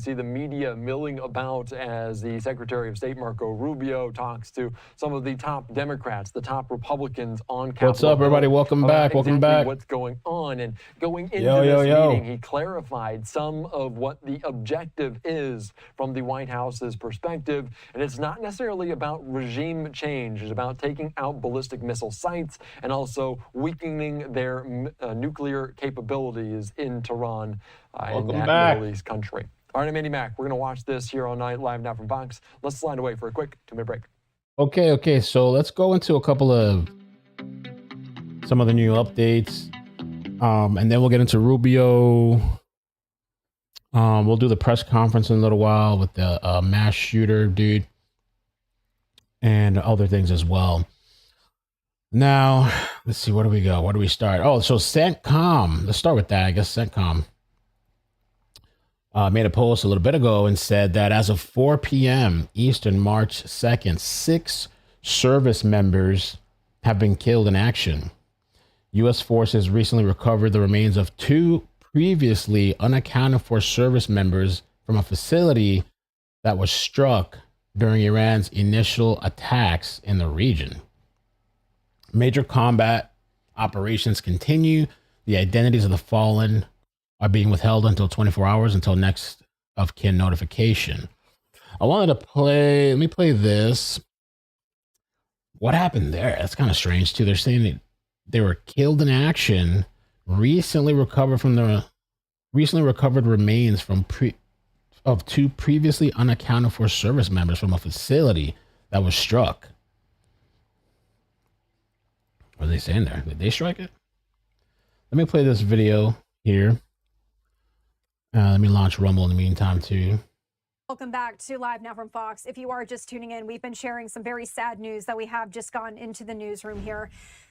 see the media milling about as the Secretary of State Marco Rubio talks to some of the top Democrats, the top Republicans on Capitol What's up, everybody? Welcome back. Welcome back. What's going on? And going into this meeting, he clarified some of what the objective is from the White House's perspective. And it's not necessarily about regime change. It's about taking out ballistic missile sites and also weakening their nuclear capabilities in Tehran, in that Middle East country. All right, I'm Andy Mack. We're going to watch this here all night, live now from Fox. Let's slide away for a quick 2-minute break. Okay. So let's go into a couple of some of the new updates, and then we'll get into Rubio. We'll do the press conference in a little while with the mass shooter dude and other things as well. Now, let's see, where do we go? Where do we start? Oh, so CENTCOM. Let's start with that. I guess CENTCOM made a post a little bit ago and said that as of 4 p.m. Eastern, March 2nd, 6 service members have been killed in action. U.S. forces recently recovered the remains of 2 previously unaccounted for service members from a facility that was struck during Iran's initial attacks in the region. Major combat operations continue. The identities of the fallen are being withheld until 24 hours until next of kin notification. I wanted to play, let me play this. What happened there? That's kind of strange too. They're saying that they were killed in action, recently recovered remains from of 2 previously unaccounted for service members from a facility that was struck. What are they saying there? Did they strike it? Let me play this video here. Let me launch Rumble in the meantime, too. Welcome back to Live Now from Fox. If you are just tuning in, we've been sharing some very sad news that we have just gone into the newsroom here.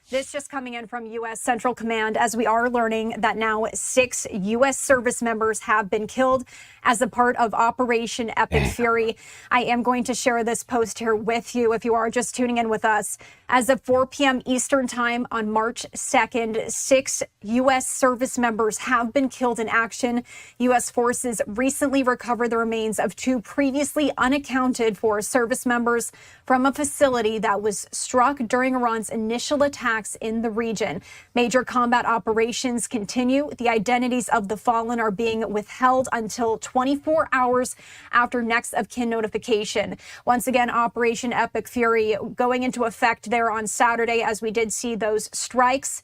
This just coming in from U.S. Central Command as we are learning that now 6 U.S. service members have been killed as a part of Operation Epic Fury. I am going to share this post here with you if you are just tuning in with us. As of 4 p.m. Eastern time on March 2nd, 6 U.S. service members have been killed in action. U.S. forces recently recovered the remains of 2 previously unaccounted for service members from a facility that was struck during Iran's initial attacks in the region. Major combat operations continue. The identities of the fallen are being withheld until 24 hours after next of kin notification. Once again, Operation Epic Fury going into effect there on Saturday as we did see those strikes.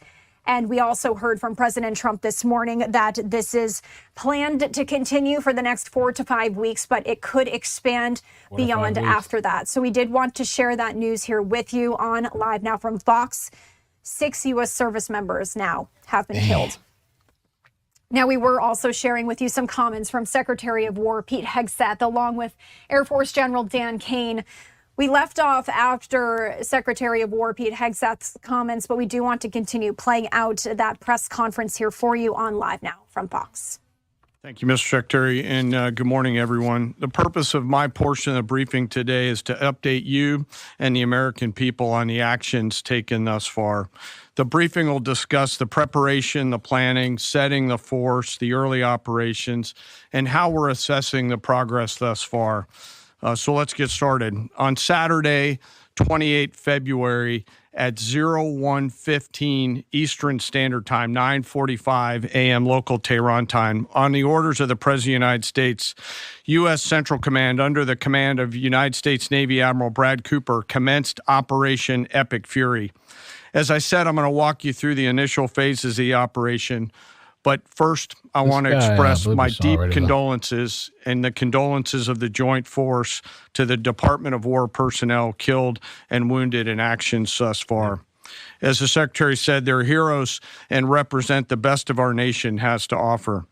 And we also heard from President Trump this morning that this is planned to continue for the next 4 to 5 weeks, but it could expand beyond after that. So we did want to share that news here with you on Live Now from Fox. 6 U.S. service members now have been killed. Now, we were also sharing with you some comments from Secretary of War Pete Hegseth, along with Air Force General Dan Kane. We left off after Secretary of War Pete Hegseth's comments, but we do want to continue playing out that press conference here for you on Live Now from Fox. Thank you, Mr. Secretary, and good morning, everyone. The purpose of my portion of the briefing today is to update you and the American people on the actions taken thus far. The briefing will discuss the preparation, the planning, setting the force, the early operations, and how we're assessing the progress thus far. So let's get started. On Saturday, 28 February, at 01:15 Eastern Standard Time, 9:45 a.m. local Tehran time, on the orders of the President of the United States, U.S. Central Command, under the command of United States Navy Admiral Brad Cooper, commenced Operation Epic Fury. As I said, I'm going to walk you through the initial phases of the operation. But first, I want to express my deep condolences and the condolences of the Joint Force to the Department of War personnel killed and wounded in actions thus far. As the Secretary said, they're heroes and represent the best of our nation has to offer.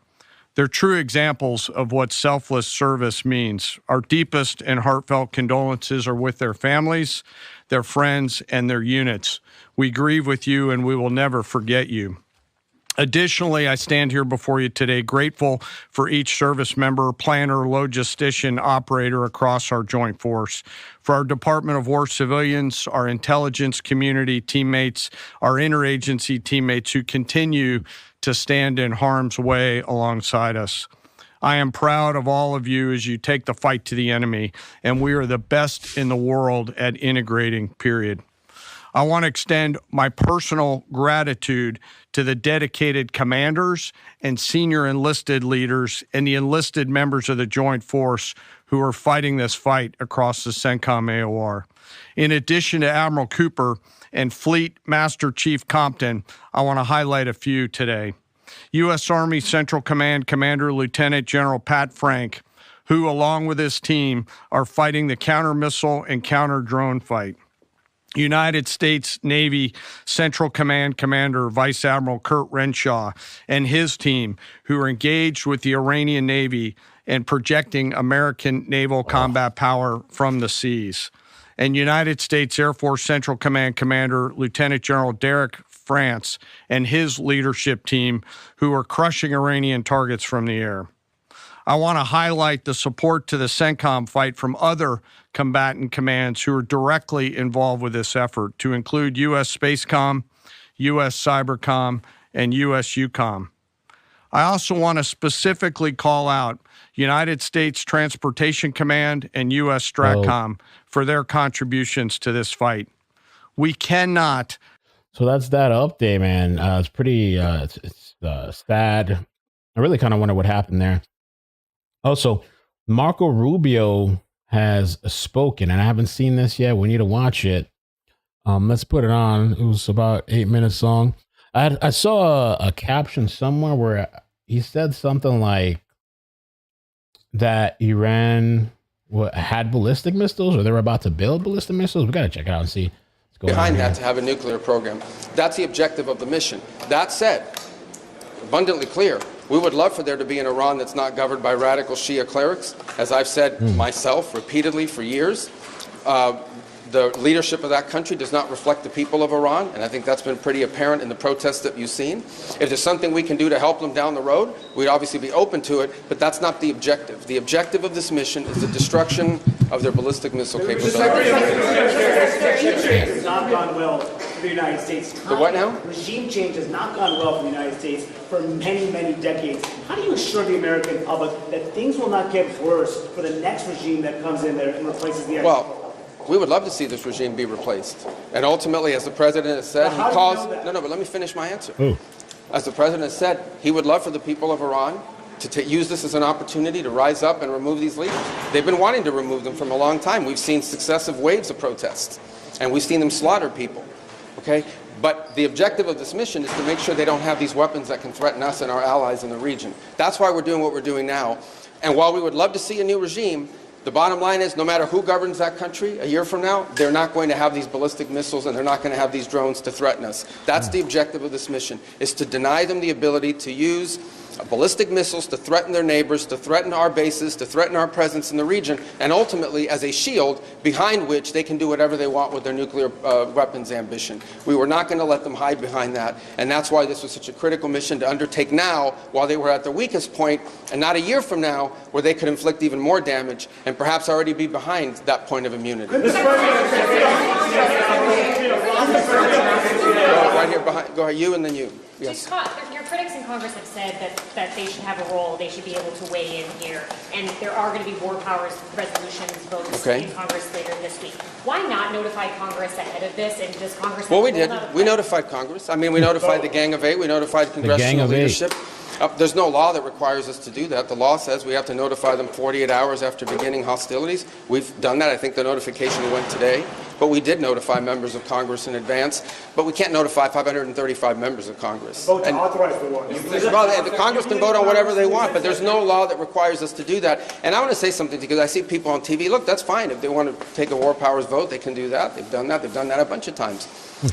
They're true examples of what selfless service means. Our deepest and heartfelt condolences are with their families, their friends, and their units. We grieve with you, and we will never forget you. Additionally, I stand here before you today grateful for each service member, planner, logistician, operator across our joint force, for our Department of War civilians, our intelligence community teammates, our interagency teammates who continue to stand in harm's way alongside us. I am proud of all of you as you take the fight to the enemy, and we are the best in the world at integrating, period. I want to extend my personal gratitude to the dedicated commanders and senior enlisted leaders and the enlisted members of the Joint Force who are fighting this fight across the CENTCOM AOR. In addition to Admiral Cooper and Fleet Master Chief Compton, I want to highlight a few today. U.S. Army Central Command Commander Lieutenant General Pat Frank, who, along with his team, are fighting the counter-missile and counter-drone fight. United States Navy Central Command Commander Vice Admiral Kurt Renshaw and his team, who are engaged with the Iranian Navy and projecting American naval combat power from the seas. And United States Air Force Central Command Commander Lieutenant General Derek France and his leadership team, who are crushing Iranian targets from the air. I want to highlight the support to the CENTCOM fight from other combatant commands who are directly involved with this effort, to include U.S. Spacecom, U.S. Cybercom, and U.S. UCOM. I also want to specifically call out United States Transportation Command and U.S. STRATCOM for their contributions to this fight. We cannot. So that's that update, man. It's pretty it's sad. I really kind of wonder what happened there. Also, Marco Rubio has spoken, and I haven't seen this yet. We need to watch it. Let's put it on. It was about 8 minutes long. I saw a caption somewhere where he said something like that Iran had ballistic missiles, or they were about to build ballistic missiles. We got to check it out and see what's going on behind here. that to have a nuclear program. That's the objective of the mission. That said, abundantly clear, we would love for there to be an Iran that's not governed by radical Shia clerics. As I've said myself repeatedly for years, the leadership of that country does not reflect the people of Iran, and I think that's been pretty apparent in the protests that you've seen. If there's something we can do to help them down the road, we'd obviously be open to it, but that's not the objective. The objective of this mission is the destruction of their ballistic missile capability. Regime change has not gone well for the United States. The what now? Regime change has not gone well for the United States for many, many decades. How do you assure the American public that things will not get worse for the next regime that comes in there and replaces the we would love to see this regime be replaced. And ultimately, as the president has said, he calls... No, but let me finish my answer. As the president has said, he would love for the people of Iran to use this as an opportunity to rise up and remove these leaders. They've been wanting to remove them from a long time. We've seen successive waves of protests, and we've seen them slaughter people. Okay? But the objective of this mission is to make sure they don't have these weapons that can threaten us and our allies in the region. That's why we're doing what we're doing now. And while we would love to see a new regime, the bottom line is, no matter who governs that country a year from now, they're not going to have these ballistic missiles and they're not going to have these drones to threaten us. That's the objective of this mission, is to deny them the ability to use ballistic missiles to threaten their neighbors, to threaten our bases, to threaten our presence in the region, and ultimately as a shield behind which they can do whatever they want with their nuclear weapons ambition. We were not going to let them hide behind that, and that's why this was such a critical mission to undertake now, while they were at their weakest point, and not a year from now, where they could inflict even more damage and perhaps already be behind that point of immunity. Go right here behind. Go ahead, you and then you. Yes. Your critics in Congress have said that they should have a role, they should be able to weigh in here, and there are going to be war powers resolutions votes in Congress later this week. Why not notify Congress ahead of this, and does Congress... Well, we did. We notified Congress. I mean, we notified the Gang of Eight. We notified Congressional leadership. There's no law that requires us to do that. The law says we have to notify them 48 hours after beginning hostilities. We've done that. I think the notification went today. But we did notify members of Congress in advance. But we can't notify 535 members of Congress. Vote to authorize the war. Well, the Congress can vote on whatever they want, but there's no law that requires us to do that. And I want to say something, because I see people on TV. Look, that's fine. If they want to take a war powers vote, they can do that. They've done that. They've done that a bunch of times.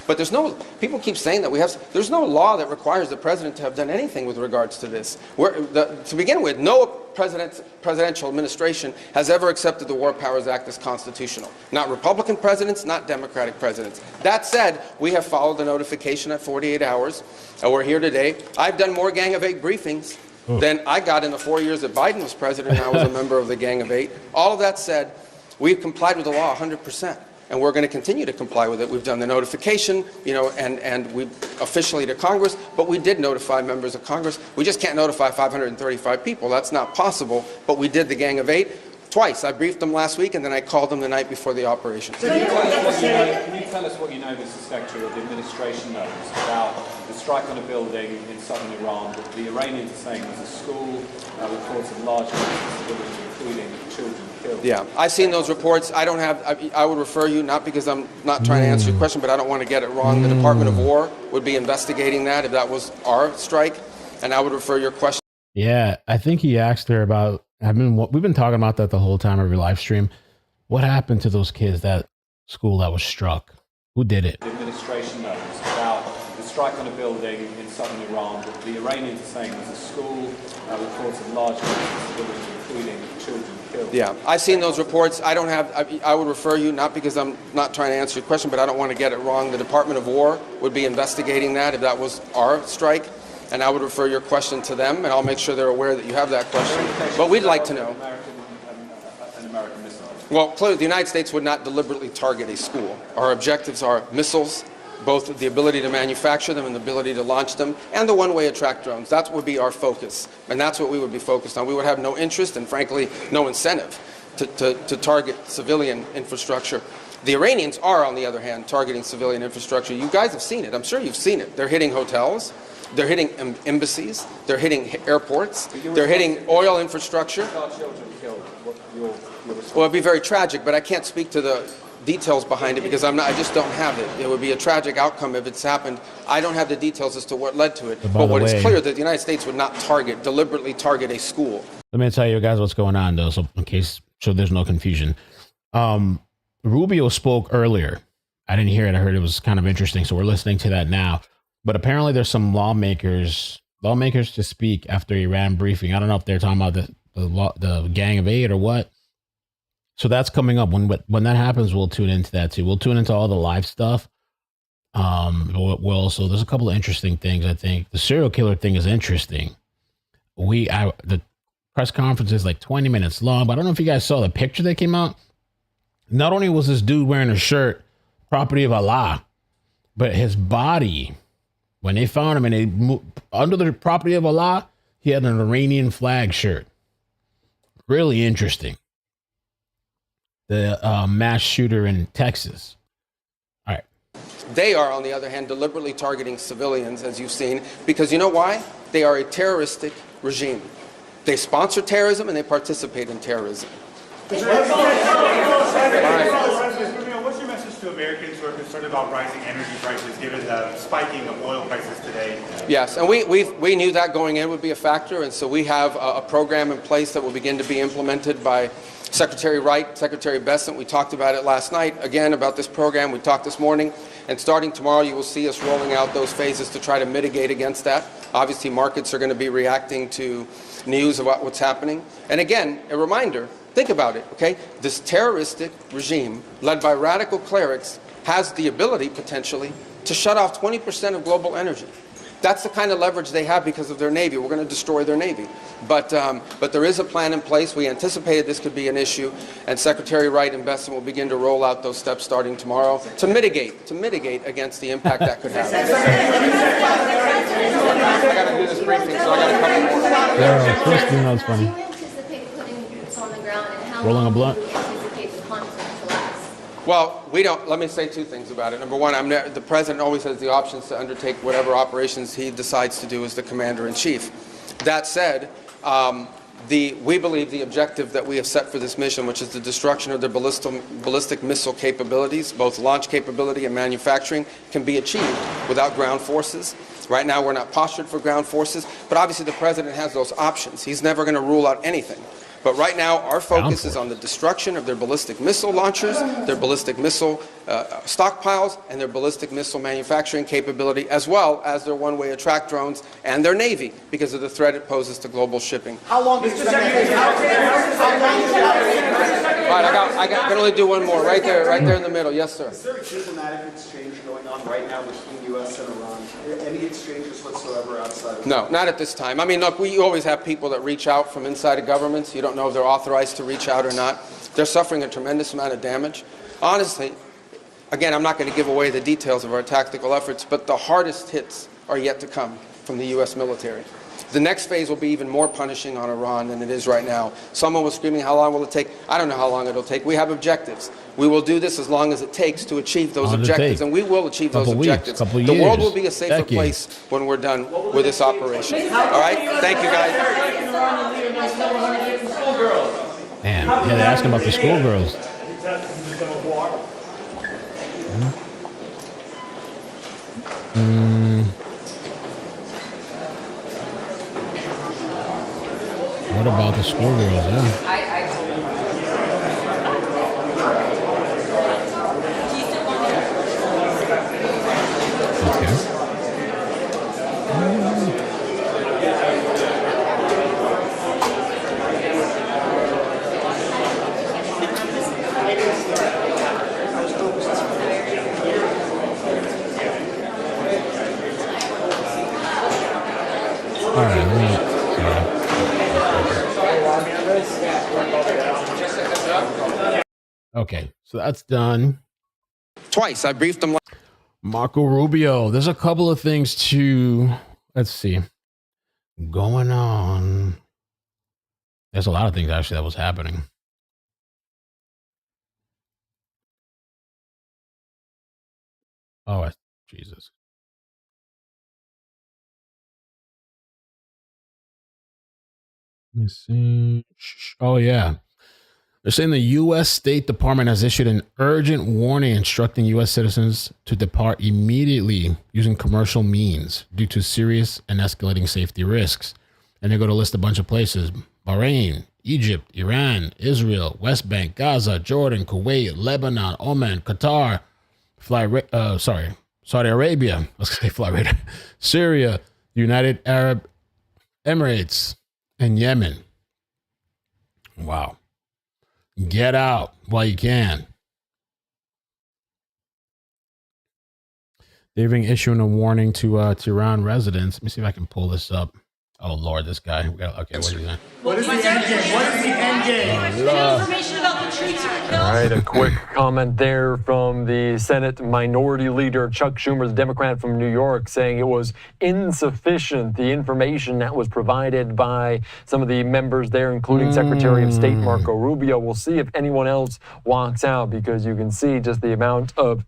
But there's no, people keep saying that there's no law that requires the president to have done anything with regards to this. To begin with, no presidential administration has ever accepted the War Powers Act as constitutional. Not Republican presidents, not Democratic presidents. That said, we have followed the notification at 48 hours, and we're here today. I've done more Gang of Eight briefings than I got in the 4 years that Biden was president and I was a member of the Gang of Eight. All of that said, we've complied with the law 100%. and we're going to continue to comply with it. We've done the notification, and we officially to Congress, but we did notify members of Congress. We just can't notify 535 people. That's not possible, but we did the Gang of Eight twice. I briefed them last week, and then I called them the night before the operation. Can you tell us what you know, Mr. Secretary, or the administration knows about the strike on a building in southern Iran that the Iranians are saying was a school, reports of large numbers of civilians, including children killed? Yeah, I've seen those reports. I don't have, I would refer you, not because I'm not trying to answer your question, but I don't want to get it wrong. The Department of War would be investigating that if that was our strike, and I would refer your question. Yeah, I think he asked her about, we've been talking about that the whole time every live stream. What happened to those kids, that school that was struck? Who did it? The administration knows about the strike on a building in southern Iran that the Iranians are saying was a school, reports of large numbers of civilians, including children killed. Yeah, I've seen those reports. I don't have, I would refer you, not because I'm not trying to answer your question, but I don't want to get it wrong. The Department of War would be investigating that if that was our strike, and I would refer your question to them, and I'll make sure they're aware that you have that question. But we'd like to know. An American missile. Well, clearly, the United States would not deliberately target a school. Our objectives are missiles, both the ability to manufacture them and the ability to launch them, and the one-way attract drones. That would be our focus, and that's what we would be focused on. We would have no interest and, frankly, no incentive to target civilian infrastructure. The Iranians are, on the other hand, targeting civilian infrastructure. You guys have seen it. I'm sure you've seen it. They're hitting hotels. They're hitting embassies. They're hitting airports. They're hitting oil infrastructure. Well, it'd be very tragic, but I can't speak to the details behind it because I just don't have it. It would be a tragic outcome if it's happened. I don't have the details as to what led to it. But what is clear that the United States would not deliberately target a school. Let me tell you guys what's going on, though, so in case there's no confusion. Rubio spoke earlier. I didn't hear it. I heard it was kind of interesting, so we're listening to that now. But apparently there's some lawmakers to speak after Iran briefing. I don't know if they're talking about the Gang of Eight or what. So that's coming up. When that happens, we'll tune into that too. We'll tune into all the live stuff. We'll also, there's a couple of interesting things, I think. The serial killer thing is interesting. The press conference is like 20 minutes long, but I don't know if you guys saw the picture that came out. Not only was this dude wearing a shirt, property of Allah, but his body, when they found him under the property of Allah, he had an Iranian flag shirt. Really interesting. The mass shooter in Texas. All right. They are, on the other hand, deliberately targeting civilians, as you've seen, because you know why? They are a terroristic regime. They sponsor terrorism and they participate in terrorism. What's your message to Americans who are concerned about rising energy prices given the spiking of oil prices today? Yes, and we knew that going in would be a factor, and so we have a program in place that will begin to be implemented by Secretary Wright, Secretary Bessent. We talked about it last night, again, about this program. We talked this morning, and starting tomorrow, you will see us rolling out those phases to try to mitigate against that. Obviously, markets are going to be reacting to news about what's happening. And again, a reminder, think about it, okay? This terroristic regime, led by radical clerics, has the ability, potentially, to shut off 20% of global energy. That's the kind of leverage they have because of their Navy. We're going to destroy their Navy. But there is a plan in place. We anticipated this could be an issue, and Secretary Wright and Bessent will begin to roll out those steps starting tomorrow to mitigate against the impact that could have. I got to do this briefing, so I got a couple more. Yeah, first thing that was funny. Do you anticipate putting boots on the ground, and how Rolling a long blunt? do you anticipate the conflict to last? Well, we don't. Let me say two things about it. Number one, the president always has the options to undertake whatever operations he decides to do as the commander-in-chief. That said, we believe the objective that we have set for this mission, which is the destruction of their ballistic missile capabilities, both launch capability and manufacturing, can be achieved without ground forces. Right now, we're not postured for ground forces, but obviously the president has those options. He's never going to rule out anything. But right now, our focus is on the destruction of their ballistic missile launchers, their ballistic missile stockpiles, and their ballistic missile manufacturing capability, as well as their one-way attract drones and their Navy, because of the threat it poses to global shipping. How long is Right, I can only do one more. Right there in the middle. Yes, sir. Is there a diplomatic exchange going on right now between U.S. and Iran? Any exchanges whatsoever outside of No, not at this time. I mean, look, we always have people that reach out from inside of governments. You don't know if they're authorized to reach out or not. They're suffering a tremendous amount of damage. Honestly, Again, I'm not going to give away the details of our tactical efforts, but the hardest hits are yet to come from the U.S. military. The next phase will be even more punishing on Iran than it is right now. Someone was screaming, how long will it take? I don't know how long it'll take. We have objectives. We will do this as long as it takes to achieve those objectives, and we will achieve those objectives. The world will be a safer place when we're done with this operation. All right? Thank you, guys. Man, yeah, they're asking about the schoolgirls. What about the schoolgirls? Yeah. All right. Okay, so that's done. Twice, I briefed them. Marco Rubio. There's a couple of things to, let's see, going on. There's a lot of things actually that was happening. Oh, Jesus. Let me see. Oh, yeah. They're saying the U.S. State Department has issued an urgent warning instructing U.S. citizens to depart immediately using commercial means due to serious and escalating safety risks. And they're going to list a bunch of places: Bahrain, Egypt, Iran, Israel, West Bank, Gaza, Jordan, Kuwait, Lebanon, Oman, Qatar, Saudi Arabia, let's say Florida, Syria, United Arab Emirates, and Yemen. Wow. Get out while you can. They're even issuing a warning to Iran residents. Let me see if I can pull this up. Oh, Lord, this guy. Okay, what is that? What is the end game? What is the end game? Information about the troops who were killed? All right, a quick comment there from the Senate Minority Leader Chuck Schumer, the Democrat from New York, saying it was insufficient, the information that was provided by some of the members there, including Secretary of State Marco Rubio. We'll see if anyone else walks out, because you can see just the amount of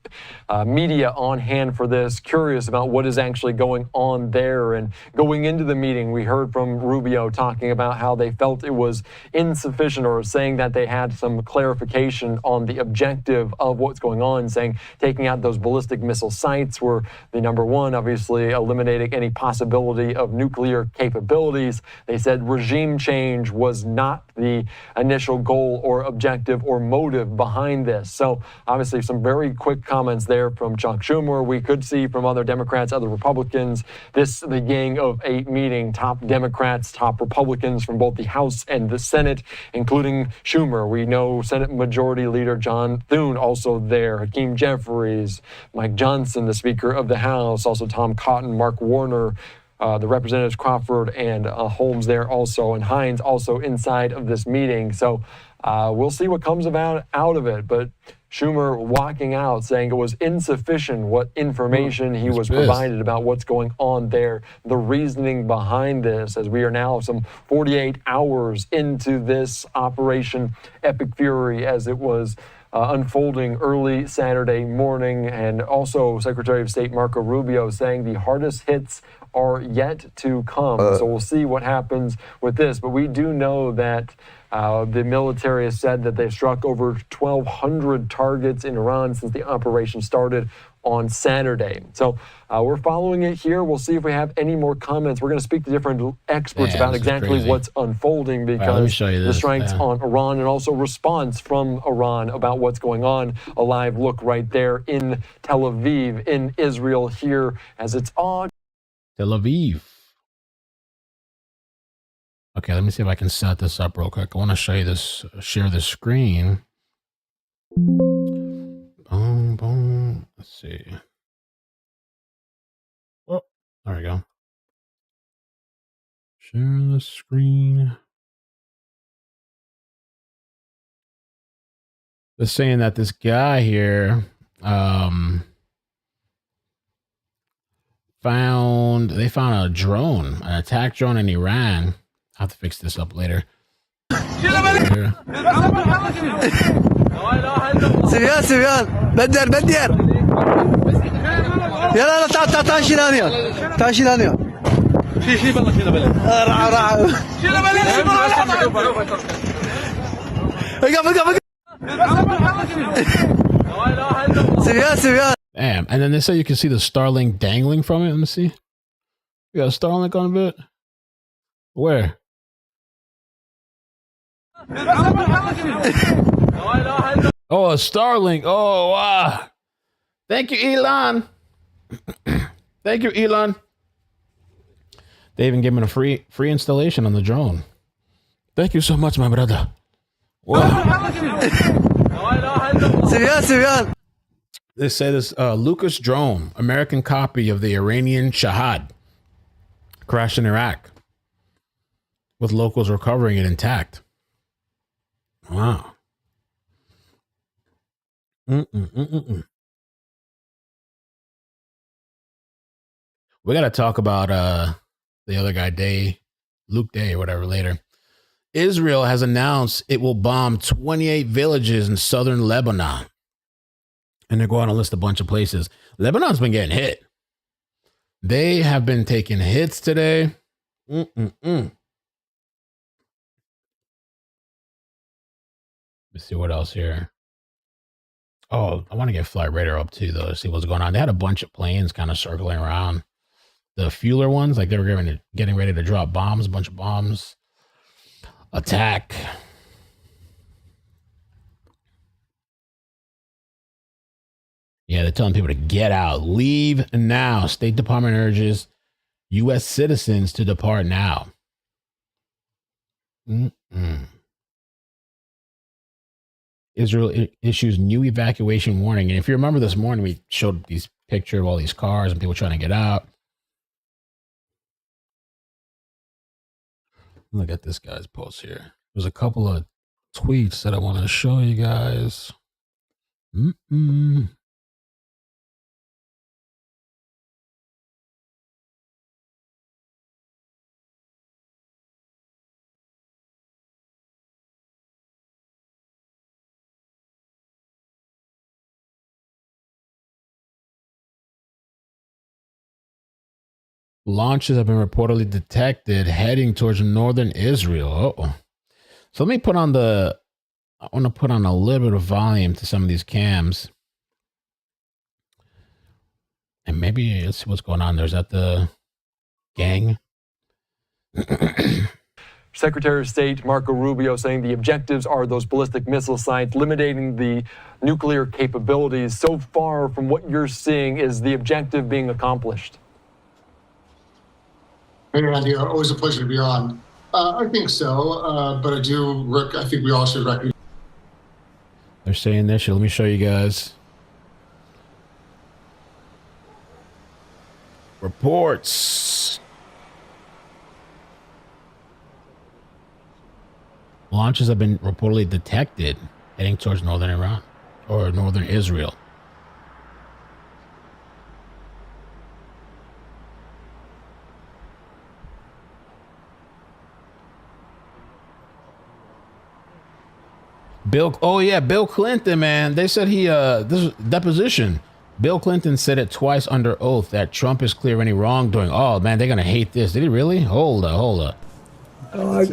media on hand for this, curious about what is actually going on there. And going into the meeting, we heard from Rubio talking about how they felt it was insufficient, or saying that they had some clarification on the objective of what's going on, saying taking out those ballistic missile sites were the number one, obviously eliminating any possibility of nuclear capabilities. They said regime change was not the initial goal or objective or motive behind this. So obviously some very quick comments there from Chuck Schumer. We could see from other Democrats, other Republicans, the beginning of a meeting, top Democrats, top Republicans from both the House and the Senate, including Schumer. We know Senate Majority Leader John Thune also there, Hakeem Jeffries, Mike Johnson, the Speaker of the House, also Tom Cotton, Mark Warner, the Representatives Crawford and Holmes there also, and Hines also inside of this meeting. So we'll see what comes out of it. But Schumer walking out saying it was insufficient what information he was provided about what's going on there, the reasoning behind this, as we are now some 48 hours into this Operation Epic Fury as it was unfolding early Saturday morning. And also Secretary of State Marco Rubio saying the hardest hits are yet to come. So we'll see what happens with this. But we do know that the military has said that they've struck over 1,200 targets in Iran since the operation started on Saturday. So we're following it here. We'll see if we have any more comments. We're going to speak to different experts about exactly what's unfolding, because the strikes on Iran and also response from Iran about what's going on. A live look right there in Tel Aviv, in Israel here, as it's on. Tel Aviv. Okay, let me see if I can set this up real quick. I want to show you this, share the screen. Boom, boom. Let's see. Oh, there we go. Share the screen. They're saying that this guy here They found a drone, an attack drone in Iran. I'll have to fix this up later. سفيان بدير يلا تعال شيل هانيا شيل بالله سفيان Damn. And then they say you can see the Starlink dangling from it. Let me see. You got a Starlink on a bit? Where? Oh, a Starlink. Oh, wow. Thank you, Elon. Thank you, Elon. They even gave me a free installation on the drone. Thank you so much, my brother. Wow. They say this Lucas drone, American copy of the Iranian Shahad, crashed in Iraq, with locals recovering it intact. Wow. We got to talk about the other guy, Luke Day, or whatever, later. Israel has announced it will bomb 28 villages in southern Lebanon. And they're going to list a bunch of places. Lebanon's been getting hit. They have been taking hits today. Let's see what else here. Oh, I want to get Flight Radar up too, though, to see what's going on. They had a bunch of planes kind of circling around. The fueler ones, like they were getting ready to drop bombs, a bunch of bombs. Attack. Yeah, they're telling people to get out. Leave now. State Department urges U.S. citizens to depart now. Israel issues new evacuation warning. And if you remember this morning, we showed these picture of all these cars and people trying to get out. Look at this guy's post here. There's a couple of tweets that I want to show you guys. Launches have been reportedly detected heading towards northern Israel. Uh-oh. So let me put on I want to put on a little bit of volume to some of these cams. And maybe let's see what's going on. There's that the gang. Secretary of State Marco Rubio saying the objectives are those ballistic missile sites, limiting the nuclear capabilities. So far from what you're seeing, is the objective being accomplished? Hey, Andy, always a pleasure to be on. I think so, but I think we all should recognize. They're saying this. Let me show you guys. Reports. Launches have been reportedly detected heading towards northern Iran or northern Israel. Bill Clinton, man. They said this was deposition. Bill Clinton said it twice under oath that Trump is clear of any wrongdoing. Oh, man, they're going to hate this. Did he really? Hold up. Oh, I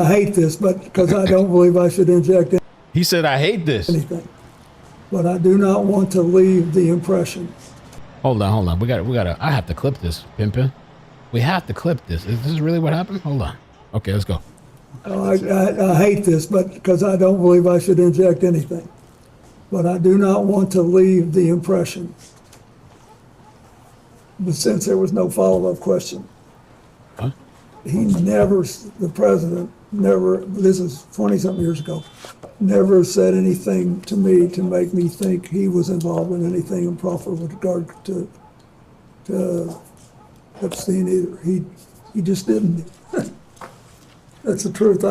hate this, but because I don't believe I should inject anything. He said, I hate this. But I do not want to leave the impression. Hold on. We got to, I have to clip this, Pimpin. We have to clip this. Is this really what happened? Hold on. Okay, let's go. Oh, I hate this, but because I don't believe I should inject anything. But I do not want to leave the impression. But since there was no follow-up question, huh? The president never, this is 20-something years ago, never said anything to me to make me think he was involved in anything improper with regard to Epstein either. He just didn't. That's the truth.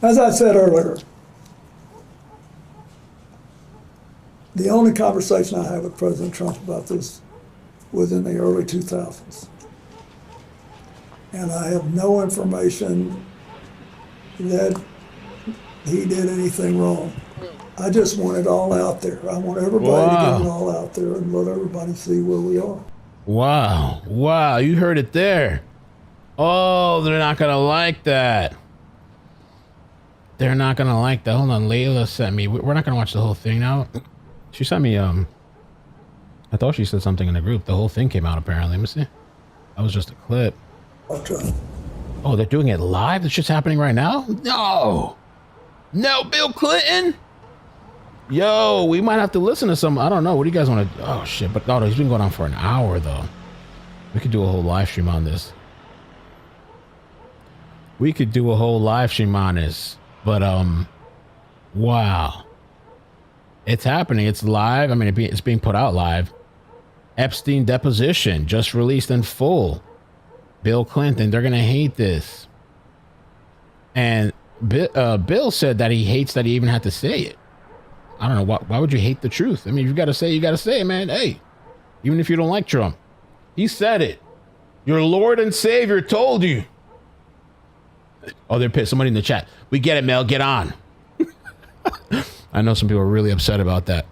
As I said earlier, The only conversation I had with President Trump about this was in the early 2000s. And I have no information that he did anything wrong. I just want it all out there. I want everybody to get it all out there and let everybody see where we are. Wow. Wow. You heard it there. Oh, they're not going to like that. They're not going to like that. Hold on. Layla sent me. We're not going to watch the whole thing now. She sent me, I thought she said something in the group. The whole thing came out apparently. Let me see. That was just a clip. Oh, they're doing it live? This shit's happening right now? No. No, Bill Clinton? Yo, we might have to listen to some. I don't know. What do you guys want to? Oh, shit. But no, he's been going on for an hour, though. We could do a whole live stream on this. We could do a whole live stream on this. But, wow. It's happening. It's live. I mean, it's being put out live. Epstein deposition just released in full. Bill Clinton, they're going to hate this. And Bill said that he hates that he even had to say it. I don't know. Why would you hate the truth? I mean, you got to say it, man. Hey, even if you don't like Trump. He said it. Your Lord and Savior told you. Oh, they're pissed. Somebody in the chat. We get it, Mel. Get on. I know some people are really upset about that.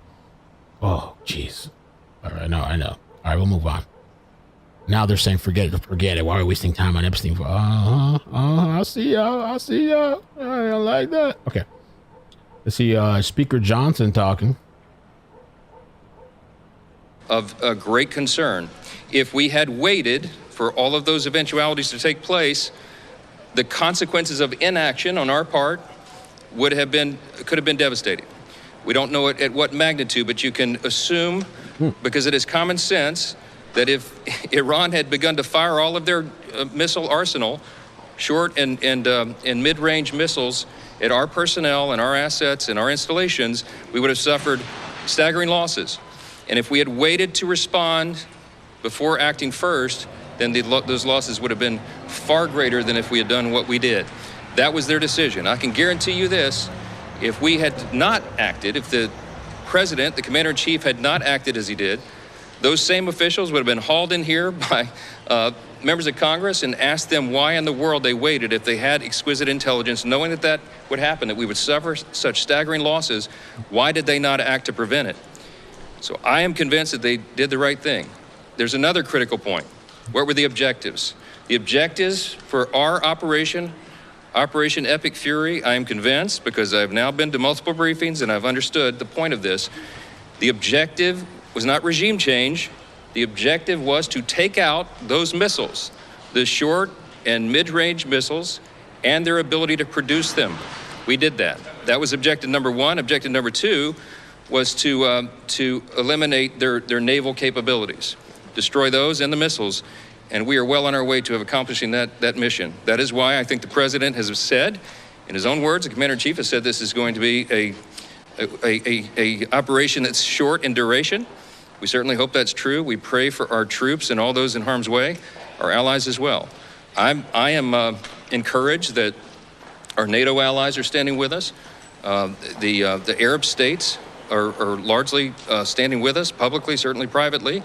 Oh, jeez. All right, I know. All right, we'll move on. Now they're saying, forget it. Why are we wasting time on Epstein? I see y'all. I don't like that. Okay. Let's see, Speaker Johnson talking. Of a great concern. If we had waited for all of those eventualities to take place, the consequences of inaction on our part could have been devastating. We don't know at what magnitude, but you can assume, because it is common sense, that if Iran had begun to fire all of their missile arsenal, short and mid-range missiles at our personnel and our assets and our installations, we would have suffered staggering losses. And if we had waited to respond before acting first, then those losses would have been far greater than if we had done what we did. That was their decision. I can guarantee you this, if we had not acted, if the president, the commander-in-chief, had not acted as he did, those same officials would have been hauled in here by members of Congress and asked them why in the world they waited if they had exquisite intelligence, knowing that that would happen, that we would suffer such staggering losses. Why did they not act to prevent it? So I am convinced that they did the right thing. There's another critical point. What were the objectives? The objectives for our Operation Epic Fury, I am convinced, because I've now been to multiple briefings and I've understood the point of this, the objective was not regime change. The objective was to take out those missiles, the short and mid-range missiles, and their ability to produce them. We did that. That was objective number one. Objective number two was to eliminate their naval capabilities, destroy those and the missiles, and we are well on our way to accomplishing that mission. That is why I think the president has said, in his own words, the commander-in-chief has said this is going to be a operation that's short in duration. We certainly hope that's true. We pray for our troops and all those in harm's way, our allies as well. I am encouraged that our NATO allies are standing with us. The Arab states are largely standing with us, publicly, certainly privately.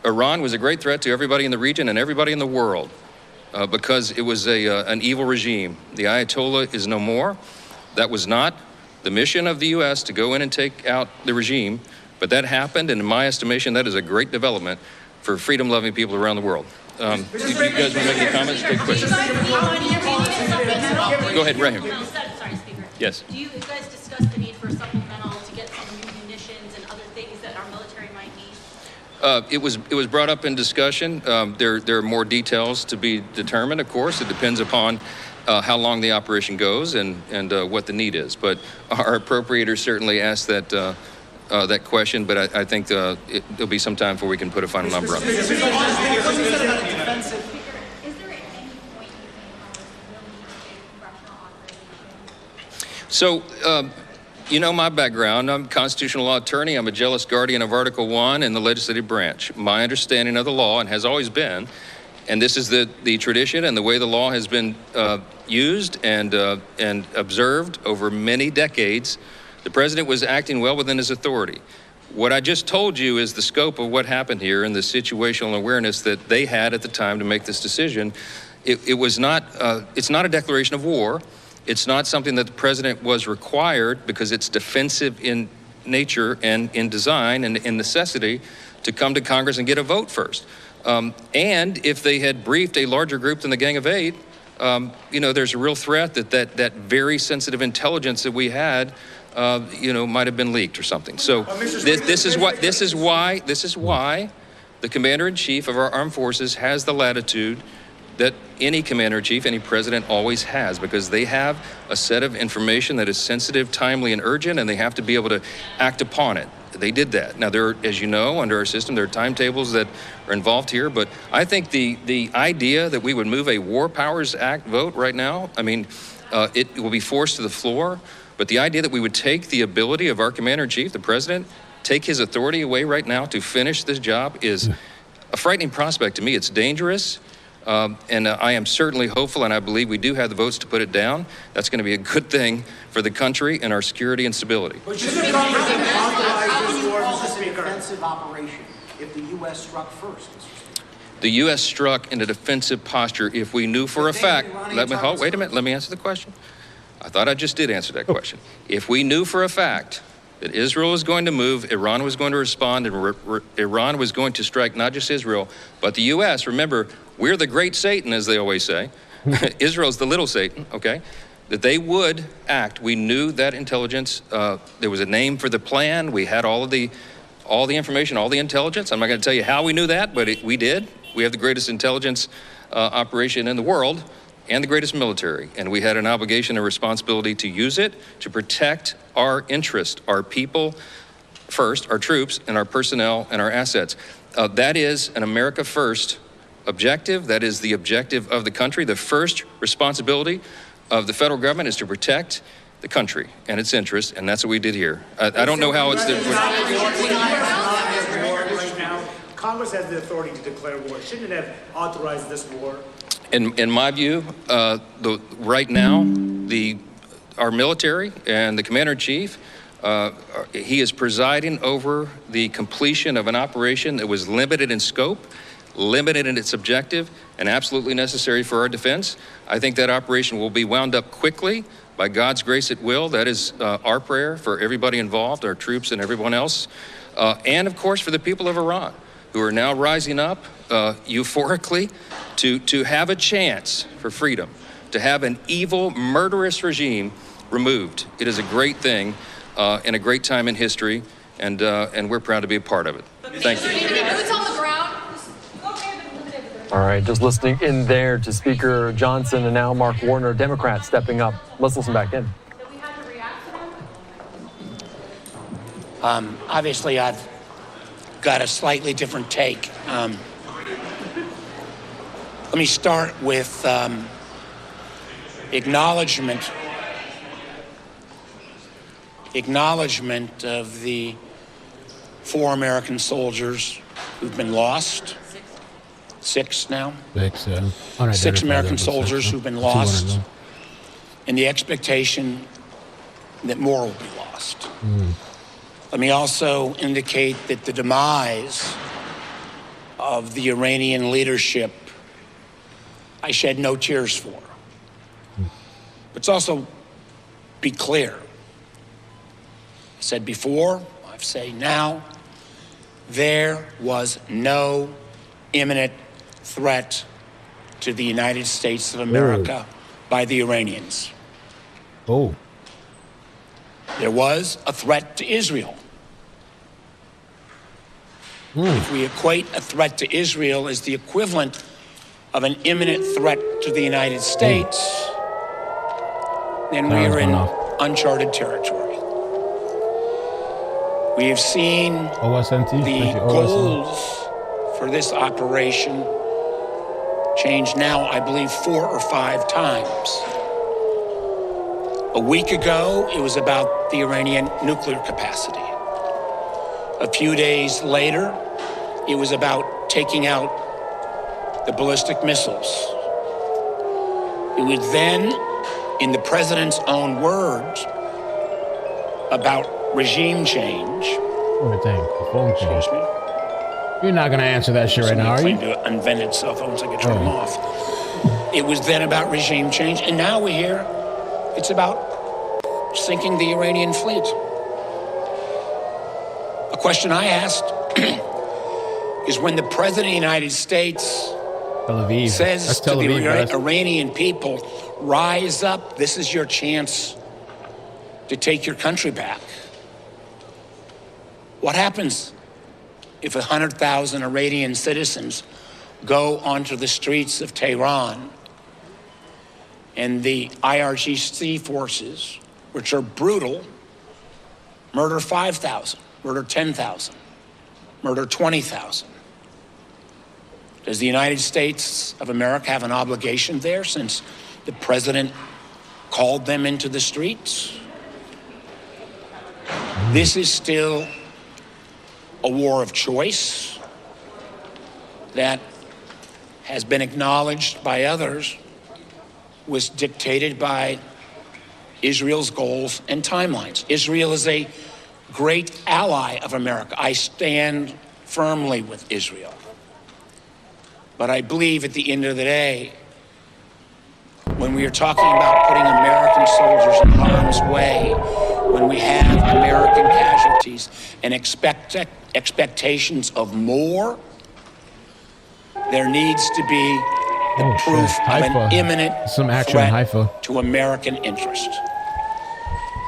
Iran was a great threat to everybody in the region and everybody in the world because it was an evil regime. The Ayatollah is no more. That was not the mission of the U.S. to go in and take out the regime, but that happened, and in my estimation, that is a great development for freedom-loving people around the world. You guys want to make any comments? Take questions. Go ahead, Rahim. Sorry, Speaker. Yes. Do you guys discuss the need for supplemental to get some new munitions and other things that our military might need? It was brought up in discussion. There are more details to be determined, of course. It depends upon how long the operation goes and what the need is. But our appropriators certainly asked that question, but I think there'll be some time before we can put a final number on it. Is there any point you think will need to congressional authorization? So, you know my background. I'm a constitutional law attorney. I'm a jealous guardian of Article 1 in the legislative branch. My understanding of the law, and has always been, and this is the tradition and the way the law has been used and observed over many decades, the president was acting well within his authority. What I just told you is the scope of what happened here and the situational awareness that they had at the time to make this decision. It was not, it's not a declaration of war. It's not something that the president was required, because it's defensive in nature and in design and in necessity, to come to Congress and get a vote first. And if they had briefed a larger group than the Gang of Eight, you know, there's a real threat that very sensitive intelligence that we had, you know, might have been leaked or something. So this is why the Commander-in-Chief of our armed forces has the latitude that any Commander-in-Chief, any president always has, because they have a set of information that is sensitive, timely, and urgent, and they have to be able to act upon it. They did that. Now, there, as you know, under our system, there are timetables that are involved here, but I think the idea that we would move a War Powers Act vote right now, I mean, it will be forced to the floor, but the idea that we would take the ability of our Commander-in-Chief, the President, take his authority away right now to finish this job is a frightening prospect to me. It's dangerous. And I am certainly hopeful, and I believe we do have the votes to put it down. That's going to be a good thing for the country and our security and stability. But shouldn't Congress authorize this war, Mr. Speaker? Defensive operation if the U.S. struck first, Mr. Speaker. The U.S. struck in a defensive posture if we knew for a fact. Wait a minute. Let me answer the question. I thought I just did answer that question. If we knew for a fact that Israel was going to move, Iran was going to respond, and Iran was going to strike not just Israel, but the U.S. Remember, we're the great Satan, as they always say. Israel's the little Satan, okay? That they would act. We knew that intelligence. There was a name for the plan. We had all the information, all the intelligence. I'm not going to tell you how we knew that, but we did. We have the greatest intelligence operation in the world and the greatest military. And we had an obligation and responsibility to use it to protect our interest, our people first, our troops, and our personnel and our assets. That is an America first objective. That is the objective of the country. The first responsibility of the federal government is to protect the country and its interests, and that's what we did here. I don't know how it's Congress has the authority to declare war. Shouldn't it have authorized this war? In my view, right now, our military and the Commander-in-Chief, he is presiding over the completion of an operation that was limited in scope, limited in its objective, and absolutely necessary for our defense. I think that operation will be wound up quickly. By God's grace, it will. That is our prayer for everybody involved, our troops and everyone else. And, of course, for the people of Iran, who are now rising up euphorically to have a chance for freedom, to have an evil, murderous regime removed. It is a great thing and a great time in history, and we're proud to be a part of it. Thank you. Boots on the ground. All right, just listening in there to Speaker Johnson and now Mark Warner, Democrats stepping up. Let's listen back in. Obviously, I've got a slightly different take. Let me start with acknowledgement of the 4 American soldiers who've been lost. 6 now. 6 American soldiers who've been lost, and the expectation that more will be lost. Let me also indicate that the demise of the Iranian leadership, I shed no tears for. Let's also be clear. I said before, I say now, there was no imminent threat to the United States of America by the Iranians. There was a threat to Israel. If we equate a threat to Israel as the equivalent of an imminent threat to the United States, then we are in uncharted territory. We have seen the goals for this operation change now, I believe, 4 or 5 times. A week ago, it was about the Iranian nuclear capacity. A few days later, it was about taking out the ballistic missiles. It was then, in the president's own words, about regime change. What do you think? A phone call. Excuse me? You're not going to answer that shit right now, are you? Somebody claimed to invented cell phones. I could turn them off. It was then about regime change, and now we hear it's about sinking the Iranian fleet. A question I asked is when the President of the United States says to the Iranian people, rise up, this is your chance to take your country back. What happens if 100,000 Iranian citizens go onto the streets of Tehran and the IRGC forces, which are brutal, murder 5,000, murder 10,000, murder 20,000? Does the United States of America have an obligation there since the president called them into the streets? This is still a war of choice that has been acknowledged by others, was dictated by Israel's goals and timelines. Israel is a great ally of America. I stand firmly with Israel. But I believe at the end of the day, when we are talking about putting American soldiers in harm's way, when we have American casualties and expectations of more, there needs to be the proof of an imminent threat to American interest.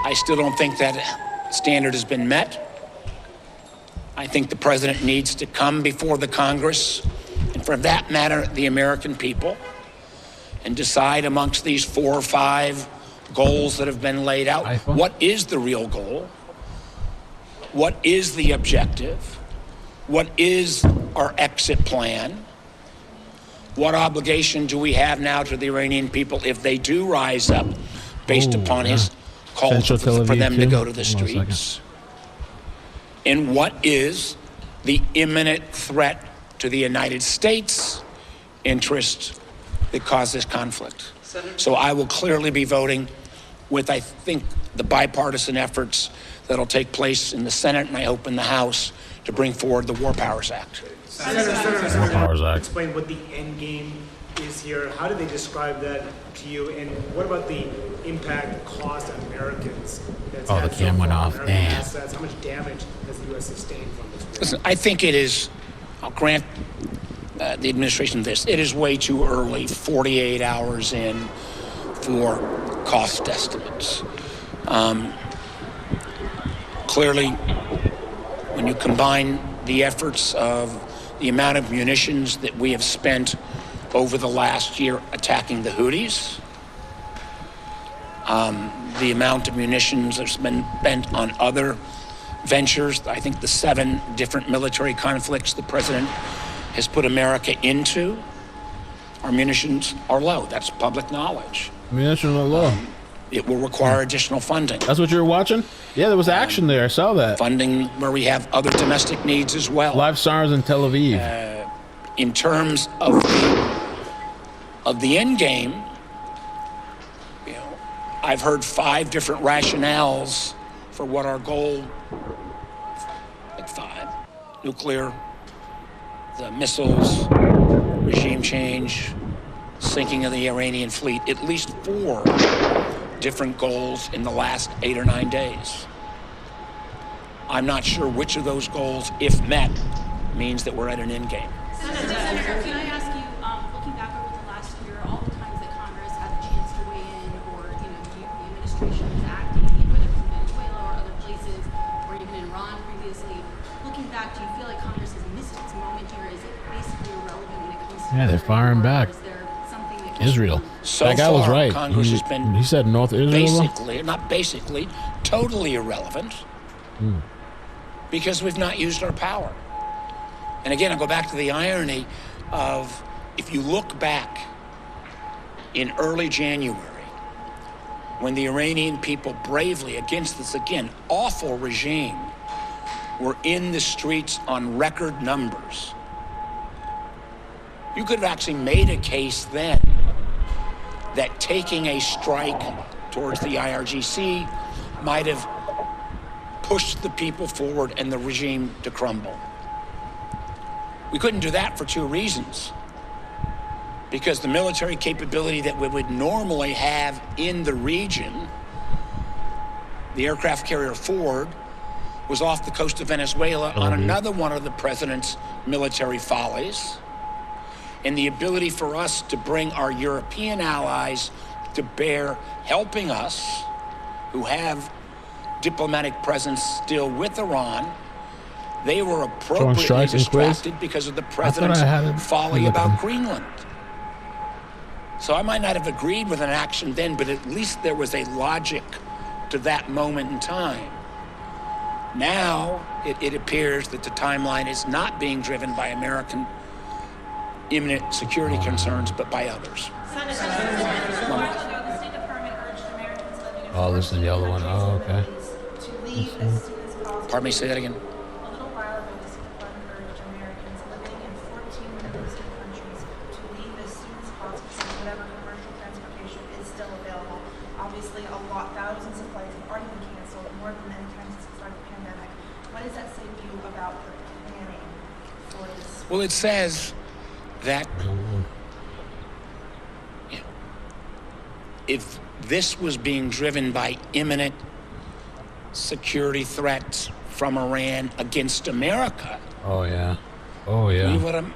I still don't think that standard has been met. I think the president needs to come before the Congress, and for that matter, the American people, and decide amongst these 4 or 5 goals that have been laid out, what is the real goal? What is the objective? What is our exit plan? What obligation do we have now to the Iranian people if they do rise up based upon his call for them to go to the streets? And what is the imminent threat to the United States interest that caused this conflict? So I will clearly be voting with, I think, the bipartisan efforts that'll take place in the Senate and I hope in the House to bring forward the War Powers Act. Senator, explain what the end game is here. How do they describe that to you? And what about the impact, cost on Americans? Oh, the cam went off. Damn. Assets? How much damage has the U.S. sustained from this? Listen, I think it is, I'll grant the administration this, it is way too early, 48 hours in, for cost estimates. Clearly, when you combine the efforts of the amount of munitions that we have spent over the last year attacking the Houthis, the amount of munitions that's been spent on other ventures, I think the 7 different military conflicts the president has put America into, our munitions are low. That's public knowledge. Munitions are low. It will require additional funding. That's what you were watching? Yeah, there was action there. I saw that. Funding where we have other domestic needs as well. Live SARS in Tel Aviv. In terms of the end game, you know, I've heard 5 different rationales for what our goal, like 5, nuclear, the missiles, regime change, sinking of the Iranian fleet, at least 4 different goals in the last 8 or 9 days. I'm not sure which of those goals, if met, means that we're at an end game. Senator, can I ask you, looking back over the last year, all the times that Congress had the chance to weigh in, or the administration was acting, whether it's in Venezuela or other places, or even in Iran previously, looking back, do you feel like Congress has missed its moment here? Is it basically irrelevant when it comes to they're firing back. Israel. So that guy was right. Congress has been he said North Israel. Totally irrelevant. Because we've not used our power. And again, I'll go back to the irony of, if you look back in early January, when the Iranian people bravely, against this, again, awful regime, were in the streets on record numbers, you could have actually made a case then that taking a strike towards the IRGC might have push the people forward and the regime to crumble. We couldn't do that for two reasons. Because the military capability that we would normally have in the region, the aircraft carrier Ford, was off the coast of Venezuela on another one of the president's military follies. And the ability for us to bring our European allies to bear helping us, who have diplomatic presence still with Iran, they were appropriately distracted because of the president's folly about Greenland. So I might not have agreed with an action then, but at least there was a logic to that moment in time. Now, it appears that the timeline is not being driven by American imminent security concerns, but by others. Oh, this is the other one. Oh, okay. Pardon me, say that again. Well, it says that if this was being driven by imminent security threats from Iran against America, we would have,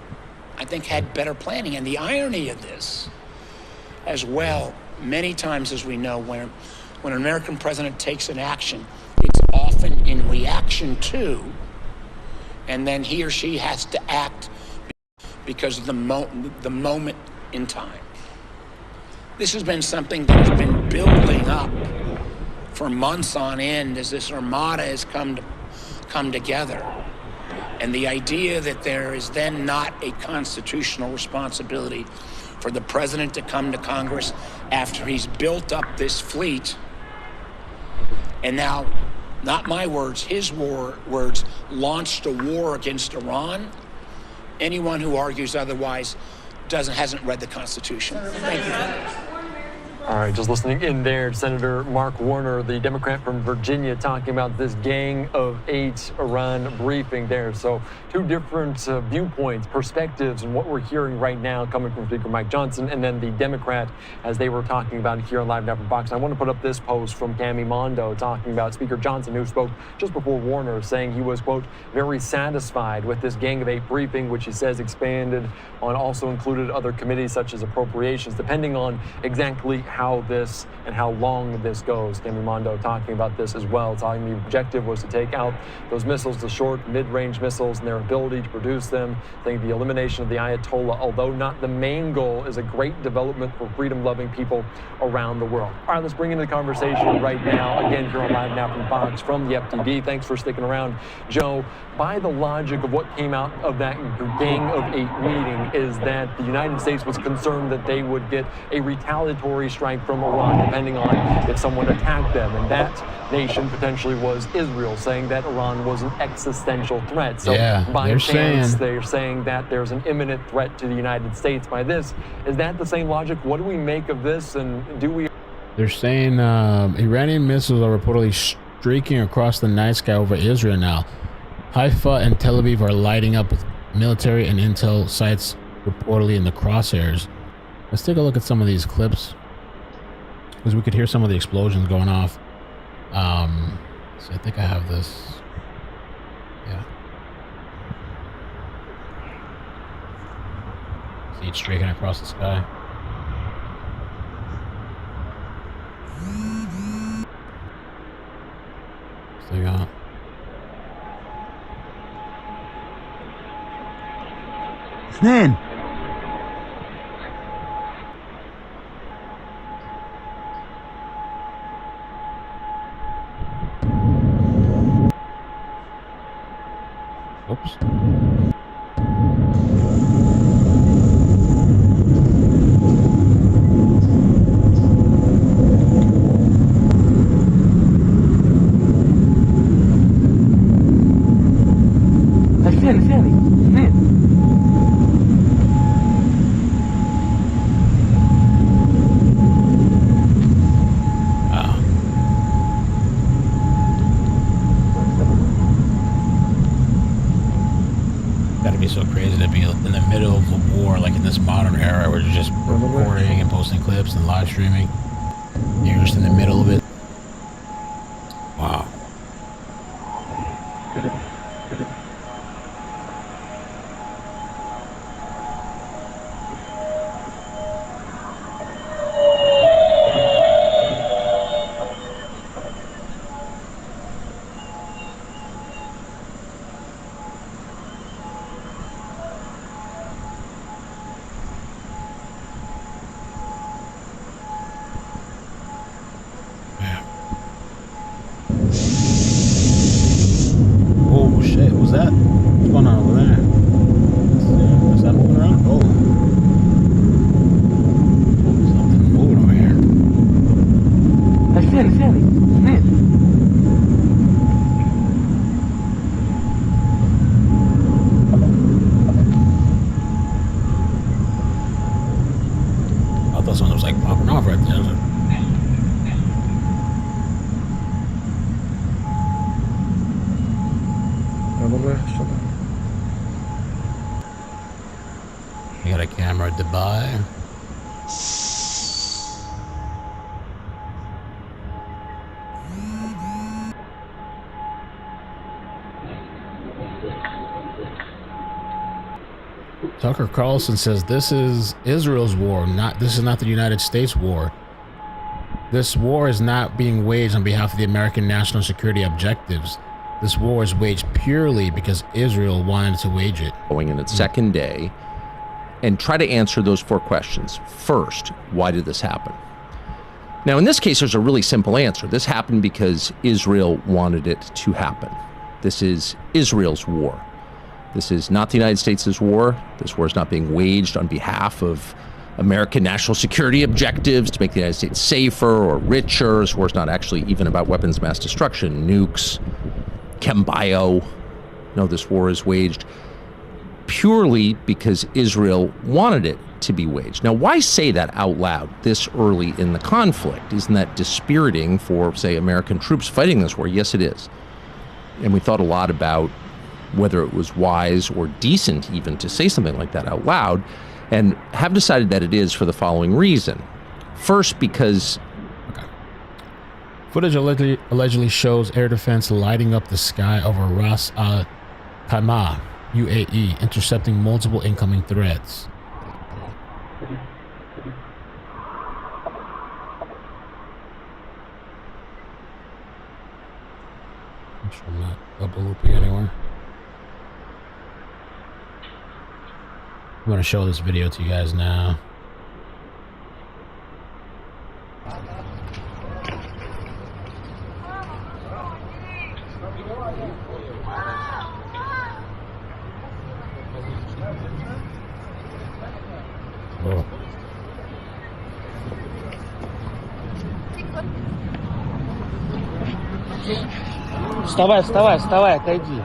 I think, had better planning. And the irony of this, as well, many times, as we know, when an American president takes an action, it's often in reaction to, and then he or she has to act because of the moment in time. This has been something that has been building up for months on end as this armada has come together. And the idea that there is then not a constitutional responsibility for the president to come to Congress after he's built up this fleet, and now, not my words, his words, launched a war against Iran. Anyone who argues otherwise hasn't read the Constitution. Thank you. All right, just listening in there, Senator Mark Warner, the Democrat from Virginia, talking about this Gang of Eight Iran briefing there. So two different viewpoints, perspectives, and what we're hearing right now coming from Speaker Mike Johnson and then the Democrat as they were talking about it here on Live Now from Fox. I want to put up this post from Cami Mondo talking about Speaker Johnson, who spoke just before Warner, saying he was, quote, very satisfied with this Gang of Eight briefing, which he says expanded on, also included other committees such as appropriations, depending on exactly how this and how long this goes. Cami Mondo talking about this as well, telling the objective was to take out those missiles, the short, mid-range missiles, and their ability to produce them, saying the elimination of the Ayatollah, although not the main goal, is a great development for freedom-loving people around the world. All right, let's bring in the conversation right now, again, here on Live Now from Fox from the FTD. Thanks for sticking around. Joe, by the logic of what came out of that Gang of Eight meeting is that the United States was concerned that they would get a retaliatory strike from Iran, depending on if someone attacked them. And that nation potentially was Israel, saying that Iran was an existential threat. So by chance, they're saying that there's an imminent threat to the United States by this. Is that the same logic? What do we make of this? And do we... They're saying Iranian missiles are reportedly streaking across the night sky over Israel now. Haifa and Tel Aviv are lighting up with military and intel sites reportedly in the crosshairs. Let's take a look at some of these clips, because we could hear some of the explosions going off. So I think I have this. Yeah. See it streaking across the sky. Still got. اثنين Oops. be so crazy to be in the middle of a war, like in this modern era, where you're just recording and posting clips and live streaming. You're just in the middle of it. Wow. You got a camera at Dubai. Tucker Carlson says this is Israel's war, this is not the United States war. This war is not being waged on behalf of the American national security objectives. This war is waged purely because Israel wanted to wage it. Going in its second day, and try to answer those 4 questions. First, why did this happen? Now, in this case, there's a really simple answer. This happened because Israel wanted it to happen. This is Israel's war. This is not the United States' war. This war is not being waged on behalf of American national security objectives to make the United States safer or richer. This war is not actually even about weapons of mass destruction, nukes, chem bio. No, this war is waged purely because Israel wanted it to be waged. Now, why say that out loud this early in the conflict? Isn't that dispiriting for, say, American troops fighting this war? Yes, it is. And we thought a lot about whether it was wise or decent even to say something like that out loud, and have decided that it is for the following reason. First, because... Footage allegedly shows air defense lighting up the sky over Ras Al Khaimah, UAE, intercepting multiple incoming threats. I'm sure I'm not double looping anywhere. I'm going to show this video to you guys now. Whoa. Вставай, отойди.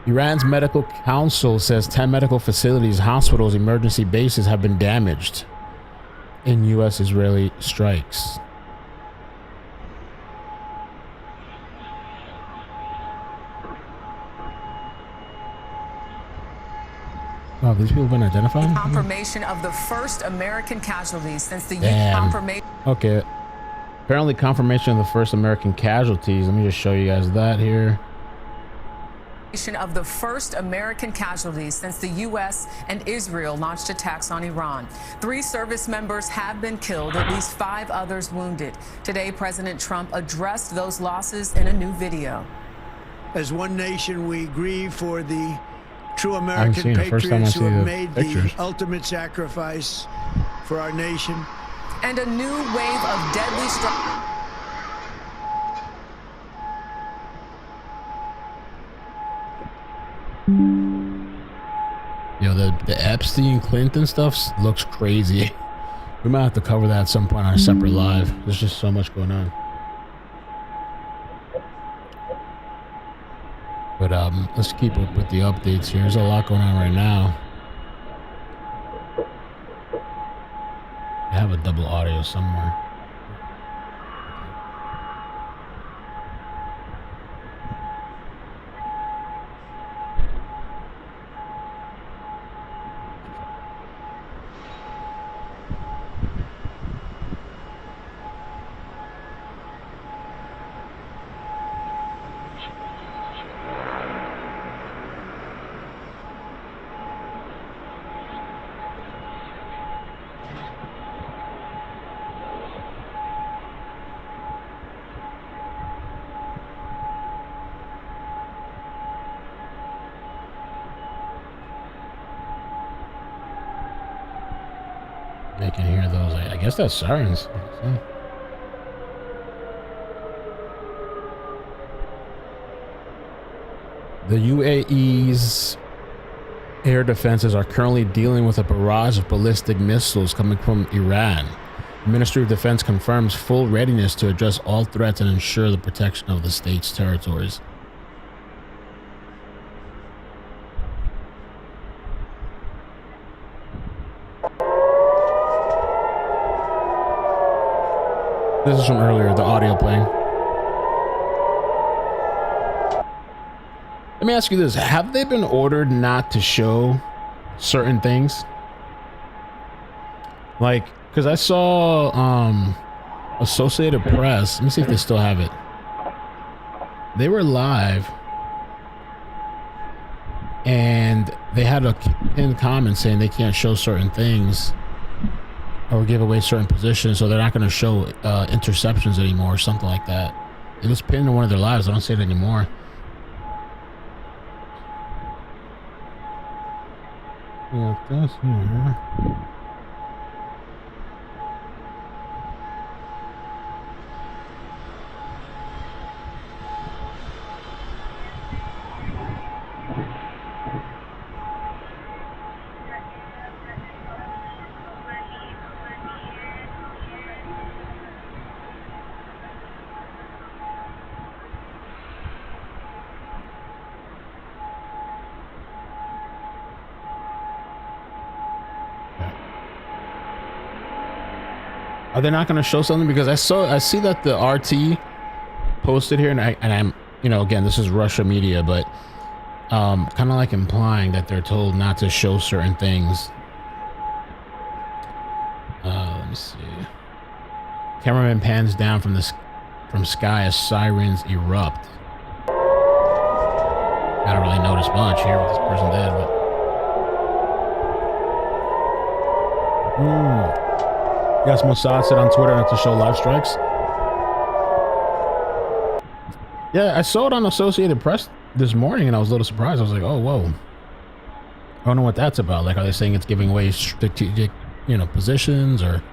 Iran's medical council says 10 medical facilities, hospitals, emergency bases have been damaged in U.S.-Israeli strikes. Oh, these people have been identified? Confirmation of the first American casualties since the confirmation. Okay. Apparently confirmation of the first American casualties. Let me just show you guys that here. Of the first American casualties since the U.S. and Israel launched attacks on Iran. 3 service members have been killed, at least 5 others wounded. Today, President Trump addressed those losses in a new video. As one nation, we grieve for the true American patriots who have made the ultimate sacrifice for our nation. and a new wave of deadly strikes. Yo, the Epstein Clinton stuff looks crazy. We might have to cover that at some point on a separate live. There's just so much going on. But let's keep up with the updates here. There's a lot going on right now. I have a double audio somewhere. I can hear those. I guess that's sirens. The UAE's air defenses are currently dealing with a barrage of ballistic missiles coming from Iran. The Ministry of Defense confirms full readiness to address all threats and ensure the protection of the state's territories. This is from earlier, the audio playing. Let me ask you this. Have they been ordered not to show certain things? Like, because I saw Associated Press. Let me see if they still have it. They were live. And they had a pinned comment saying they can't show certain things or give away certain positions, so they're not going to show interceptions anymore or something like that. It was pinned in one of their lives. I don't see it anymore. Yeah, that's here. Are they not going to show something? Because I see that the RT posted here, and I'm, you know, again, this is Russia media, but kind of like implying that they're told not to show certain things. Let me see. Cameraman pans down from sky as sirens erupt. I don't really notice much here what this person did, but. Yes, Mossad said on Twitter not to show live strikes. Yeah, I saw it on Associated Press this morning, and I was a little surprised. I was like, oh, whoa. I don't know what that's about. Like, are they saying it's giving away strategic, you know, positions, or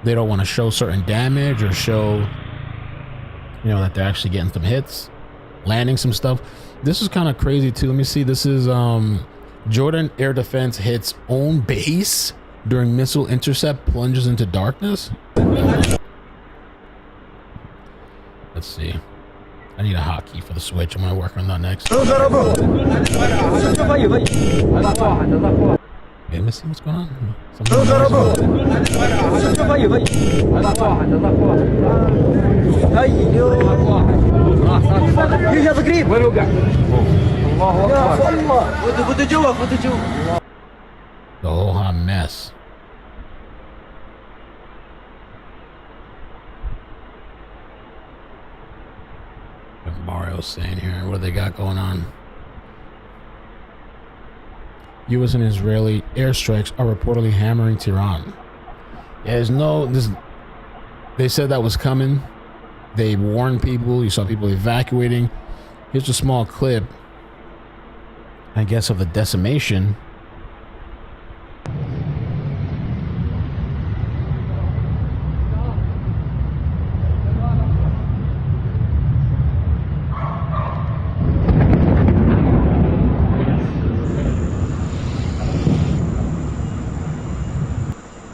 they don't want to show certain damage, or show, you know, that they're actually getting some hits, landing some stuff? This is kind of crazy, too. Let me see. This is Jordan Air Defense hits own base during missile intercept, plunges into darkness. Let's see. I need a hotkey for the Switch. I'm gonna work on that next. Okay, let me see what's going on. The whole hot mess. What Mario's saying here. What do they got going on? U.S. and Israeli airstrikes are reportedly hammering Tehran. Yeah, there's no... They said that was coming. They warned people. You saw people evacuating. Here's a small clip, I guess, of the decimation.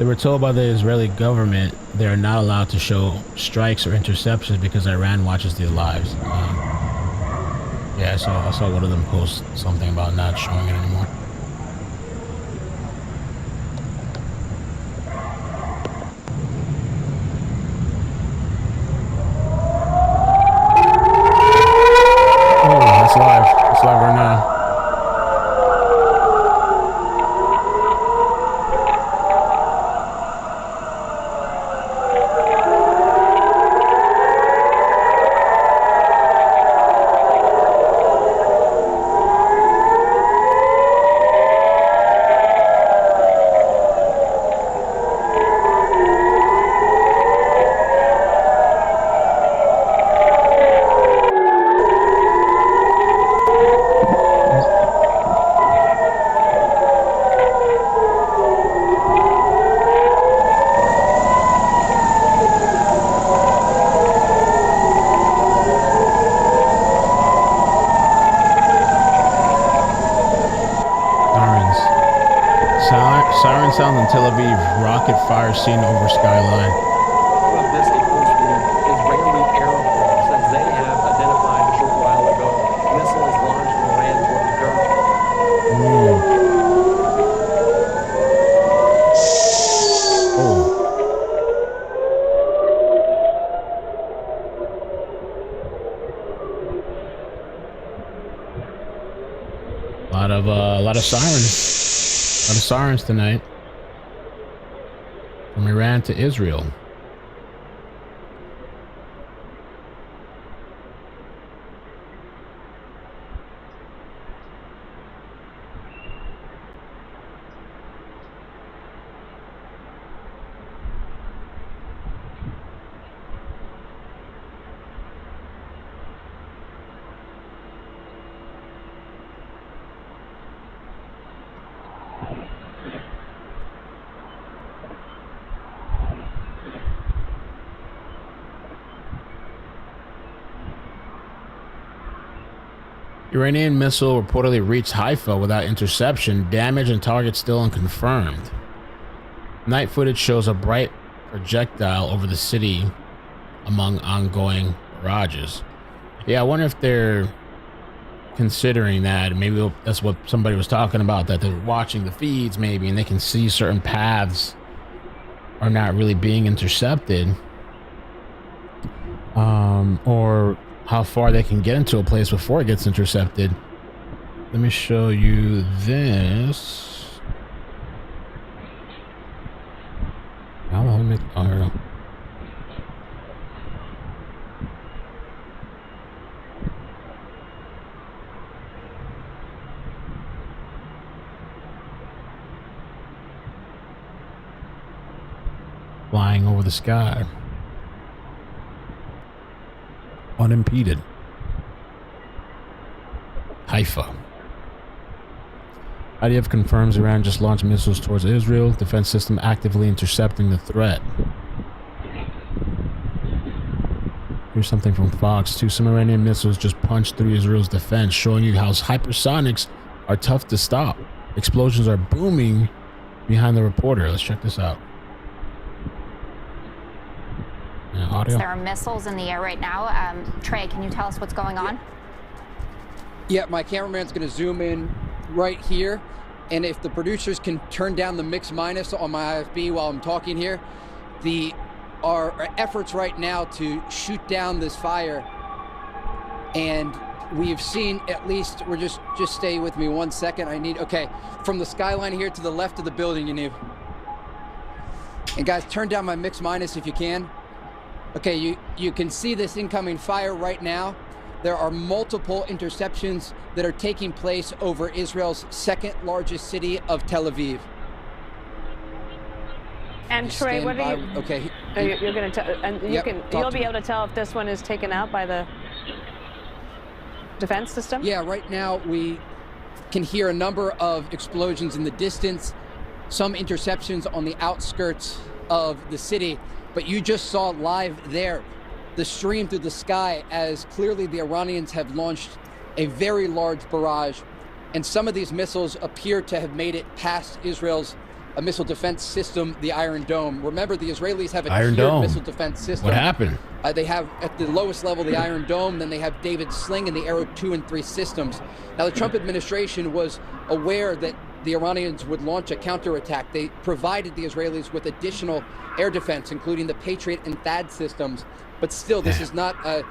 They were told by the Israeli government they are not allowed to show strikes or interceptions because Iran watches their lives. Yeah, I saw one of them post something about not showing it anymore. Oh, that's live. It's live right now. Siren sounds in Tel Aviv. Rocket fire seen over skyline. This equals the Israeli Air Force, as they have identified a short while ago. Missiles launched from Iran toward the Beirut. A lot of sirens. A lot of sirens tonight. From Iran to Israel. Iranian missile reportedly reached Haifa without interception. Damage and target still unconfirmed. Night footage shows a bright projectile over the city among ongoing barrages. Yeah, I wonder if they're considering that. Maybe that's what somebody was talking about, that they're watching the feeds maybe and they can see certain paths are not really being intercepted. Or how far they can get into a place before it gets intercepted. Let me show you this. Oh, here we go. Flying over the sky. Unimpeded. Haifa. IDF confirms Iran just launched missiles towards Israel. Defense system actively intercepting the threat. Here's something from Fox. Some Iranian missiles just punched through Israel's defense, showing you how hypersonics are tough to stop. Explosions are booming behind the reporter. Let's check this out. Audio. There are missiles in the air right now. Trey, can you tell us what's going on? Yeah, my cameraman's going to zoom in right here. And if the producers can turn down the mix minus on my IFB while I'm talking here, our efforts right now to shoot down this fire. And we've seen at least, just stay with me 1 second. Okay, from the skyline here to the left of the building, And guys, turn down my mix minus if you can. Okay, you can see this incoming fire right now. There are multiple interceptions that are taking place over Israel's second largest city of Tel Aviv. And Trey, what are you? Okay, you're going to tell, and you'll be able to tell if this one is taken out by the defense system. Yeah, right now we can hear a number of explosions in the distance, some interceptions on the outskirts of the city. But you just saw live there the stream through the sky as clearly the Iranians have launched a very large barrage. And some of these missiles appear to have made it past Israel's a missile defense system, the Iron Dome. Remember, the Israelis have a Iron tiered Dome. missile defense system. What happened? They have at the lowest level the Iron Dome, then they have David Sling and the Arrow 2 and 3 systems. Now, the Trump administration was aware that the Iranians would launch a counterattack. They provided the Israelis with additional air defense, including the Patriot and THAAD systems. But still, this is not a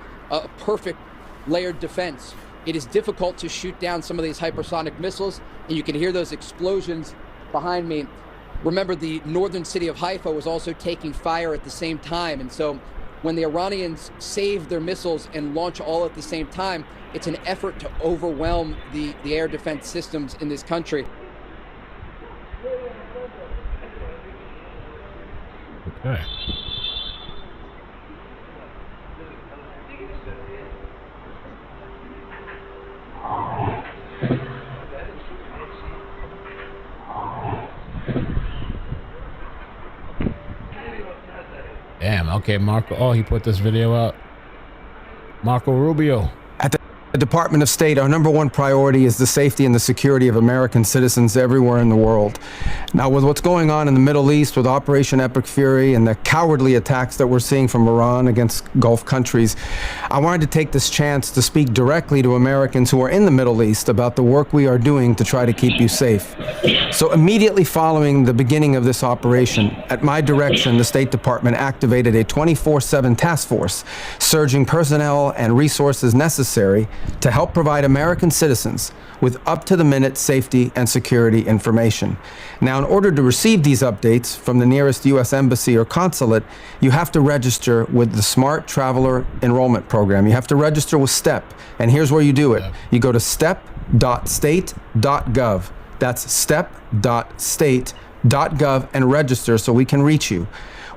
perfect layered defense. It is difficult to shoot down some of these hypersonic missiles, and you can hear those explosions behind me. Remember, the northern city of Haifa was also taking fire at the same time, and so when the Iranians save their missiles and launch all at the same time, it's an effort to overwhelm the air defense systems in this country. Okay. Damn, okay, Marco. Oh, he put this video out. Marco Rubio. At the Department of State, our number one priority is the safety and the security of American citizens everywhere in the world. Now, with what's going on in the Middle East with Operation Epic Fury and the cowardly attacks that we're seeing from Iran against Gulf countries, I wanted to take this chance to speak directly to Americans who are in the Middle East about the work we are doing to try to keep you safe. So immediately following the beginning of this operation, at my direction, the State Department activated a 24/7 task force, surging personnel and resources necessary to help provide American citizens with up-to-the-minute safety and security information. Now, in order to receive these updates from the nearest U.S. embassy or consulate, you have to register with the Smart Traveler Enrollment Program. You have to register with STEP, and here's where you do it. You go to step.state.gov. That's step.state.gov and register so we can reach you.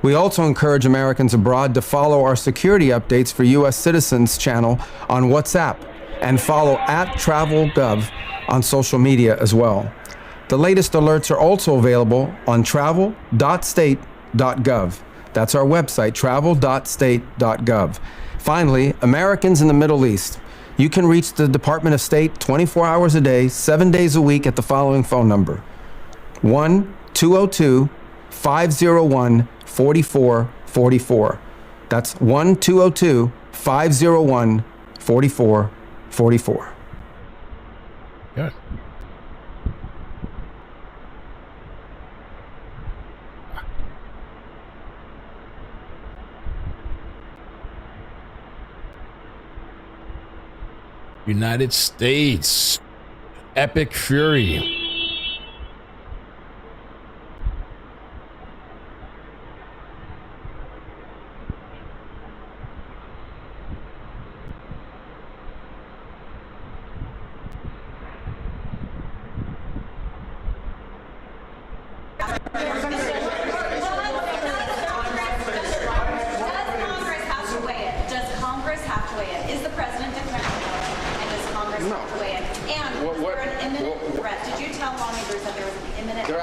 We also encourage Americans abroad to follow our security updates for U.S. citizens channel on WhatsApp and follow @TravelGov on social media as well. The latest alerts are also available on travel.state.gov. That's our website, travel.state.gov. Finally, Americans in the Middle East, you can reach the Department of State 24 hours a day, 7 days a week at the following phone number: 1-202-501-4444. That's 1-202-501-4444. Good. United States, Epic Fury.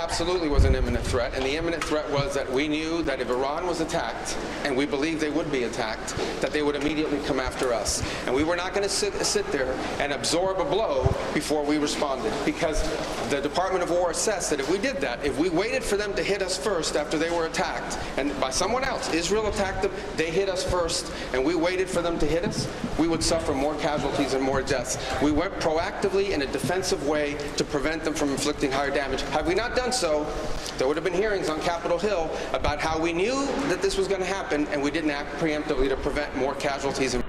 Absolutely was an imminent threat, and the imminent threat was that we knew that if Iran was attacked, and we believed they would be attacked, that they would immediately come after us. And we were not going to sit there and absorb a blow before we responded, because the Department of War assessed that if we did that, if we waited for them to hit us first after they were attacked, and by someone else, Israel attacked them, they hit us first, and we waited for them to hit us, we would suffer more casualties and more deaths. We went proactively in a defensive way to prevent them from inflicting higher damage. Had we not done so, there would have been hearings on Capitol Hill about how we knew that this was going to happen and we didn't act preemptively to prevent more casualties. All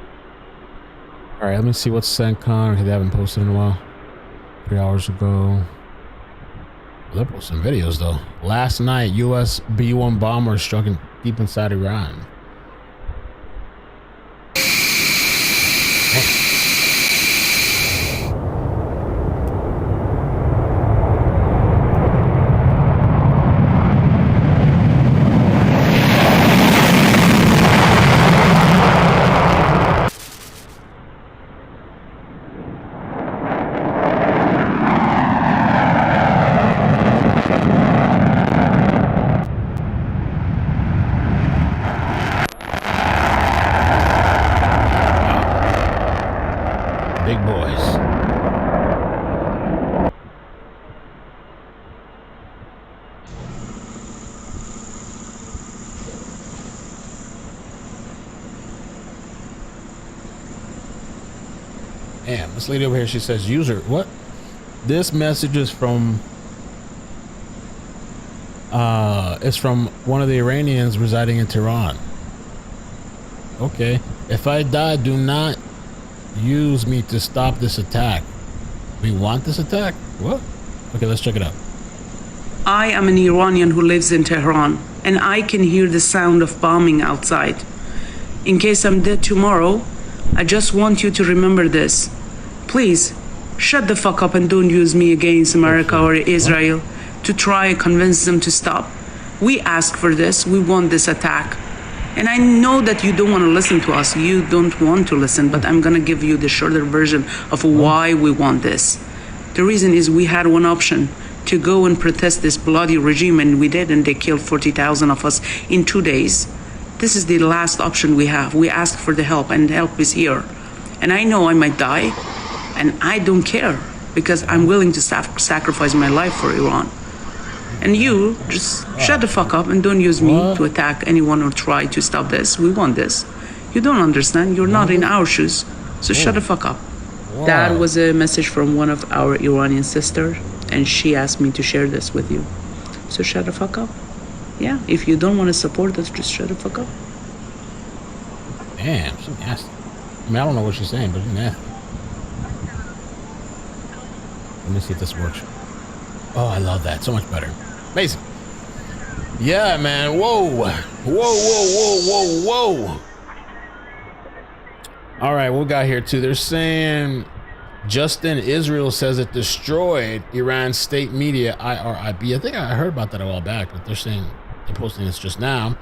right, let me see what's CENTCON. They haven't posted in a while. 3 hours ago. Well, they're posting videos though. Last night, U.S. B-1 bomber struck deep inside Iran. Damn, this lady over here, she says, user, what? This message is from, it's from one of the Iranians residing in Tehran. Okay. If I die, do not use me to stop this attack. We want this attack? What? Okay, let's check it out. I am an Iranian who lives in Tehran, and I can hear the sound of bombing outside. In case I'm dead tomorrow, I just want you to remember this. Please, shut the fuck up and don't use me against America or Israel to try and convince them to stop. We asked for this. We want this attack. And I know that you don't want to listen to us. You don't want to listen, but I'm going to give you the shorter version of why we want this. The reason is we had one option, to go and protest this bloody regime, and we did, and they killed 40,000 of us in 2 days. This is the last option we have. We asked for the help, and the help is here. And I know I might die, and I don't care, because I'm willing to sacrifice my life for Iran. And you, just shut the fuck up and don't use me to attack anyone or try to stop this. We want this. You don't understand. You're not in our shoes. So shut the fuck up. That was a message from one of our Iranian sisters, and she asked me to share this with you. So shut the fuck up. Yeah, if you don't want to support us, just shut the fuck up. Damn, she's nasty. I mean, I don't know what she's saying, but she's nasty. Let me see if this works. Oh, I love that. So much better. Amazing. Yeah, man. Whoa. Whoa, whoa, whoa, whoa, whoa. All right, what we got here, too? They're saying just in Israel says it destroyed Iran's state media, IRIB. I think I heard about that a while back, but they're saying they're posting this just now.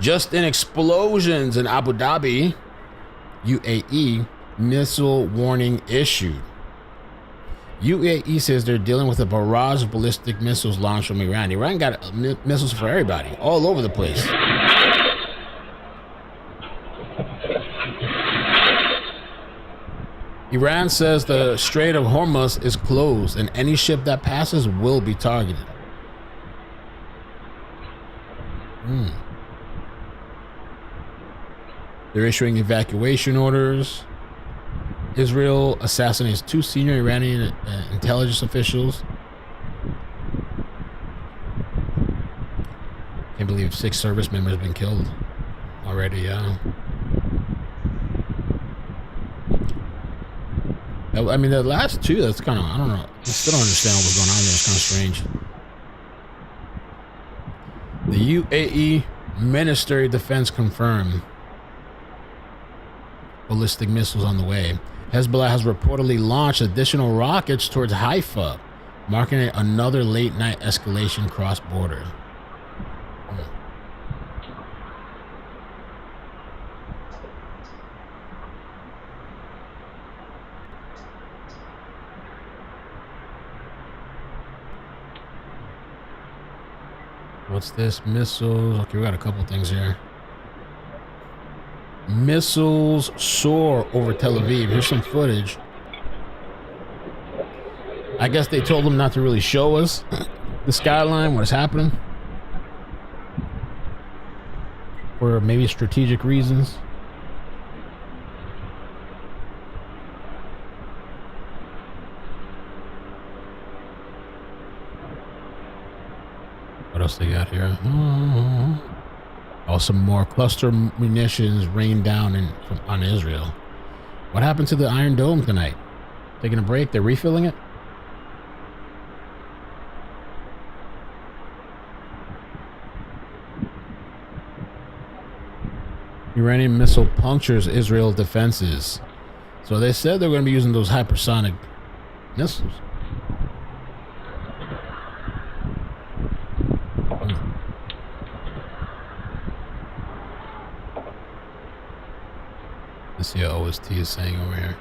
Just in explosions in Abu Dhabi, UAE, missile warning issued. UAE says they're dealing with a barrage of ballistic missiles launched from Iran. Iran got missiles for everybody, all over the place. Iran says the Strait of Hormuz is closed and any ship that passes will be targeted. They're issuing evacuation orders. Israel assassinates 2 senior Iranian intelligence officials. Can't believe 6 service members have been killed already, yeah. I mean, the last 2, that's kind of, I don't know. I still don't understand what's going on there. It's kind of strange. The UAE Ministry of Defense confirmed ballistic missiles on the way. Hezbollah has reportedly launched additional rockets towards Haifa, marking another late-night escalation cross-border. What's this? Missiles. Okay, we got a couple things here. Missiles soar over Tel Aviv. Here's some footage. I guess they told them not to really show us the skyline, what is happening. For maybe strategic reasons. What else they got here? Oh, some more cluster munitions rained down on Israel. What happened to the Iron Dome tonight? Taking a break? They're refilling it? Iranian missile punctures Israel defenses. So they said they're going to be using those hypersonic missiles. Let's see what OST is saying over here.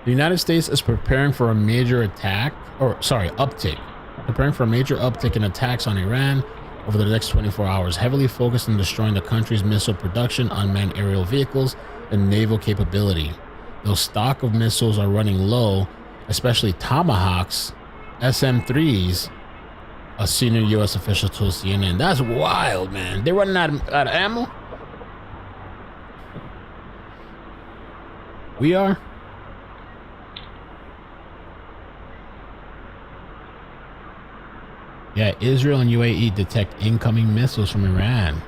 The United States is preparing for a major uptick. Preparing for a major uptick in attacks on Iran over the next 24 hours, heavily focused on destroying the country's missile production, unmanned aerial vehicles, and naval capability. Though stock of missiles are running low, especially Tomahawks, SM-3s, a senior U.S. official told CNN. That's wild, man. They're running out of ammo? We are? Yeah, Israel and UAE detect incoming missiles from Iran.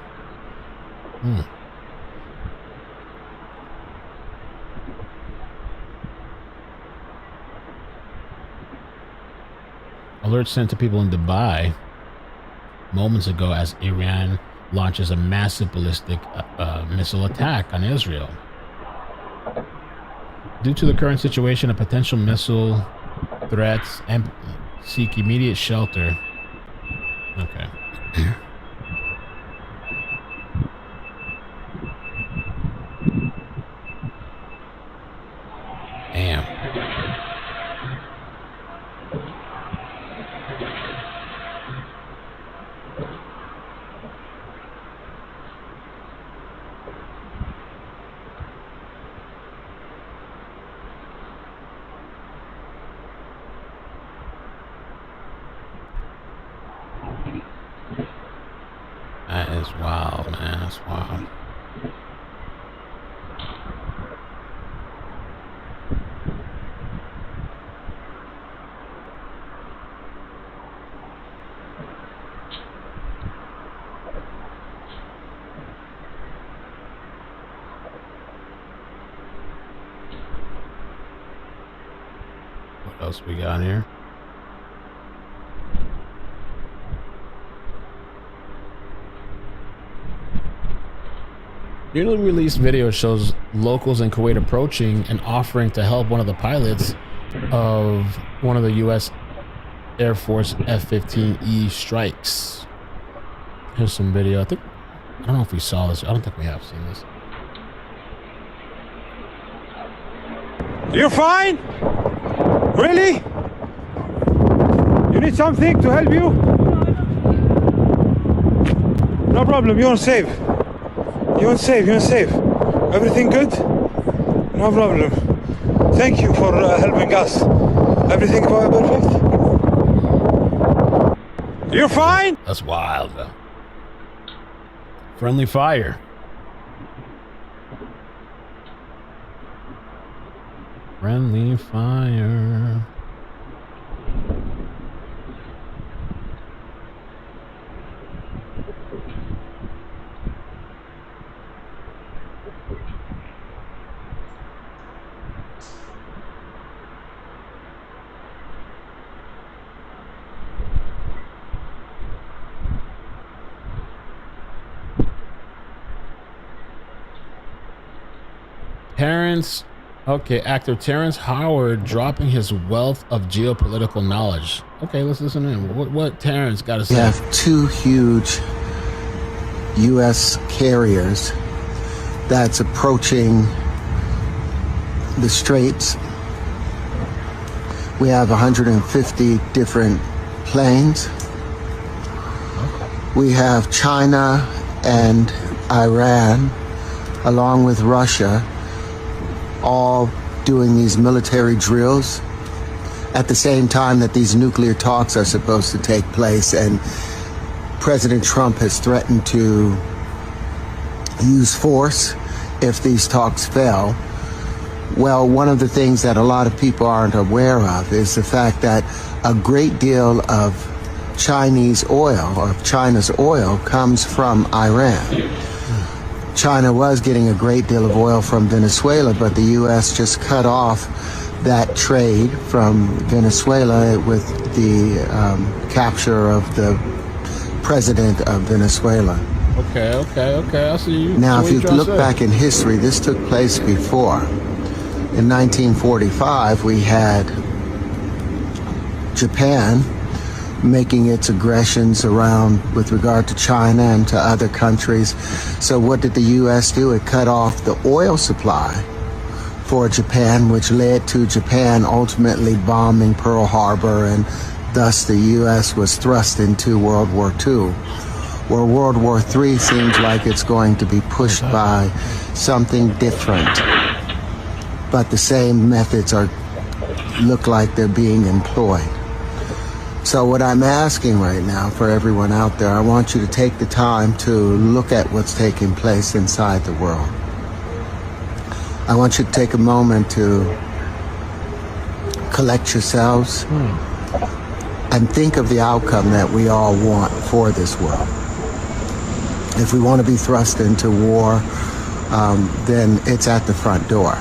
Alert sent to people in Dubai moments ago as Iran launches a massive ballistic missile attack on Israel. Due to the current situation, a potential missile threats and seek immediate shelter. Okay. Damn. That is wild, man. That's wild. What else we got here? Newly released video shows locals in Kuwait approaching and offering to help one of the pilots of one of the U.S. Air Force F-15E strikes. Here's some video. I don't know if we saw this. I don't think we have seen this. You're fine? Really? You need something to help you? No problem, you're safe. You're safe, you're safe. Everything good? No problem. Thank you for helping us. Everything perfect? You're fine? That's wild, though. Friendly fire. Friendly fire. Actor Terrence Howard dropping his wealth of geopolitical knowledge. Okay, let's listen in. What Terrence got to say? We have two huge U.S. carriers that's approaching the Straits. We have 150 different planes. We have China and Iran, along with Russia, all doing these military drills at the same time that these nuclear talks are supposed to take place, and President Trump has threatened to use force if these talks fail. Well, one of the things that a lot of people aren't aware of is the fact that a great deal of Chinese oil, or China's oil, comes from Iran. China was getting a great deal of oil from Venezuela, but the U.S. just cut off that trade from Venezuela with the capture of the president of Venezuela. Okay, I see you. Now, if you look back in history, this took place before. In 1945, we had Japan making its aggressions around with regard to China and to other countries. So what did the U.S. do? It cut off the oil supply for Japan, which led to Japan ultimately bombing Pearl Harbor, and thus the U.S. was thrust into World War II. Where World War III seems like it's going to be pushed by something different, but the same methods look like they're being employed. So what I'm asking right now for everyone out there, I want you to take the time to look at what's taking place inside the world. I want you to take a moment to collect yourselves and think of the outcome that we all want for this world. If we want to be thrust into war, then it's at the front door.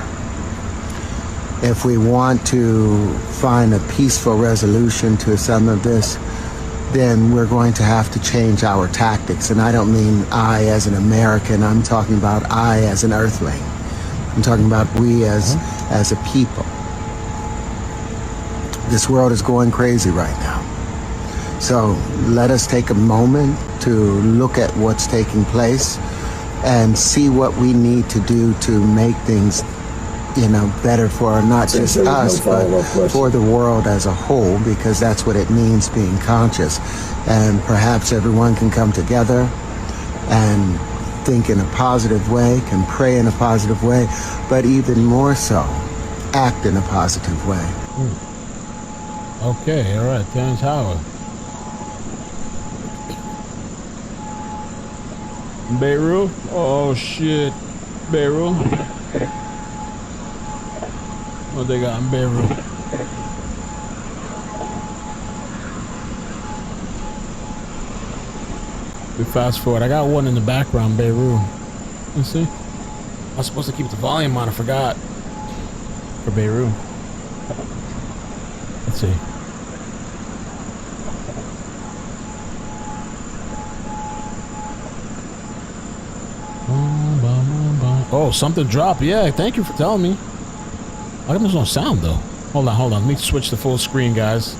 If we want to find a peaceful resolution to some of this, then we're going to have to change our tactics. And I don't mean I as an American, I'm talking about I as an earthling. I'm talking about we as a people. This world is going crazy right now. So let us take a moment to look at what's taking place and see what we need to do to make things, better for not just us, but for the world as a whole, because that's what it means being conscious. And perhaps everyone can come together and think in a positive way, can pray in a positive way, but even more so, act in a positive way. Okay, all right, Terrence Howard. Beirut? Oh shit. Beirut? What they got in Beirut? We fast forward. I got one in the background, Beirut. Let's see. I was supposed to keep the volume on. I forgot. For Beirut. Let's see. Oh, something dropped. Yeah, thank you for telling me. Why come there's no sound though? Hold on. Let me switch to full screen, guys.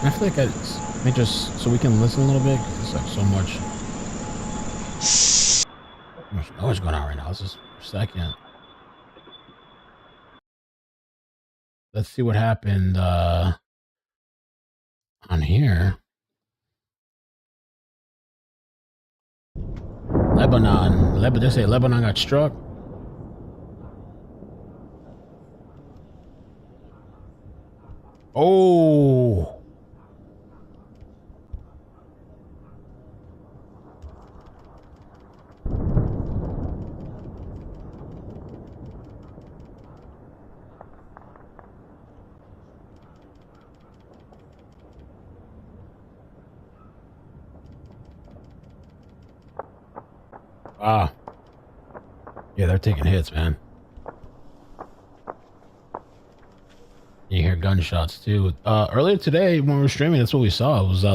I feel like let me just so we can listen a little bit. It's like so much noise going on right now. Let's just for a second. Let's see what happened on here. Lebanon. They say Lebanon got struck. Oh. Wow. Yeah, they're taking hits, man. You hear gunshots too. Earlier today when we were streaming, that's what we saw. It was they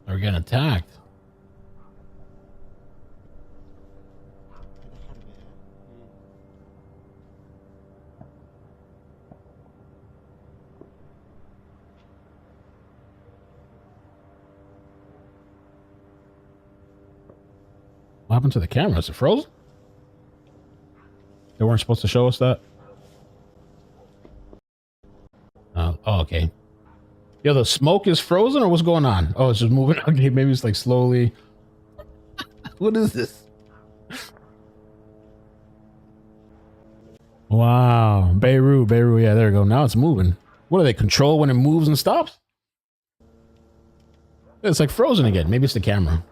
were getting attacked. What happened to the camera? Is it frozen? They weren't supposed to show us that? Oh, okay. Yo, the smoke is frozen or what's going on? Oh, it's just moving. Okay, maybe it's like slowly. What is this? Wow. Beirut. Yeah, there we go. Now it's moving. What do they control when it moves and stops? It's like frozen again. Maybe it's the camera.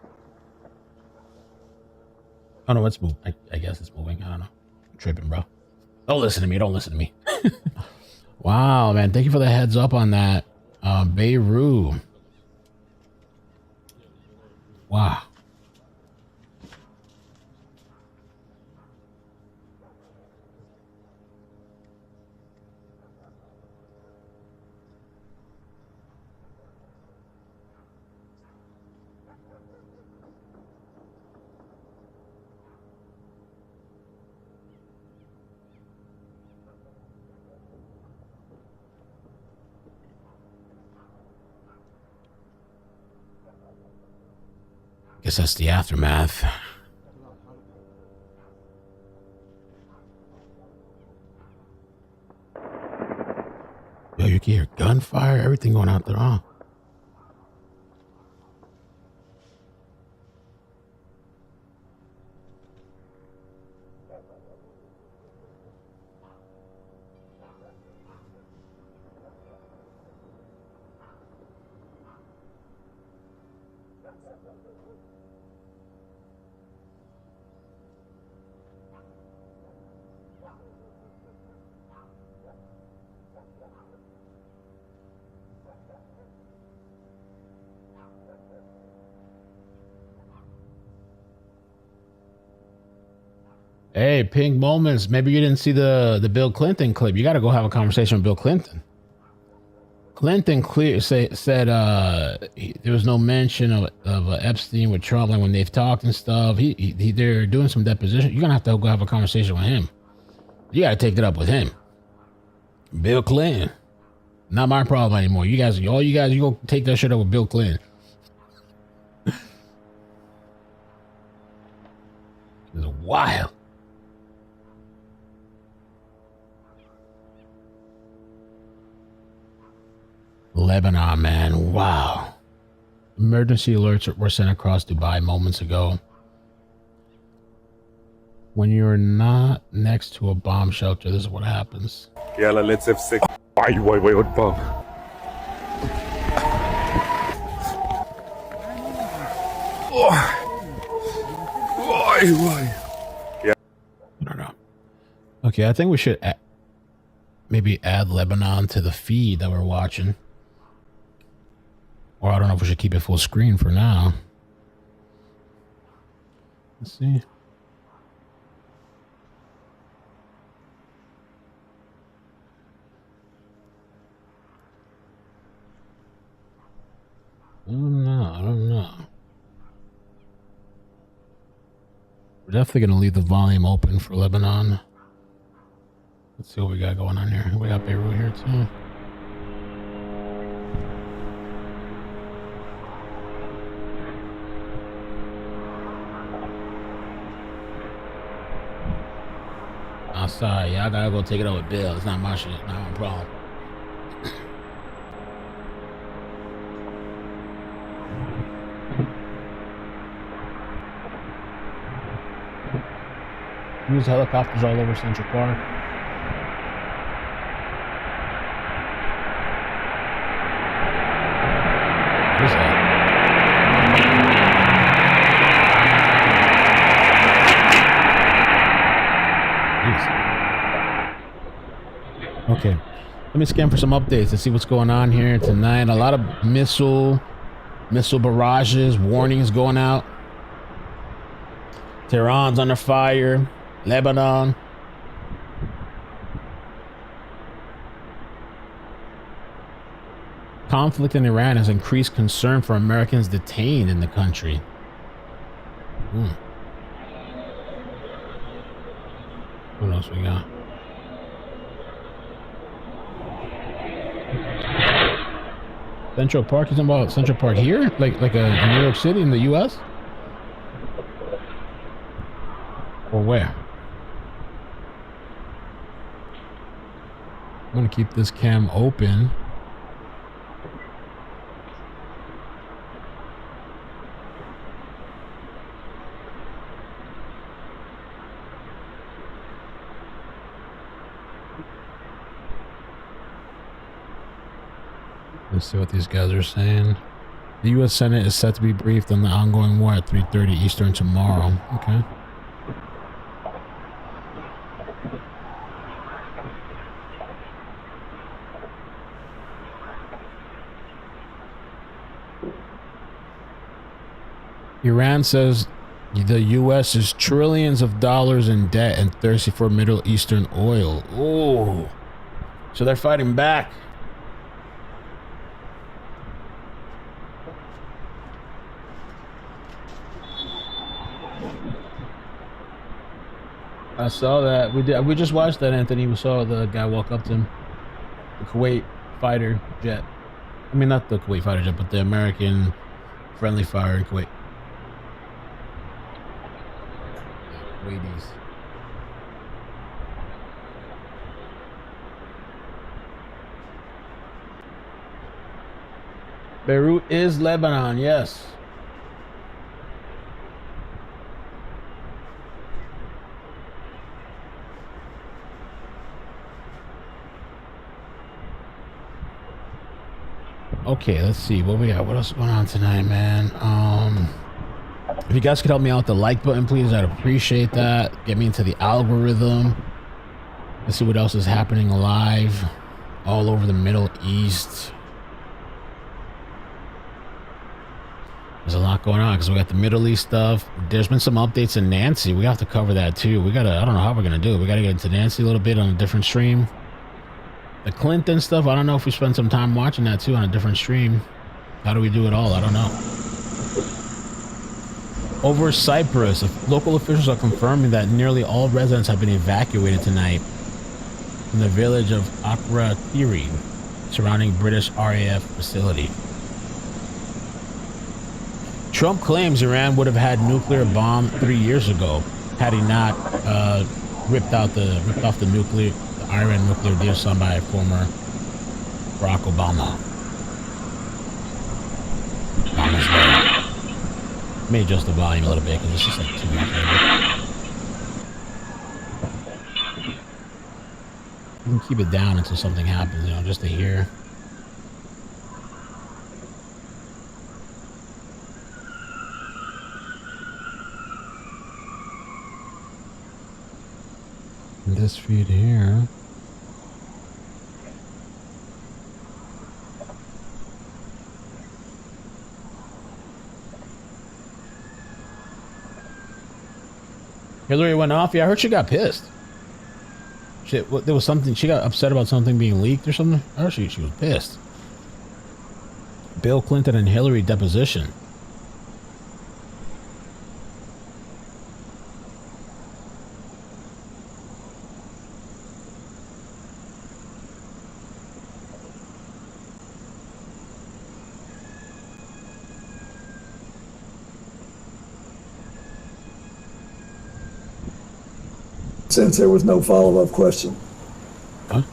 Oh no, it's moving. I guess it's moving. I don't know. I'm tripping, bro. Don't listen to me. Wow, man. Thank you for the heads up on that. Beirut. Wow. Guess that's the aftermath. Yo, you can hear gunfire, everything going out there, huh? Hey, Pink Moments. Maybe you didn't see the Bill Clinton clip. You got to go have a conversation with Bill Clinton. Clinton said there was no mention of Epstein with Trump, and when they've talked and stuff, they're doing some deposition. You're gonna have to go have a conversation with him. You got to take it up with him. Bill Clinton. Not my problem anymore. You guys, you go take that shit up with Bill Clinton. It's wild. Lebanon, man. Wow. Emergency alerts were sent across Dubai moments ago. When you're not next to a bomb shelter, this is what happens. Yeah, let's have six. Why, what bomb? Why? Yeah. I don't know. Okay, I think we should maybe add Lebanon to the feed that we're watching. Or I don't know if we should keep it full screen for now. Let's see. I don't know. We're definitely going to leave the volume open for Lebanon. Let's see what we got going on here. We got Beirut here too. I'm sorry, y'all gotta go take it over with Bill. It's not my shit, not my problem. Use helicopters all over Central Park. What is that? Okay, let me scan for some updates and see what's going on here tonight. A lot of missile barrages, warnings going out. Tehran's under fire. Lebanon. Conflict in Iran has increased concern for Americans detained in the country. What else we got? Central Park? You talking about Central Park here? Like in New York City in the U.S.? Or where? I'm gonna keep this cam open. Let's see what these guys are saying. The U.S. Senate is set to be briefed on the ongoing war at 3:30 Eastern tomorrow. Okay. Iran says the U.S. is trillions of dollars in debt and thirsty for Middle Eastern oil. Oh, so they're fighting back. I saw that. We just watched that, Anthony. We saw the guy walk up to him. The Kuwait fighter jet. I mean, not the Kuwait fighter jet, but the American friendly fire in Kuwait. Kuwaitis. Beirut is Lebanon, yes. Okay, let's see what we got. What else is going on tonight, man? If you guys could help me out with the like button, please, I'd appreciate that. Get me into the algorithm. Let's see what else is happening live all over the Middle East. There's a lot going on because we got the Middle East stuff. There's been some updates in Nancy. We have to cover that too. I don't know how we're going to do it. We got to get into Nancy a little bit on a different stream. The Clinton stuff, I don't know if we spend some time watching that too on a different stream. How do we do it all? I don't know. Over Cyprus, local officials are confirming that nearly all residents have been evacuated tonight from the village of Akrotiri, surrounding British RAF facility. Trump claims Iran would have had nuclear bomb 3 years ago had he not ripped off the Iran nuclear deal signed by former Barack Obama. Let me adjust the volume a little bit because it's just like too much. You can keep it down until something happens, just to hear. This feed here. Hillary went off. Yeah, I heard she got pissed. There was something. She got upset about something being leaked or something. I heard she was pissed. Bill Clinton and Hillary deposition. Since there was no follow-up question. Huh?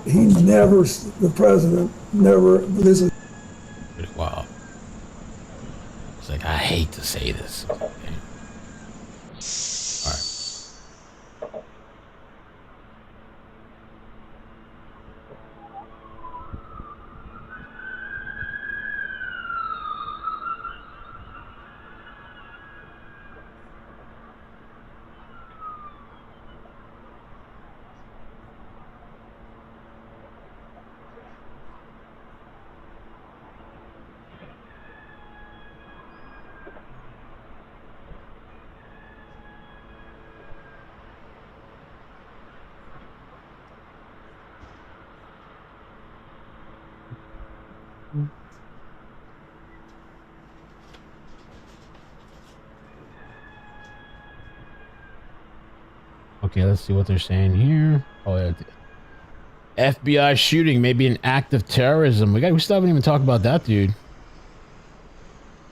The president never, this is... Wow. It's like, I hate to say this. Okay. All right. Okay, let's see what they're saying here. Oh, yeah. FBI shooting may be an act of terrorism. We still haven't even talked about that, dude.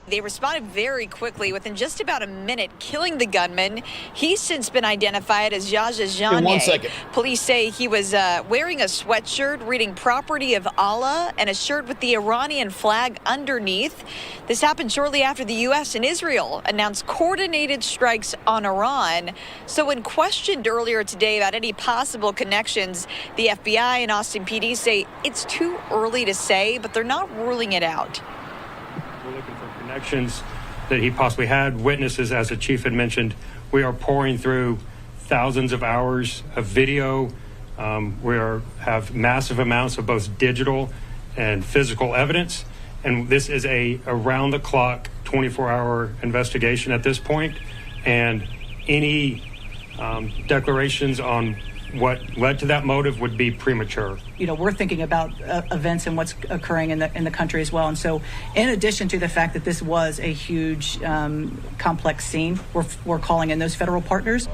They responded very quickly within just about a minute, killing the gunman. He's since been identified as Ndiaga Diagne. In 1 second. Police say he was wearing a sweatshirt reading "Property of Allah" and a shirt with the Iranian flag underneath. This happened shortly after the U.S. and Israel announced coordinated strikes on Iran. So when questioned earlier today about any possible connections, the FBI and Austin PD say it's too early to say, but they're not ruling it out. We're looking for connections that he possibly had, witnesses, as the chief had mentioned. We are pouring through thousands of hours of video. We have massive amounts of both digital and physical evidence. And this is a around-the-clock, 24-hour investigation at this point. And any declarations on what led to that motive would be premature. We're thinking about events and what's occurring in the country as well. And so in addition to the fact that this was a huge, complex scene, we're calling in those federal partners.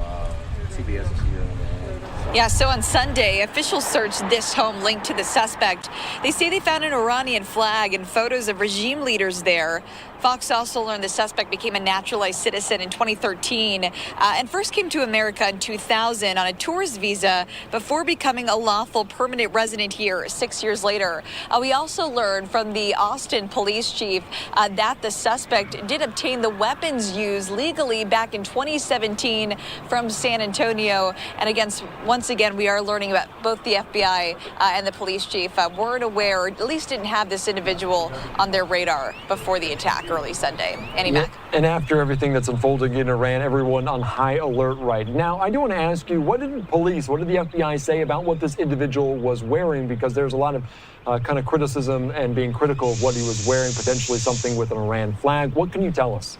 CBS is here. Yeah, so on Sunday, officials searched this home linked to the suspect. They say they found an Iranian flag and photos of regime leaders there. Fox also learned the suspect became a naturalized citizen in 2013 and first came to America in 2000 on a tourist visa before becoming a lawful permanent resident here 6 years later. We also learned from the Austin police chief that the suspect did obtain the weapons used legally back in 2017 from San Antonio. And again, once again, we are learning about both the FBI and the police chief weren't aware, or at least didn't have this individual on their radar before the attack. attack early Sunday. Annie Mac. And after everything that's unfolding in Iran, everyone on high alert right now. I do want to ask you, what did the FBI say about what this individual was wearing? Because there's a lot of kind of criticism and being critical of what he was wearing, potentially something with an Iran flag. What can you tell us?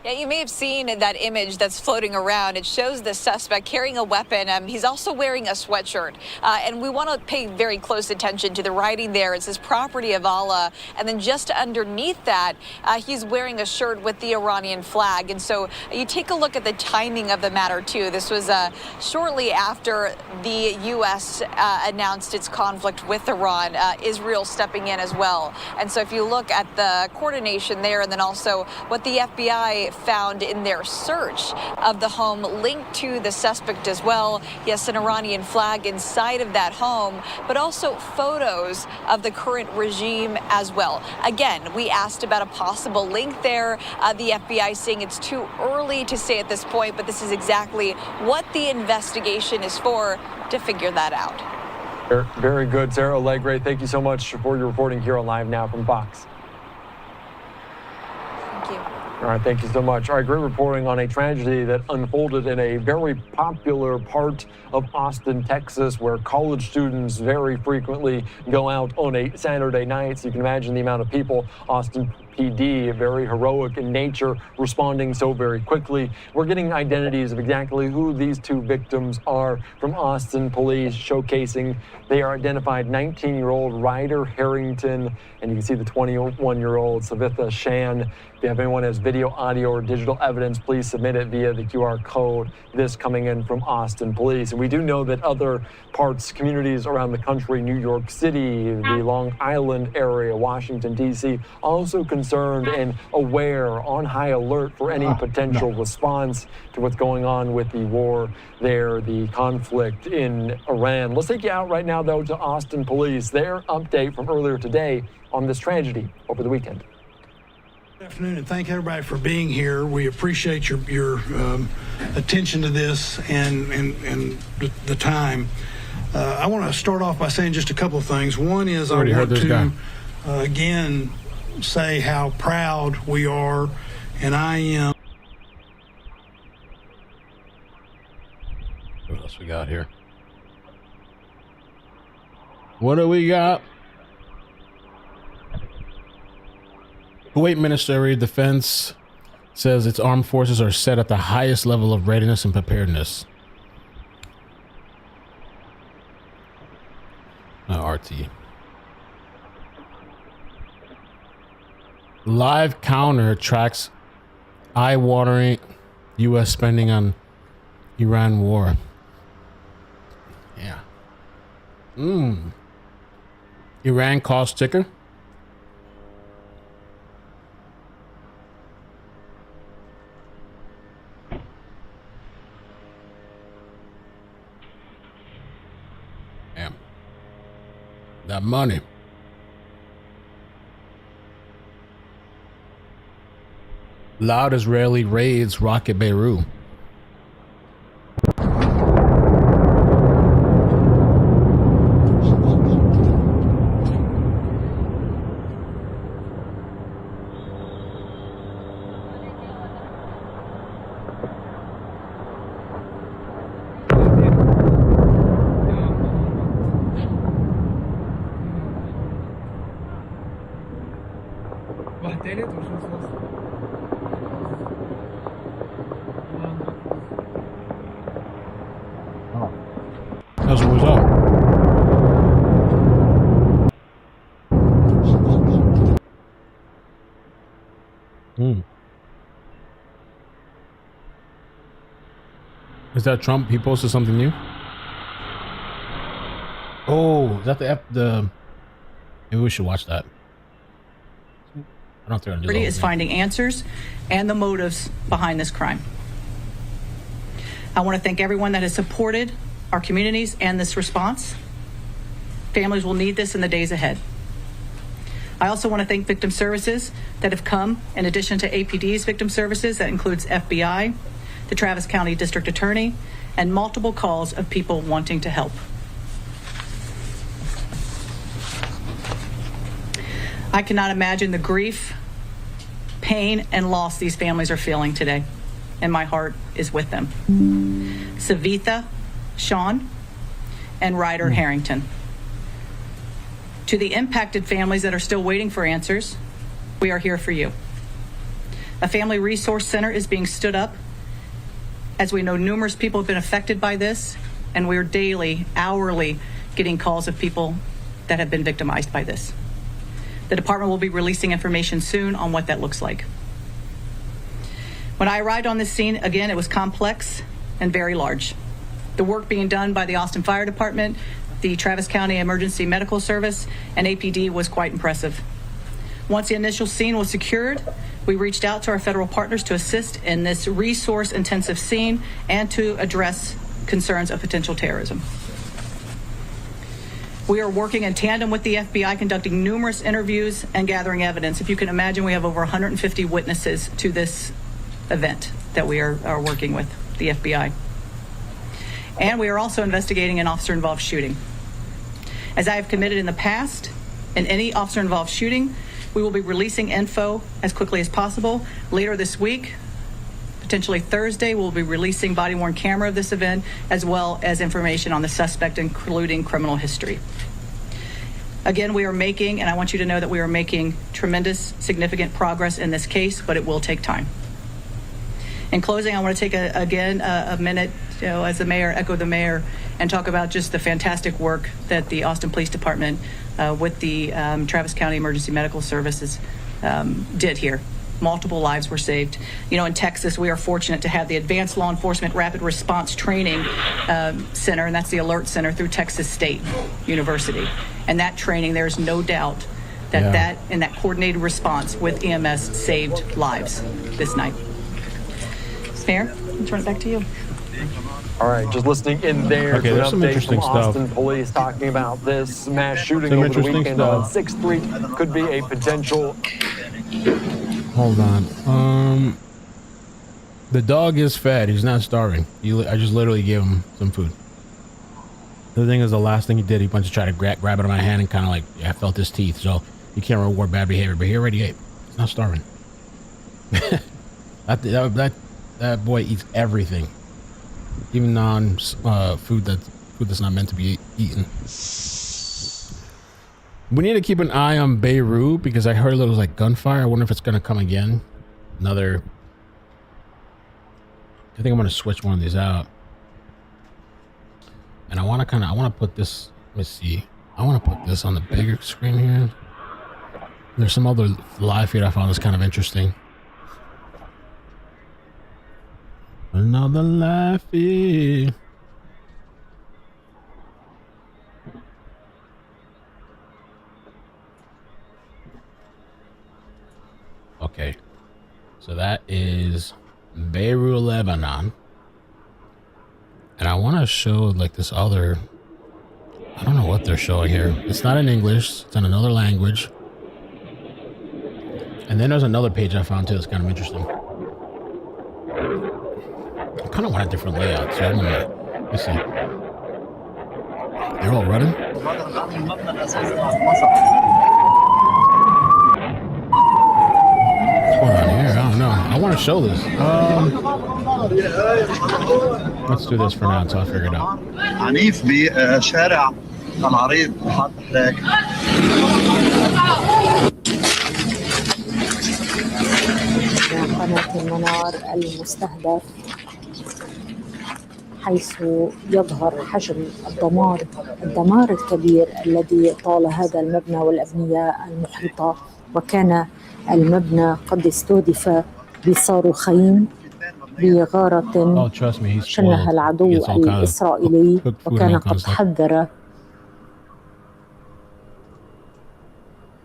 Yeah, you may have seen that image that's floating around. It shows the suspect carrying a weapon. He's also wearing a sweatshirt. And we want to pay very close attention to the writing there. It says property of Allah. And then just underneath that, he's wearing a shirt with the Iranian flag. And so you take a look at the timing of the matter, too. This was shortly after the U.S. Announced its conflict with Iran, Israel stepping in as well. And so if you look at the coordination there, and then also what the FBI found in their search of the home linked to the suspect as well. Yes, an Iranian flag inside of that home, but also photos of the current regime as well. Again, we asked about a possible link there. The FBI saying it's too early to say at this point, but this is exactly what the investigation is for, to figure that out. Very good, Sarah Allegre. Thank you so much for your reporting here on Live Now from Fox. Thank you. All right, thank you so much. All right, great reporting on a tragedy that unfolded in a very popular part of Austin, Texas, where college students very frequently go out on a Saturday night. So you can imagine the amount of people. Austin PD, very heroic in nature, responding so very quickly. We're getting identities of exactly who these two victims are from Austin police, showcasing they are identified 19-year-old Ryder Harrington, and you can see the 21-year-old Savitha Shan. If you have anyone who has video, audio, or digital evidence, please submit it via the QR code. This coming in from Austin police. And we do know that other parts, communities around the country, New York City, the Long Island area, Washington, D.C., also concerned and aware, on high alert for any potential response to what's going on with the war there, the conflict in Iran. Let's take you out right now, though, to Austin police. Their update from earlier today on this tragedy over the weekend. Good afternoon, and thank everybody for being here. We appreciate your attention to this and the time. I want to start off by saying just a couple of things. One is I want to again say how proud we are, and I am. What else we got here? What do we got? Kuwait Ministry of Defense says its armed forces are set at the highest level of readiness and preparedness. RT. Live counter tracks eye-watering U.S. spending on Iran war. Yeah. Iran cost ticker. Damn. That money. Loud Israeli raids rocket Beirut. That's what was up. Is that Trump? He posted something new? Oh, is that the maybe we should watch that. I don't know if they're gonna do is finding answers and the motives behind this crime. I want to thank everyone that has supported our communities and this response. Families will need this in the days ahead. I also want to thank victim services that have come in addition to APD's victim services. That includes FBI, the Travis County District Attorney, and multiple calls of people wanting to help. I cannot imagine the grief, pain, and loss these families are feeling today, and my heart is with them. Savitha Shan and Ryder Harrington. To the impacted families that are still waiting for answers, we are here for you. A family resource center is being stood up, as we know numerous people have been affected by this, and we're daily, hourly getting calls of people that have been victimized by this. The department will be releasing information soon on what that looks like. When I arrived on this scene, again, it was complex and very large. The work being done by the Austin Fire Department, the Travis County Emergency Medical Service, and APD was quite impressive. Once the initial scene was secured, we reached out to our federal partners to assist in this resource-intensive scene and to address concerns of potential terrorism. We are working in tandem with the FBI, conducting numerous interviews and gathering evidence. If you can imagine, we have over 150 witnesses to this event that we are working with the FBI. And we are also investigating an officer-involved shooting. As I have committed in the past, in any officer-involved shooting, we will be releasing info as quickly as possible. Later this week, potentially Thursday, we'll be releasing body-worn camera of this event, as well as information on the suspect, including criminal history. Again, we are making, and I want you to know that we are making tremendous, significant progress in this case, but it will take time. In closing, I want to take a minute, as the mayor, echo the mayor, and talk about just the fantastic work that the Austin Police Department with the Travis County Emergency Medical Services did here. Multiple lives were saved. You know, in Texas, we are fortunate to have the Advanced Law Enforcement Rapid Response Training Center, and that's the Alert Center through Texas State University. And that training, there's no doubt that that coordinated response with EMS saved lives this night. Mayor, I'll turn it back to you. All right, just listening in there. Okay, there's some interesting stuff. Austin Police talking about this mass shooting over the weekend on 6th Street could be a potential. Hold on. The dog is fed. He's not starving. I just literally gave him some food. The thing is, the last thing he did, he went to try to grab it in my hand and kind of like, I felt his teeth. So you can't reward bad behavior, but he already ate. He's not starving. That boy eats everything, even food that's not meant to be eaten. We need to keep an eye on Beirut because I heard a little like gunfire. I wonder if it's gonna come again. I think I'm gonna switch one of these out. And I want to put this. Let me see. I want to put this on the bigger screen here. There's some other live feed I found that's kind of interesting. Another live feed. Okay, so that is Beirut, Lebanon. And I want to show like this other, I don't know what they're showing here. It's not in English, it's in another language. And then there's another page I found too that's kind of interesting. I kind of want a different layout, so I'm gonna, let's see. They're all running? What's going on here? I don't know. I want to show this. Let's do this for now until I figure it out. عنيف بشارع العريض محطة قناة المنار المستهدف، حيث يظهر حجم الدمار الكبير الذي طال هذا المبنى والأبنية المحيطة، وكان المبنى قد استهدف بصاروخين بغارة شنها العدو الإسرائيلي، وكان قد حذر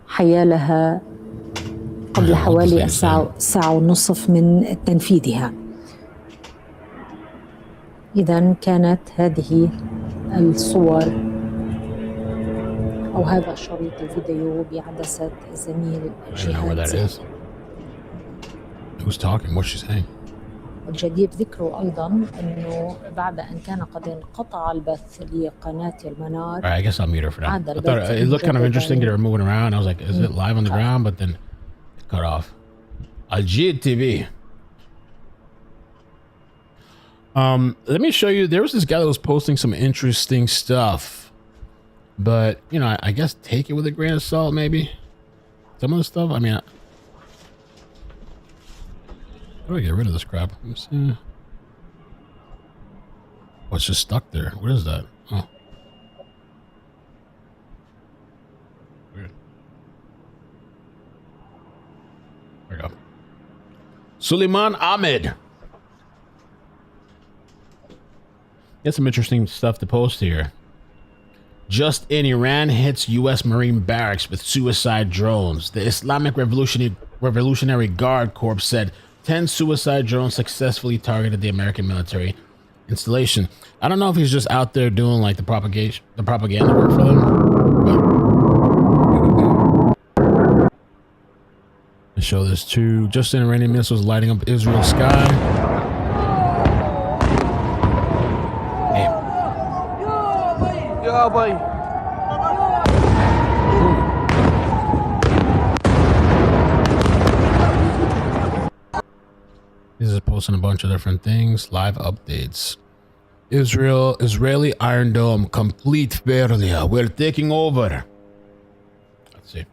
حيالها قبل حوالي ساعة ونصف من تنفيذها. إذن كانت هذه الصور أو هذا شريط الفيديو بعدسة الزميل جهاد. Who's talking? What's she saying? والجدير ذكره أيضا أنه بعد أن كان قد انقطع البث لقناة المنار. All right, I guess I'll mute her for now. I thought it looked kind of interesting. They were moving around. I was like, is it live on the ground? But then it cut off. Ajit TV. Let me show you. There was this guy that was posting some interesting stuff, but you know, I guess take it with a grain of salt. Maybe some of the stuff. I mean, how do I get rid of this crap? Let me see. Oh, it's just stuck there. What is that? Oh. Weird. There we go. Suleiman Ahmed. Got some interesting stuff to post here. Just in, Iran hits U.S. Marine barracks with suicide drones. The Islamic Revolutionary Guard Corps said 10 suicide drones successfully targeted the American military installation. I don't know if he's just out there doing like the propaganda work for them. I show this too. Just in, Iranian missiles lighting up Israel's sky. This is posting a bunch of different things. Live updates. Israeli Iron Dome complete failure. We're taking over. Let's see.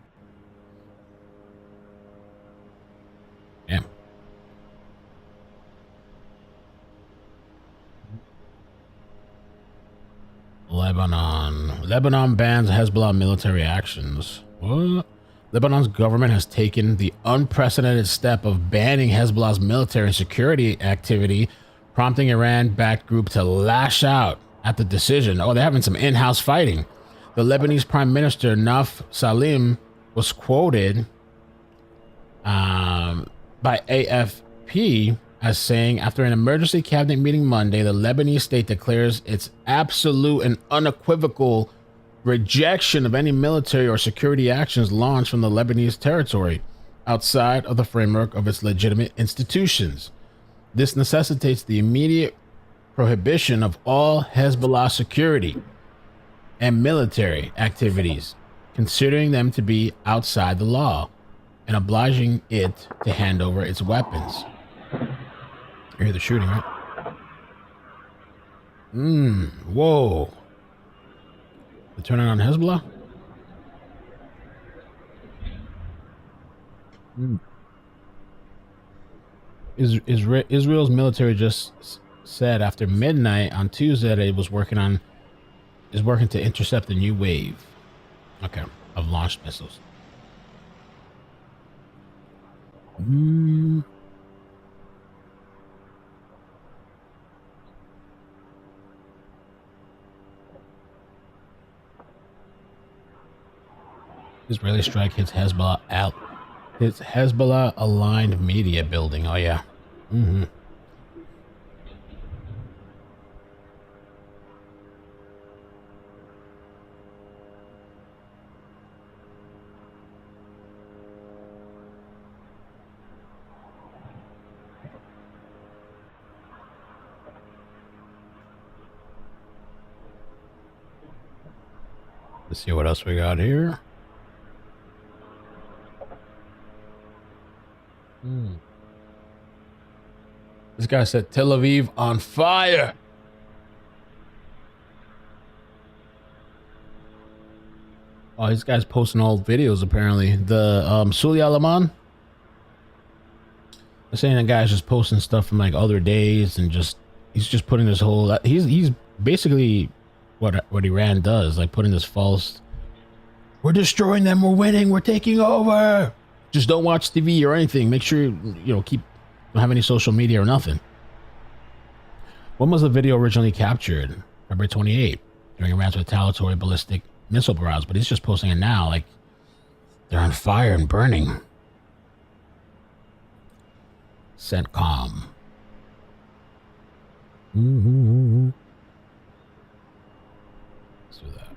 Damn. Lebanon bans Hezbollah military actions. What? Lebanon's government has taken the unprecedented step of banning Hezbollah's military and security activity, prompting Iran-backed group to lash out at the decision. Oh, they're having some in-house fighting. The Lebanese Prime Minister Naf Salim was quoted by AFP as saying, after an emergency cabinet meeting Monday, the Lebanese state declares its absolute and unequivocal rejection of any military or security actions launched from the Lebanese territory outside of the framework of its legitimate institutions. This necessitates the immediate prohibition of all Hezbollah security and military activities, considering them to be outside the law, and obliging it to hand over its weapons. You hear the shooting, right? Whoa. They're turning on Hezbollah? Israel's military just said after midnight on Tuesday that it was working to intercept a new wave, of launched missiles. Israeli strike hits Hezbollah aligned media building. Oh yeah. Let's see what else we got here. This guy said Tel Aviv on fire. Oh, this guy's posting old videos apparently. The Suli Alaman. They're saying that guy's just posting stuff from like other days and he's just putting this whole he's basically what Iran does, like putting this false, we're destroying them, we're winning, we're taking over. Just don't watch TV or anything. Make sure don't have any social media or nothing. When was the video originally captured? February 28th, during Iran's retaliatory ballistic missile barrage. But he's just posting it now, like they're on fire and burning. CENTCOM. Let's do that.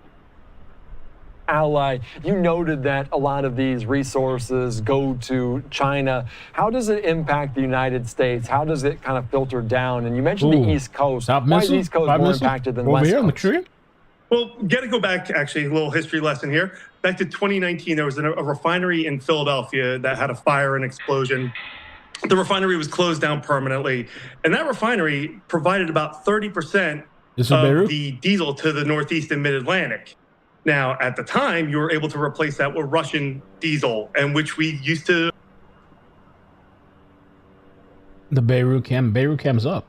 ally. You noted that a lot of these resources go to China. How does it impact the United States? How does it kind of filter down? And you mentioned the East Coast. Why is the East Coast more impacted than West Coast? Well, got to go back, actually, a little history lesson here. Back to 2019, there was a refinery in Philadelphia that had a fire and explosion. The refinery was closed down permanently. And that refinery provided about 30% of the diesel to the Northeast and Mid-Atlantic. Now, at the time, you were able to replace that with Russian diesel, and which we used to. The Beirut cam's up.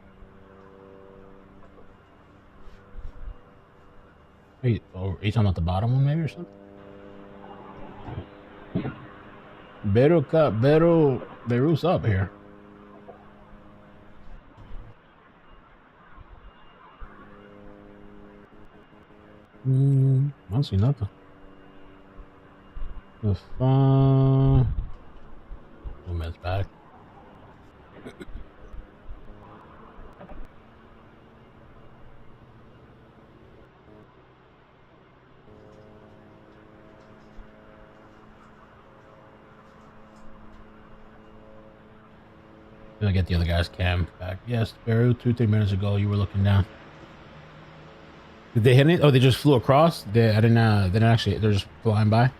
Are you talking about the bottom one, maybe, or something? Beirut's up here. I don't see nothing. The fun. 2 minutes back. Did I get the other guy's cam back? Yes, Beirut, 2-3 minutes ago, you were looking down. Did they hit it? Oh, they just flew across? They didn't actually, they're just flying by.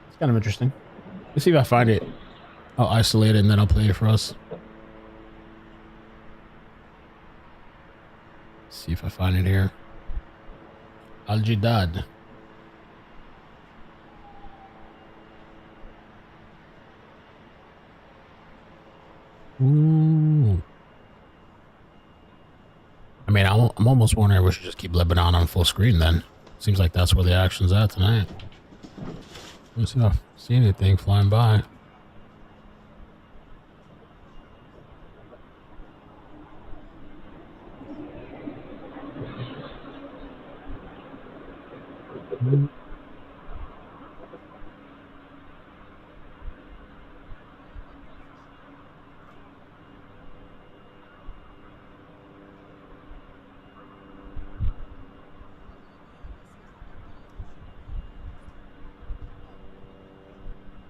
It's kind of interesting. Let's see if I find it. I'll isolate it and then I'll play it for us. See if I find it here. Al-Jidad. Ooh. I mean, I'm almost wondering we should just keep Lebanon on full screen then. Seems like that's where the action's at tonight. Let's see if I see anything flying by.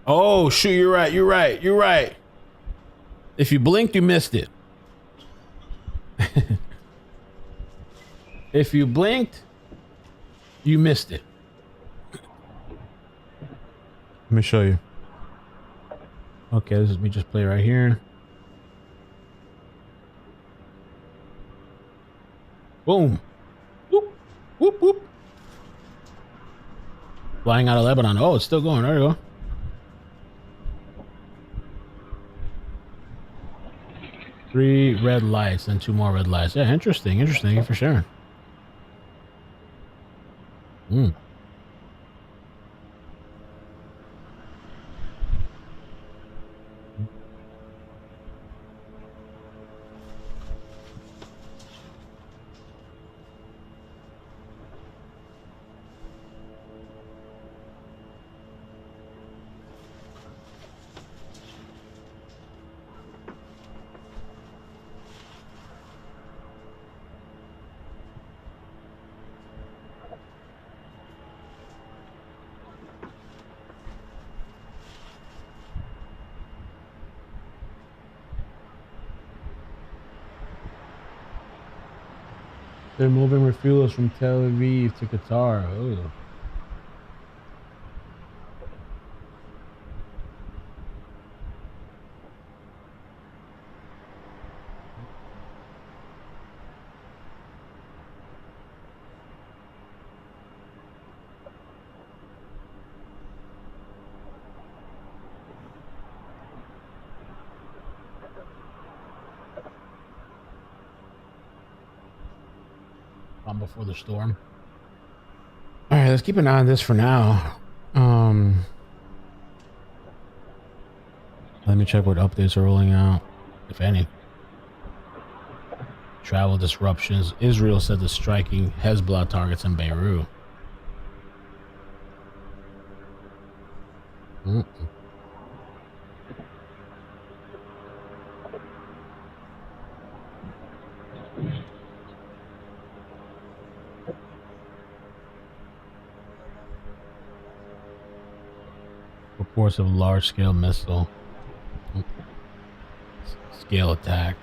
Oh, shoot, you're right. If you blinked, you missed it. If you blinked, you missed it. Let me show you. Okay, this is me just play right here. Boom. Whoop, whoop, whoop. Flying out of Lebanon. Oh, it's still going. There you go. Three red lights and 2 more red lights. Yeah, interesting. Thank you for sharing. They're moving refuelers from Tel Aviv to Qatar. Oh. Before the storm. All right, let's keep an eye on this for now. Let me check what updates are rolling out, if any. Travel disruptions. Israel said the striking Hezbollah targets in Beirut. Force of large-scale missile. Scale attack.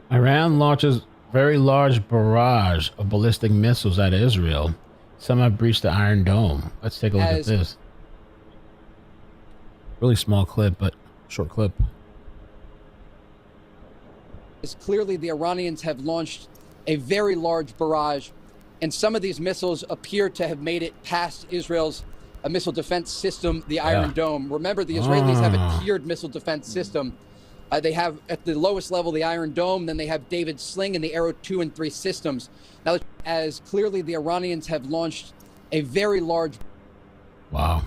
Iran launches very large barrage of ballistic missiles at Israel. Some have breached the Iron Dome. Let's take a look at this. Really small clip, but short clip. It's clearly the Iranians have launched a very large barrage, and some of these missiles appear to have made it past Israel's missile defense system, the Iron Dome. Remember, the Israelis have a tiered missile defense system. They have at the lowest level the Iron Dome, then they have David's Sling and the Arrow 2 and 3 systems. Now, as clearly the Iranians have launched a very large... Wow.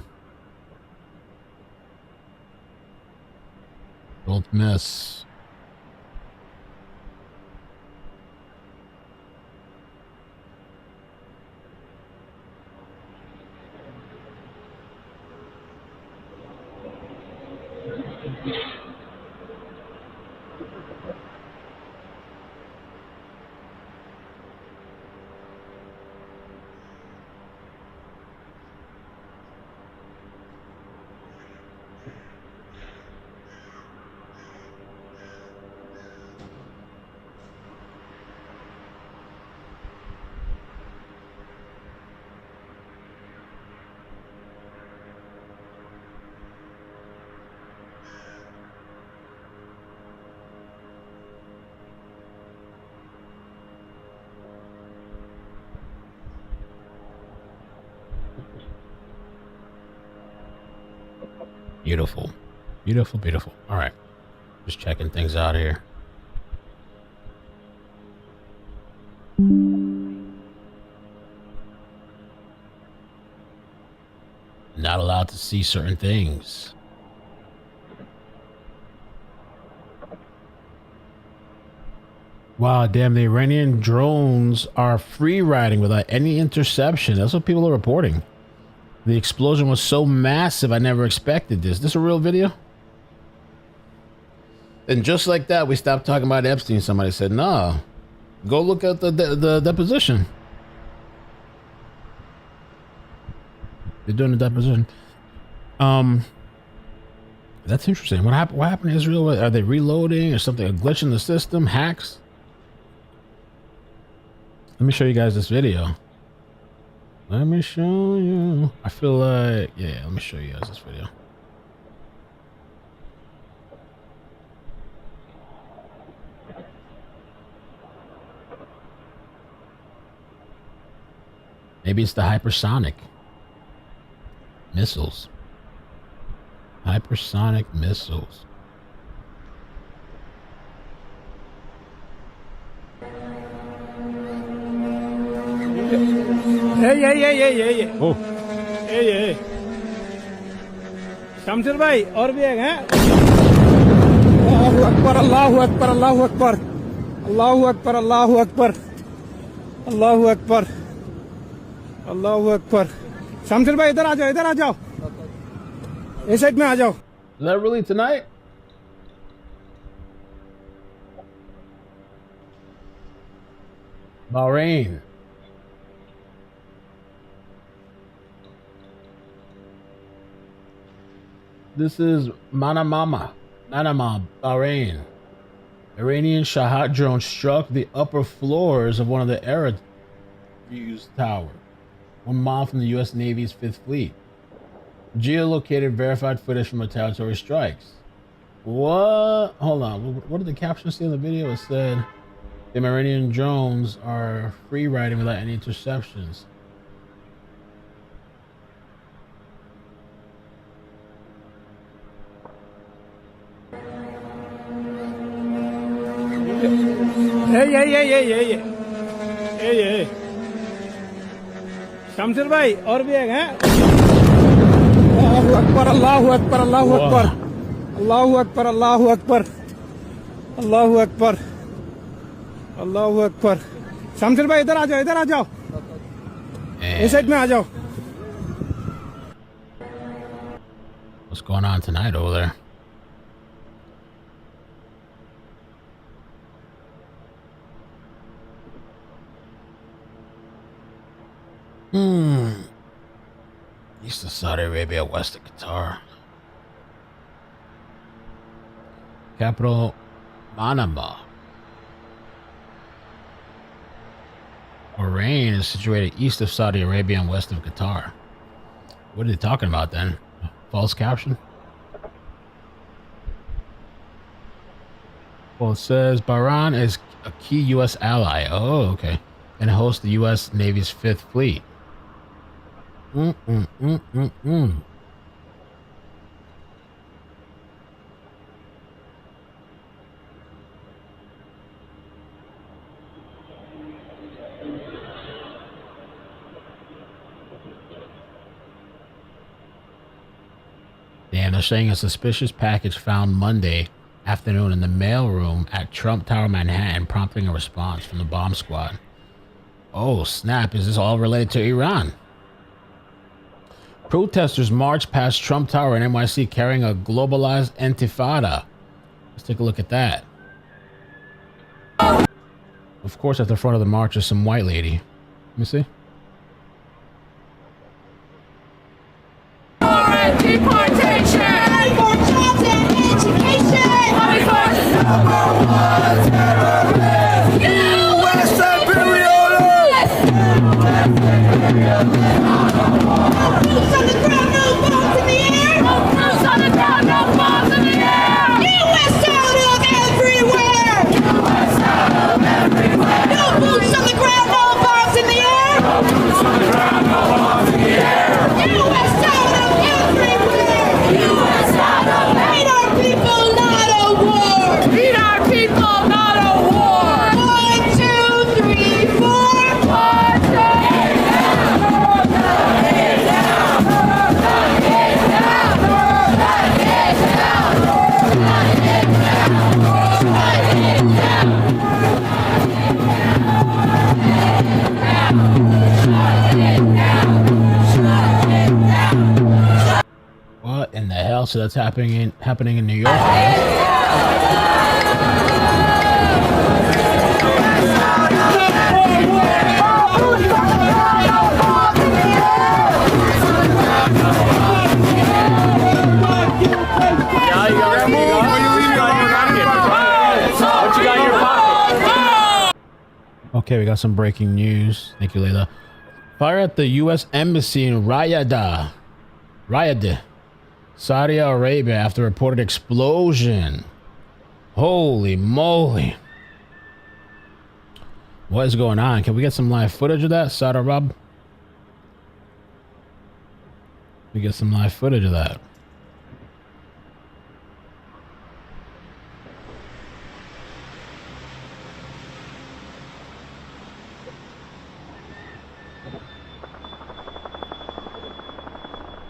Don't miss. Beautiful. Beautiful, beautiful. All right. Just checking things out here. Not allowed to see certain things. Wow, damn, the Iranian drones are free riding without any interception. That's what people are reporting. The explosion was so massive, I never expected this. This a real video? And just like that, we stopped talking about Epstein. Somebody said, "No, go look at the deposition." They're doing the deposition. That's interesting. What happened? What happened to Israel? Are they reloading or something? A glitch in the system? Hacks? Let me show you guys this video. Let me show you. I feel like, yeah, let me show you guys this video. Maybe it's the hypersonic missiles. Hypersonic missiles. Hey. Oh. Hey. Shamsir bhai, aur bhi ek hai. Allahu Akbar, Allahu Akbar, Allahu Akbar. Allahu Akbar, Allahu Akbar. Allahu Akbar. Allahu Akbar. Shamsir bhai, idhar aa jao. Is side mein aa jao. Is that really tonight? Bahrain. This is Manama, Bahrain. Iranian Shahed drone struck the upper floors of one of the Arab Views Tower, 1 mile from the U.S. Navy's 5th Fleet. Geolocated verified footage from retaliatory strikes. What? Hold on. What did the caption say in the video? It said the Iranian drones are free riding without any interceptions. Hey. ये शमशेर भाई और भी एक हैं अल्लाहु अकबर अल्लाहु अकबर अल्लाहु अकबर अल्लाहु अकबर अल्लाहु अकबर अल्लाहु अकबर अल्लाहु अकबर शमशेर भाई इधर आ जाओ इस साइड में आ जाओ. What's going on tonight over there? East of Saudi Arabia, west of Qatar. Capital, Manama. Bahrain is situated east of Saudi Arabia and west of Qatar. What are they talking about then? False caption? Well, it says Bahrain is a key U.S. ally. Oh, okay. And hosts the U.S. Navy's 5th Fleet. Damn, they're saying a suspicious package found Monday afternoon in the mailroom at Trump Tower, Manhattan, prompting a response from the bomb squad. Oh, snap. Is this all related to Iran? Protesters marched past Trump Tower in NYC carrying a globalized intifada. Let's take a look at that. Of course, at the front of the march is some white lady. Let me see. Deportation! For jobs and education! U.S. imperialists! Boots on the ground, no bombs in the air! Boots on the ground, no bombs in the air! U.S. out of everywhere! U.S. out of everywhere! No boots on the ground, no bombs in the air! No boots on the ground, no bombs in the air! U.S. out of everywhere! U.S. out of everywhere! Feed our people, not a war! Feed our people, not a war! 1, 2, 3, 4! 1, 2, What in the hell? So that's happening in New York. Okay, we got some breaking news. Thank you, Layla. Fire at the U.S. Embassy in Riyadh, Saudi Arabia, after reported explosion. Holy moly. What is going on? Can we get some live footage of that, Saudi Arab? We get some live footage of that.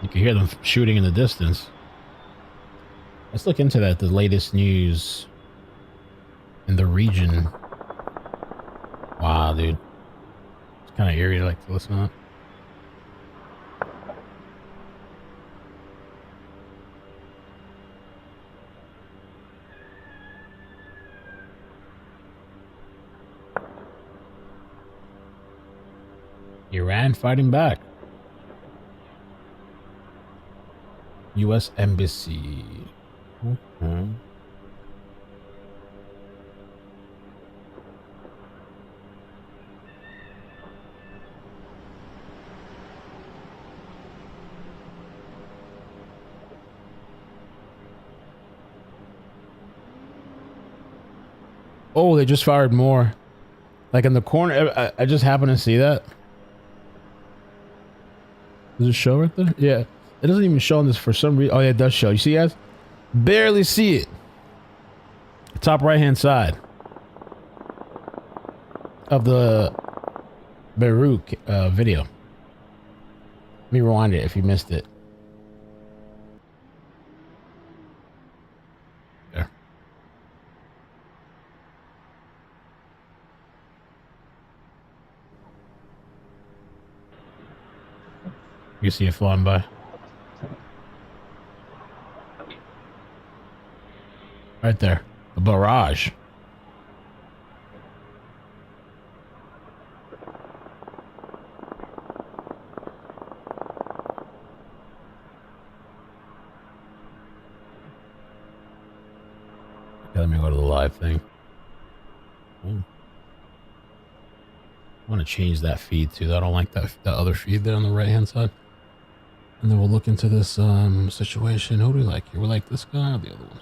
You can hear them shooting in the distance. Let's look into that, the latest news in the region. Wow, dude. It's kind of eerie to like to listen to that. Iran fighting back. U.S. Embassy. Okay. Oh, they just fired more. Like in the corner. I just happened to see that. Does it show right there? Yeah. It doesn't even show on this for some reason. Oh, yeah, it does show. You see, guys? Barely see it. Top right-hand side of the Beirut video. Let me rewind it if you missed it. There. You see it flying by. Right there. A barrage. Okay, let me go to the live thing. Ooh. I want to change that feed too. I don't like that other feed there on the right hand side. And then we'll look into this situation. Who do we like here? We like this guy or the other one?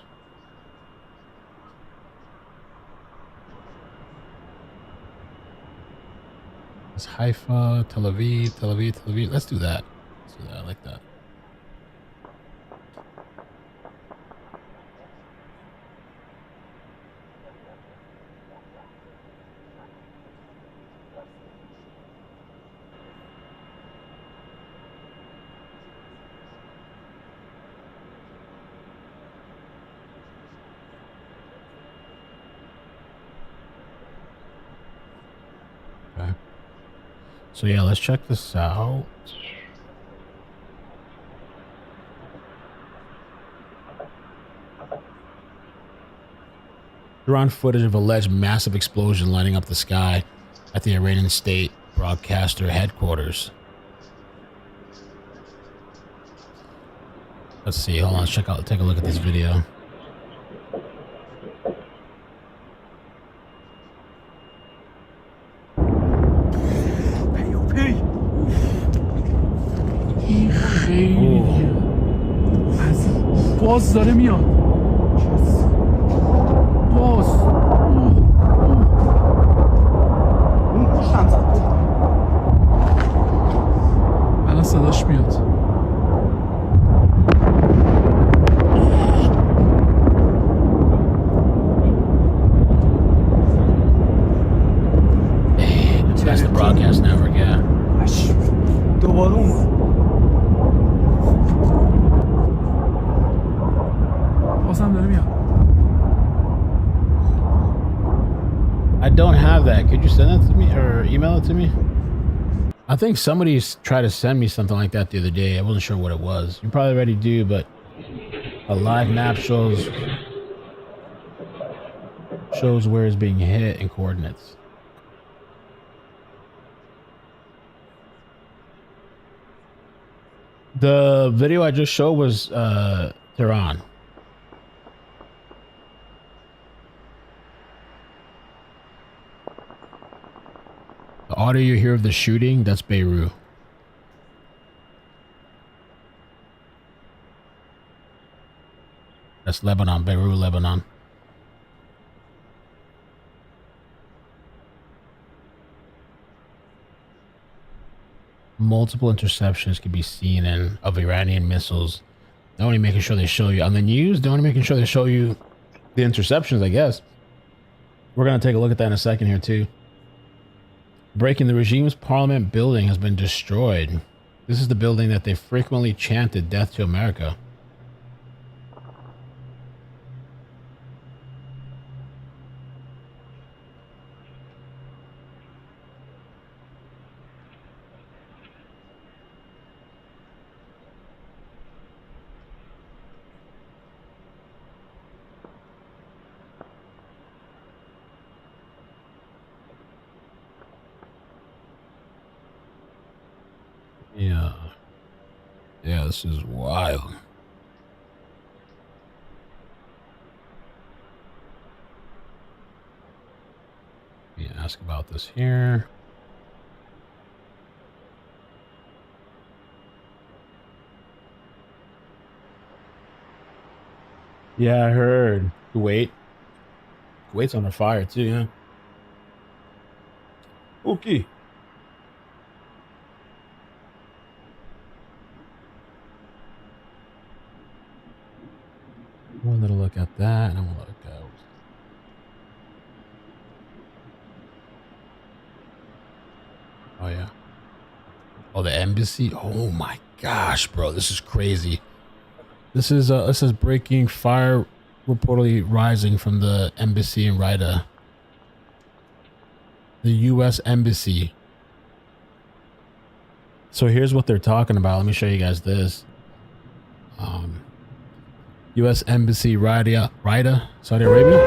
It's Hifa, Tel Aviv, Tel Aviv, Tel Aviv. Let's do that. Let's do that. I like that. Okay. So yeah, let's check this out. Drone footage of alleged massive explosion lighting up the sky at the Iranian state broadcaster headquarters. Let's see. Hold on. Let's check out. Take a look at this video. باز داره میاد باز الان صداش میاد That's the broadcast network, yeah. دوباره اومد I don't have that. Could you send that to me or email it to me? I think somebody's tried to send me something like that the other day. I wasn't sure what it was. You probably already do, but a live map shows where it's being hit and coordinates. The video I just showed was Tehran. The audio you hear of the shooting, that's Beirut. That's Lebanon, Beirut, Lebanon. Multiple interceptions can be seen of Iranian missiles. They're only making sure they show you on the news. They're only making sure they show you the interceptions, I guess. We're going to take a look at that in a second here, too. Breaking: the regime's parliament building has been destroyed. This is the building that they frequently chanted death to America. Yeah, this is wild. Let me ask about this here. Yeah, I heard. Kuwait. Kuwait's under fire too, yeah. Okay. One little look at that, and I'm gonna let it go. Oh, yeah. Oh, the embassy? Oh, my gosh, bro. This is crazy. This is breaking fire reportedly rising from the embassy in Ryder. The U.S. Embassy. So here's what they're talking about. Let me show you guys this. U.S. Embassy, Ryder, Saudi Arabia.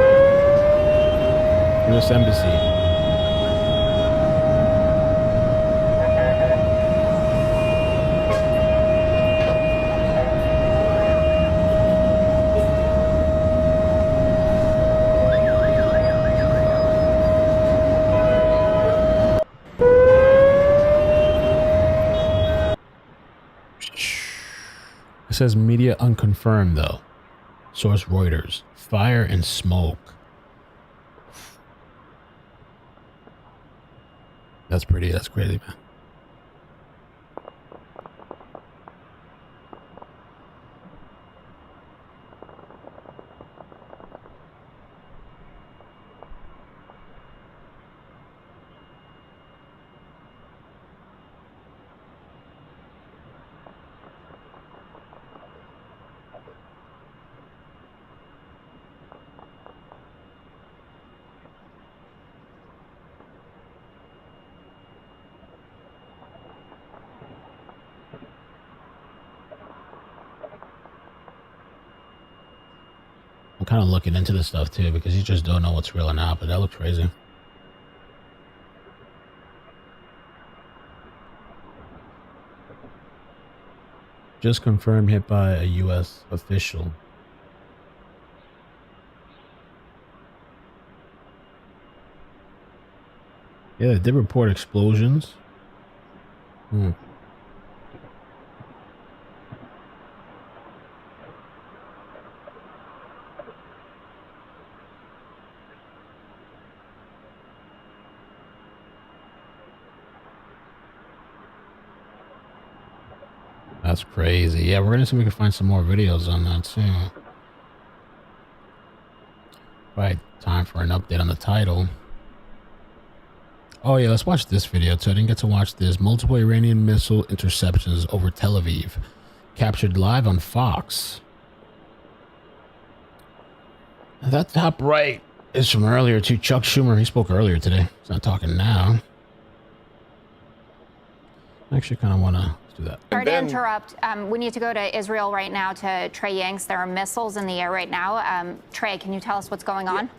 U.S. Embassy. It says media unconfirmed though. Source Reuters. Fire and smoke. That's crazy, man. I'm kind of looking into this stuff too because you just don't know what's real or not, but that looks crazy. Just confirmed hit by a U.S. official. Yeah, they did report explosions. That's crazy. Yeah, we're gonna see if we can find some more videos on that too. Right, time for an update on the title. Oh yeah, let's watch this video too. I didn't get to watch this. Multiple Iranian missile interceptions over Tel Aviv. Captured live on Fox. That top right is from earlier too. Chuck Schumer, he spoke earlier today. He's not talking now. I actually kind of want to do that. Sorry to interrupt. We need to go to Israel right now to Trey Yanks. There are missiles in the air right now. Trey, can you tell us what's going on?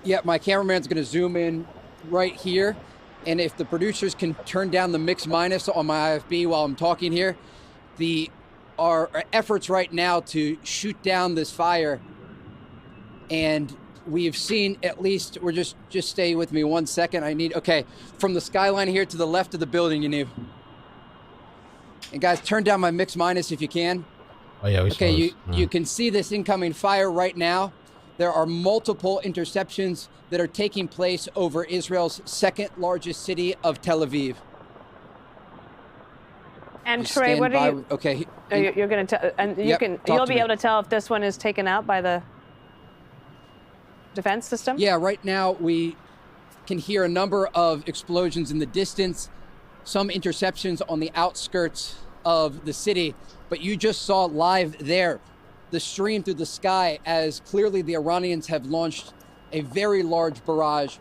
Yeah, my cameraman's going to zoom in right here. And if the producers can turn down the mix minus on my IFB while I'm talking here, our efforts right now to shoot down this fire. And we've seen at least, just stay with me 1 second. Okay, from the skyline here to the left of the building, you And guys, turn down my mix minus if you can. Oh yeah, you can see this incoming fire right now. There are multiple interceptions that are taking place over Israel's second largest city of Tel Aviv. And Trey, what are you? Okay, you're going to tell, and you'll be able to tell if this one is taken out by the defense system? Yeah, right now we can hear a number of explosions in the distance, some interceptions on the outskirts of the city, but you just saw live there the stream through the sky as clearly the Iranians have launched a very large barrage,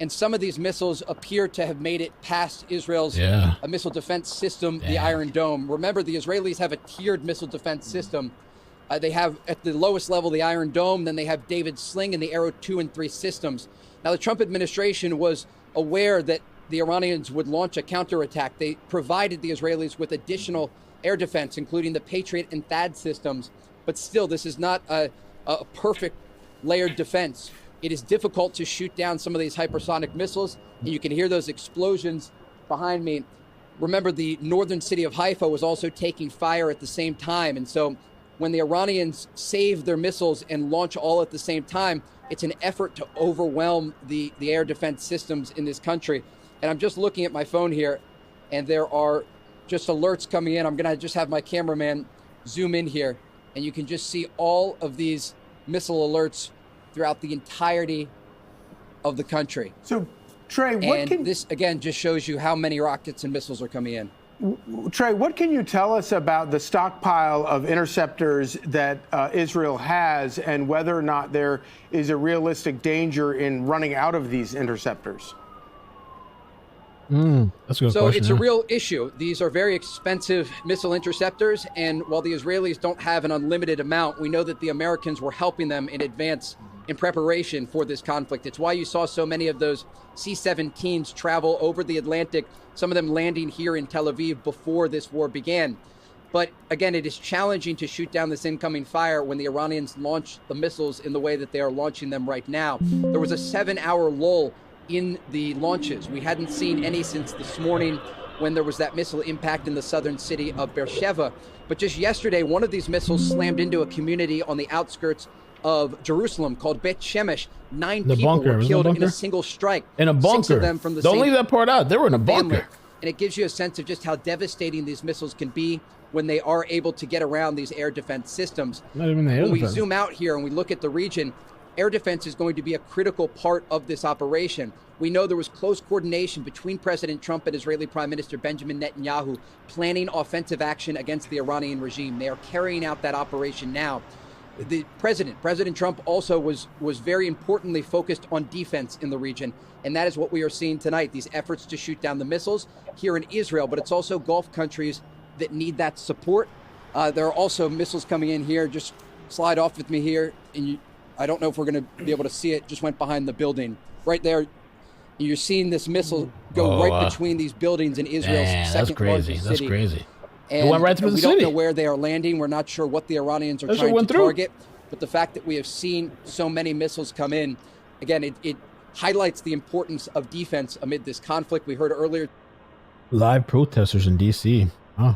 and some of these missiles appear to have made it past Israel's missile defense system, the Iron Dome. Remember, the Israelis have a tiered missile defense system. They have at the lowest level the Iron Dome, then they have David's Sling and the Arrow 2 and 3 systems. Now, the Trump administration was aware that the Iranians would launch a counterattack. They provided the Israelis with additional air defense, including the Patriot and THAAD systems. But still, this is not a perfect layered defense. It is difficult to shoot down some of these hypersonic missiles, and you can hear those explosions behind me. Remember, the northern city of Haifa was also taking fire at the same time, and so when the Iranians save their missiles and launch all at the same time, it's an effort to overwhelm the air defense systems in this country. And I'm just looking at my phone here, and there are just alerts coming in. I'm going to just have my cameraman zoom in here, and you can just see all of these missile alerts throughout the entirety of the country. So Trey, this again just shows you how many rockets and missiles are coming in. Trey, what can you tell us about the stockpile of interceptors that Israel has and whether or not there is a realistic danger in running out of these interceptors? That's a good so question. It's a real issue. These are very expensive missile interceptors, and while the Israelis don't have an unlimited amount, we know that the Americans were helping them in advance in preparation for this conflict. It's why you saw so many of those C-17s travel over the Atlantic, some of them landing here in Tel Aviv before this war began. But again, it is challenging to shoot down this incoming fire when the Iranians launch the missiles in the way that they are launching them right now. There was a 7-hour lull in the launches. We hadn't seen any since this morning when there was that missile impact in the southern city of Beersheba. But just yesterday, one of these missiles slammed into a community on the outskirts of Jerusalem called Bet Shemesh. 9 people were killed in a single strike. In a bunker. 6 of them from the Don't same leave that part out. They were in a bunker. family. And it gives you a sense of just how devastating these missiles can be when they are able to get around these air defense systems. Not even the air When we defense. zoom out here and we look at the region, air defense is going to be a critical part of this operation. We know there was close coordination between President Trump and Israeli Prime Minister Benjamin Netanyahu planning offensive action against the Iranian regime. They are carrying out that operation now. The President Trump also was very importantly focused on defense in the region. And that is what we are seeing tonight, these efforts to shoot down the missiles here in Israel. But it's also Gulf countries that need that support. There are also missiles coming in here. Just slide off with me here. And I don't know if we're going to be able to see it. Just went behind the building. Right there, you're seeing this missile go right between these buildings in Israel's second largest city. That's crazy. And it went right through the we city. don't know where they are landing. We're not sure what the Iranians are trying to target. But the fact that we have seen so many missiles come in, again, it highlights the importance of defense amid this conflict. We heard earlier. Live protesters in D.C. Huh.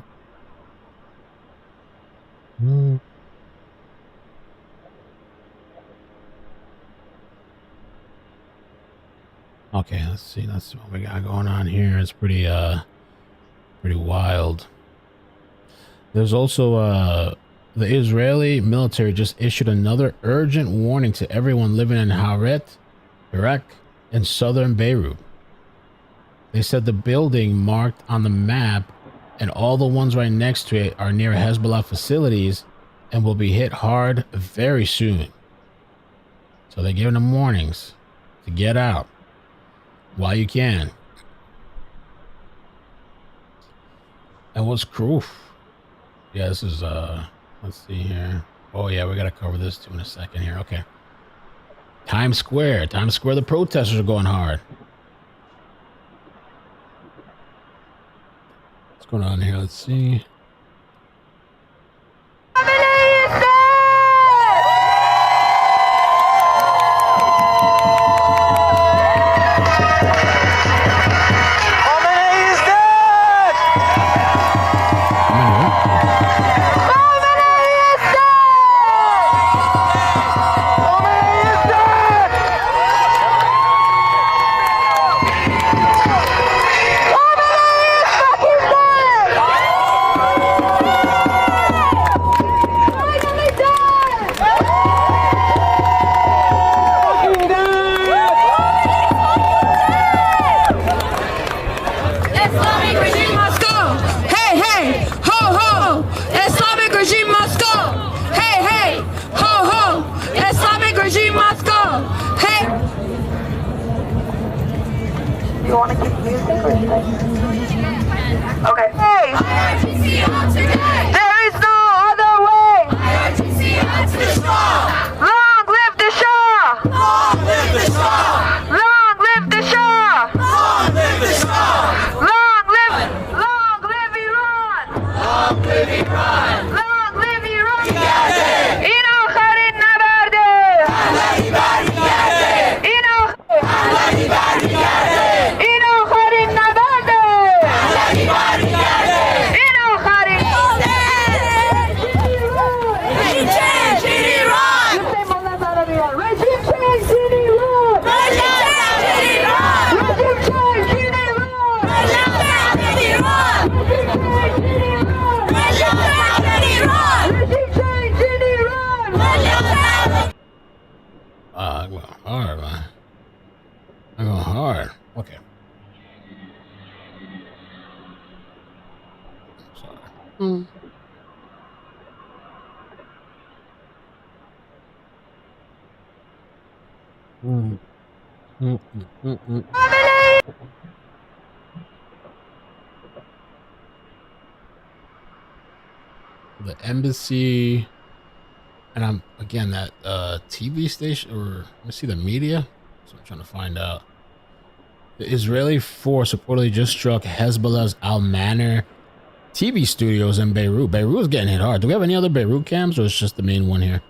Okay, let's see. That's what we got going on here. It's pretty wild. There's also the Israeli military just issued another urgent warning to everyone living in Haret, Iraq, and southern Beirut. They said the building marked on the map and all the ones right next to it are near Hezbollah facilities and will be hit hard very soon. So they're giving them warnings to get out while you can. And what's cruel? Yeah, this is let's see here. Oh yeah, we gotta cover this too in a second here. Okay. Times Square, the protesters are going hard. What's going on here? Let's see. You want to keep music or okay. Hey! There is no other way! Long live the Shah! Long live the Shah! Long live the Shah! Long live the Shah! Long live Iran! Long live Iran! Long live Iran! اینو آخرین نبرده! اینو I'm going hard. Okay. Sorry. The embassy, and I'm again that TV station, or let me see the media. So I'm trying to find out. The Israeli force reportedly just struck Hezbollah's Al Maner TV studios in Beirut. Beirut is getting hit hard. Do we have any other Beirut cams, or is just the main one here?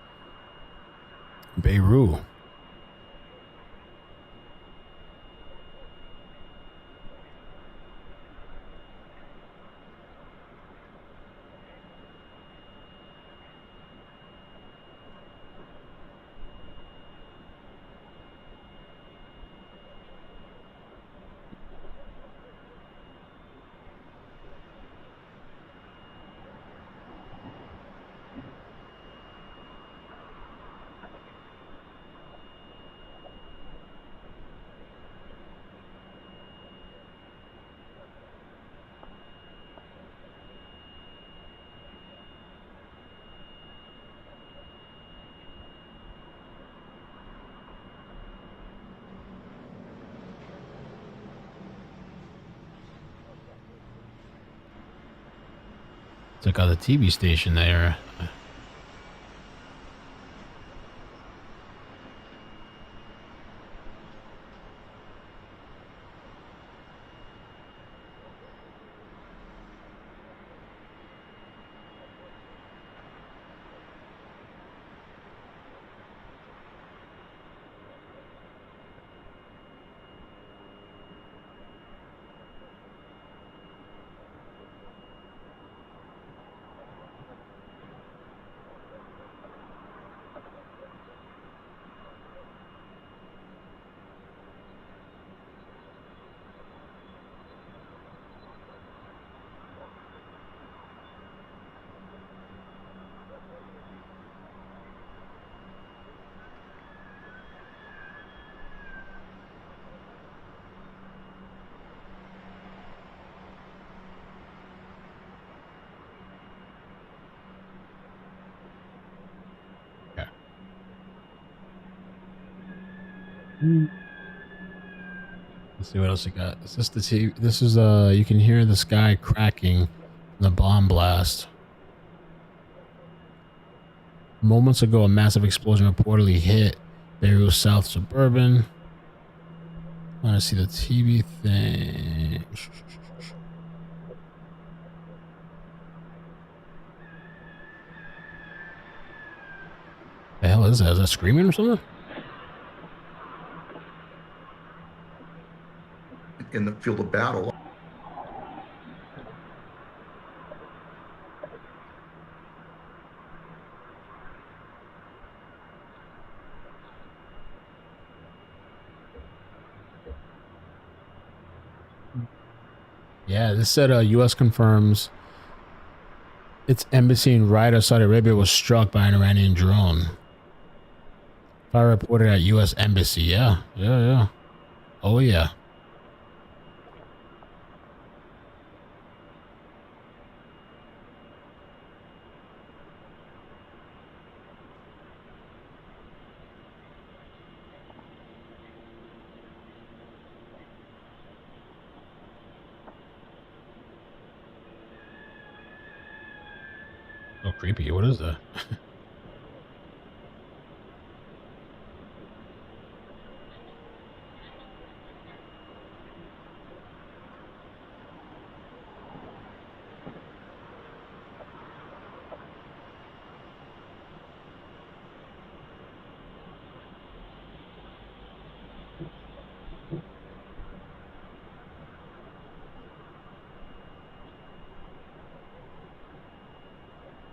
Beirut. Check out the TV station there. Let's see what else we got. Is this the TV? This is you can hear the sky cracking, the bomb blast. Moments ago, a massive explosion reportedly hit Beirut South Suburban. I want to see the TV thing. The hell is that? Is that screaming or something? In the field of battle. Yeah, this said U.S. confirms its embassy in Ryder, Saudi Arabia was struck by an Iranian drone. Fire reported at U.S. embassy. Yeah. Oh, yeah. Oh, creepy. What is that?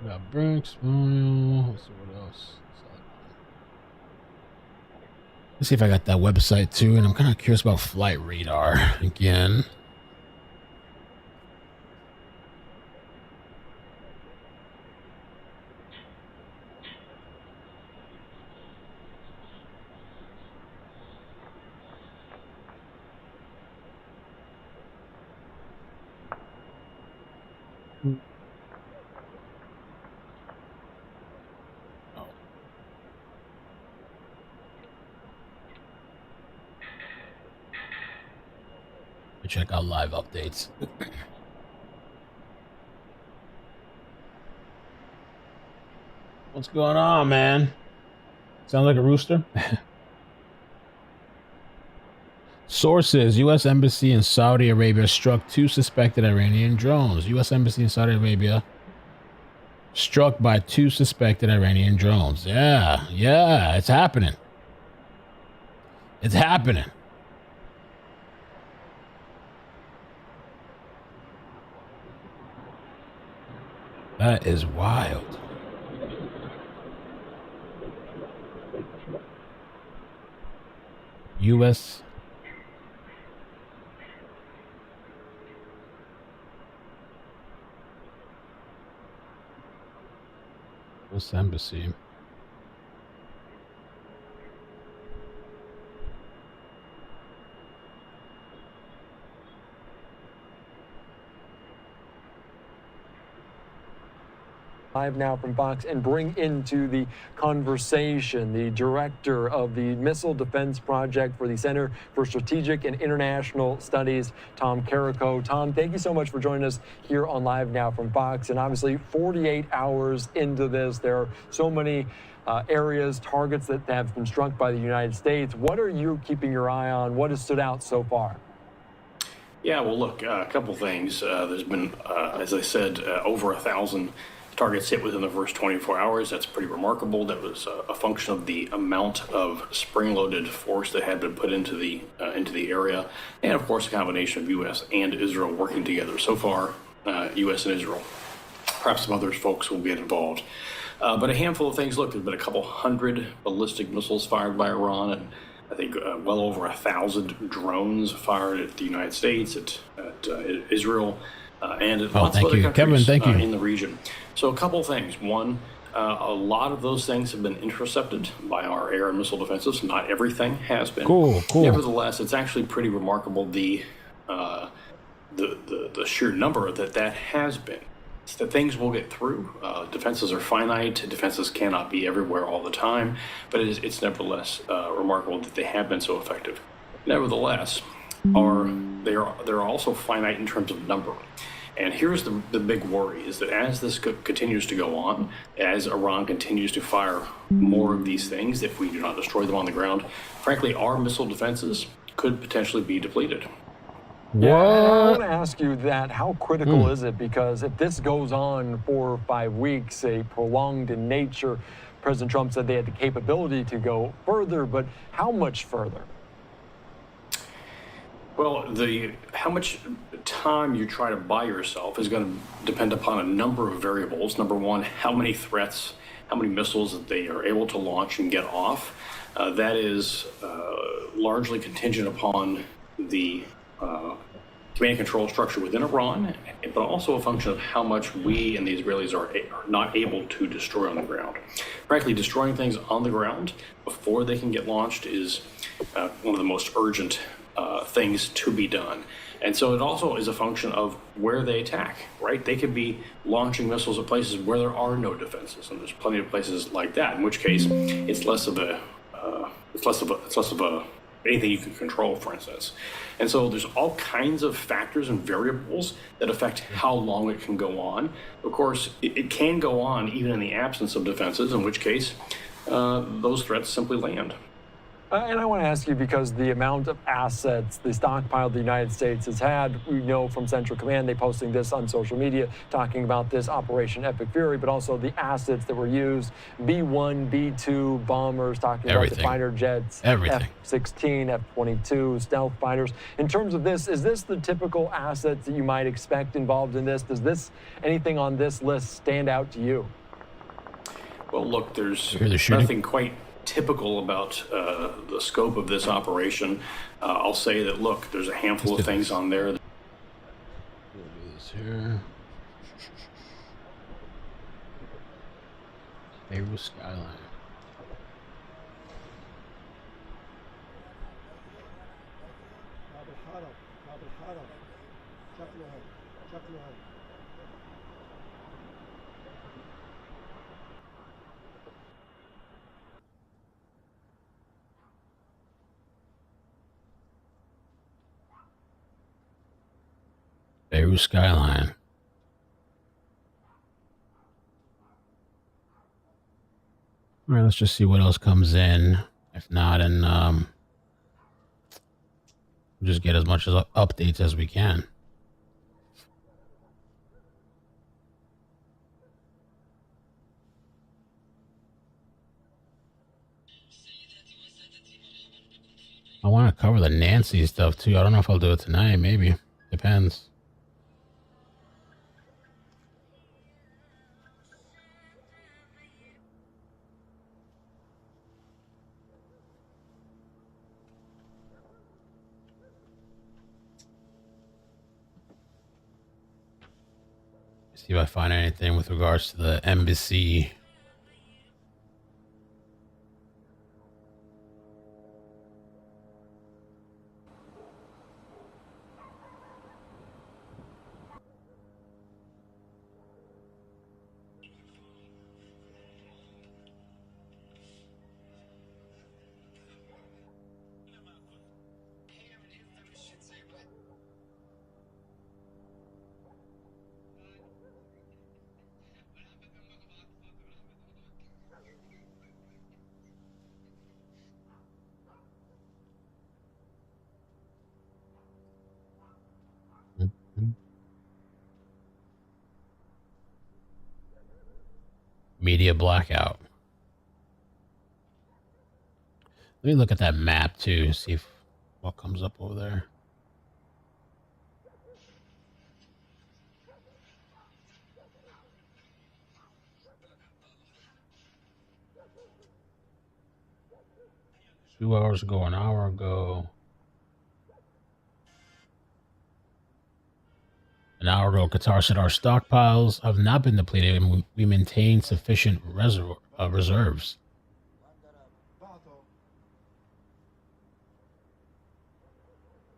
We got Brinks. Let's see what else. Let's see if I got that website too, and I'm kind of curious about Flight Radar again. check out live updates. What's going on, man? Sounds like a rooster. Sources: U.S. Embassy in Saudi Arabia struck 2 suspected Iranian drones. U.S. Embassy in Saudi Arabia struck by 2 suspected Iranian drones. Yeah, it's happening. It's happening. That is wild. U.S. Embassy. Live now from Fox and bring into the conversation the director of the Missile Defense Project for the Center for Strategic and International Studies, Tom Carrico. Tom, thank you so much for joining us here on Live now from Fox. And obviously 48 hours into this, there are so many areas, targets that have been struck by the United States. What are you keeping your eye on? What has stood out so far? Yeah, well, look, a couple things. There's been, as I said, over 1,000 targets hit within the first 24 hours. That's pretty remarkable. That was a function of the amount of spring-loaded force that had been put into the area, and of course a combination of U.S. and Israel working together. So far, U.S. and Israel. Perhaps some other folks will get involved. But a handful of things. Look, there's been a couple hundred ballistic missiles fired by Iran, and I think well over 1,000 drones fired at the United States, at Israel, and at lots of other countries Kevin, thank you. In the region. So a couple things. One, a lot of those things have been intercepted by our air and missile defenses. Not everything has been. Cool. Nevertheless, it's actually pretty remarkable the sheer number that has been. It's that things will get through. Defenses are finite. Defenses cannot be everywhere all the time. But it's nevertheless remarkable that they have been so effective. Nevertheless, they're also finite in terms of number. And here's the big worry, is that as this continues to go on, as Iran continues to fire more of these things, if we do not destroy them on the ground, frankly, our missile defenses could potentially be depleted. Yeah, I want to ask you that. How critical is it? Because if this goes on 4 or 5 weeks, a prolonged in nature, President Trump said they had the capability to go further, but how much further? Well, how much time you try to buy yourself is going to depend upon a number of variables. Number one, how many threats, how many missiles that they are able to launch and get off. That is largely contingent upon the command and control structure within Iran, but also a function of how much we and the Israelis are not able to destroy on the ground. Frankly, destroying things on the ground before they can get launched is one of the most urgent things to be done. And so it also is a function of where they attack, right? They could be launching missiles at places where there are no defenses, and there's plenty of places like that, in which case it's less of a anything you can control, for instance. And so there's all kinds of factors and variables that affect how long it can go on. Of course, it can go on even in the absence of defenses, in which case those threats simply land. And I want to ask you, because the amount of assets, the stockpile the United States has had, we know from Central Command, they posting this on social media, talking about this Operation Epic Fury, but also the assets that were used, B-1, B-2 bombers, talking about the fighter jets, F-16, F-22, stealth fighters. In terms of this, is this the typical assets that you might expect involved in this? Does anything on this list stand out to you? Well, look, there's nothing quite typical about the scope of this operation. I'll say that, look, there's a handful of things on there. We'll do this here. Beirut skyline. Beirut skyline. All right, let's just see what else comes in. If not, and just get as much as updates as we can. I want to cover the Nancy stuff too. I don't know if I'll do it tonight. Maybe. Depends. See if I find anything with regards to the embassy. Media blackout. Let me look at that map too, see if what comes up over there. Two hours ago, an hour ago. An hour ago, Qatar said our stockpiles have not been depleted and we maintain sufficient reserves.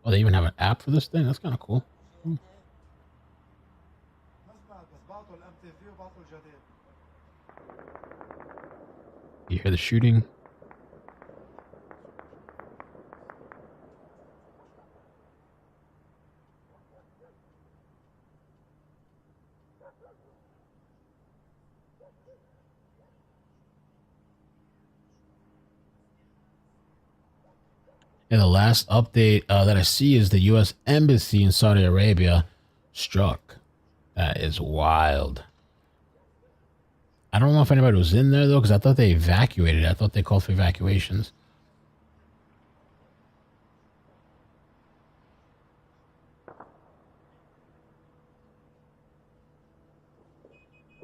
Oh, they even have an app for this thing? That's kind of cool. You hear the shooting? And the last update that I see is the U.S. Embassy in Saudi Arabia struck. That is wild. I don't know if anybody was in there, though, because I thought they evacuated. I thought they called for evacuations.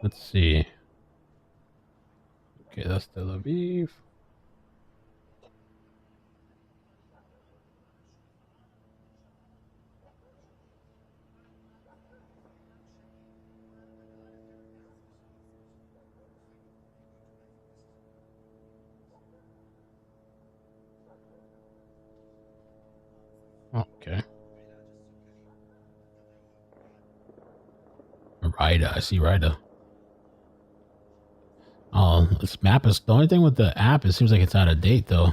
Let's see. Okay, that's Tel Aviv. Okay. Ryder, I see Ryder. Oh, this map is the only thing with the app. It seems like it's out of date, though.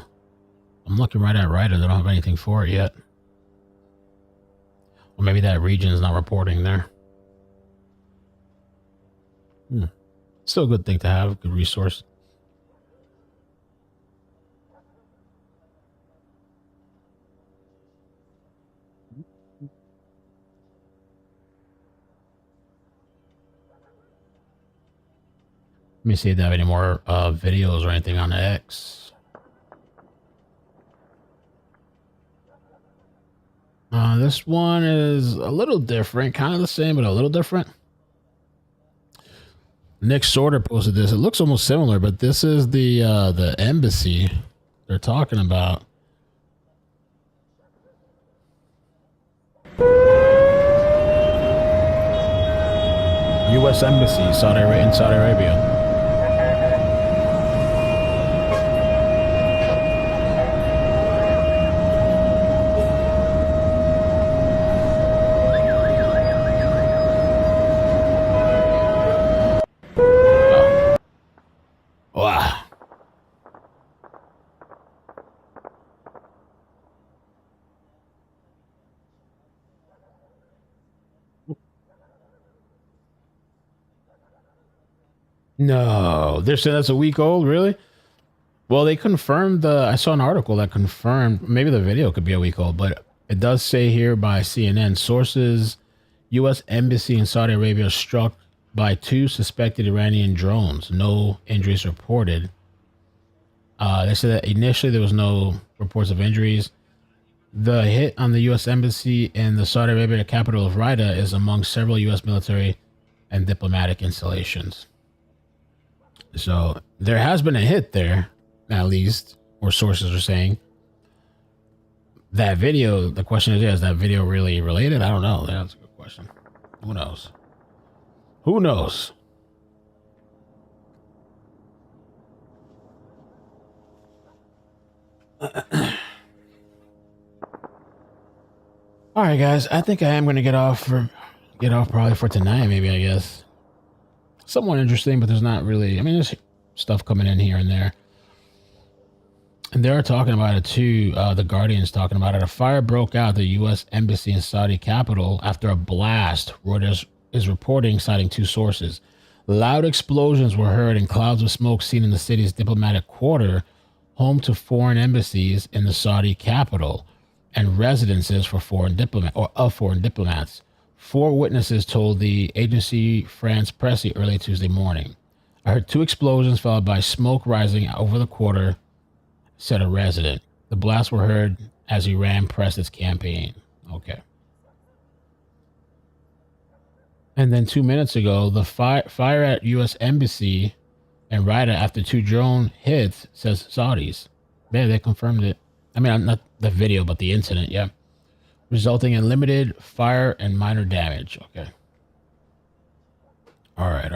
I'm looking right at Ryder. They don't have anything for it yet. Or maybe that region is not reporting there. Still a good thing to have, good resource. Let me see if they have any more videos or anything on X. This one is a little different, kind of the same, but a little different. Nick Sorter posted this. It looks almost similar, but this is the embassy they're talking about. U.S. Embassy in Saudi Arabia. Wow. No, they're saying that's a week old. Really? Well, they confirmed. I saw an article that confirmed. Maybe the video could be a week old, but it does say here by CNN sources: U.S. embassy in Saudi Arabia struck by 2 suspected Iranian drones. No injuries reported. They said that initially there was no reports of injuries. The hit on the U.S. embassy in the Saudi Arabia capital of Ryder is among several U.S. military and diplomatic installations. So there has been a hit there, at least, or sources are saying. That video, the question is that video really related? I don't know. That's a good question. Who knows? Who knows? All right, guys. I think I am going to get off probably for tonight. Maybe, I guess. Somewhat interesting, but there's not really. I mean, there's stuff coming in here and there. And they're talking about it too. The Guardian's talking about it. A fire broke out at the U.S. embassy in Saudi capital after a blast. Reuters is reporting, citing 2 sources. Loud explosions were heard and clouds of smoke seen in the city's diplomatic quarter, home to foreign embassies in the Saudi capital and residences for foreign diplomats. 4 witnesses told the Agence France Presse early Tuesday morning. I heard 2 explosions followed by smoke rising over the quarter, said a resident. The blasts were heard as Iran pressed its campaign. Okay. And then 2 minutes ago, the fire at U.S. embassy in Ryder after 2 drone hits, says Saudis. Yeah, they confirmed it. I mean, not the video, but the incident, yeah. Resulting in limited fire and minor damage. Okay. All right.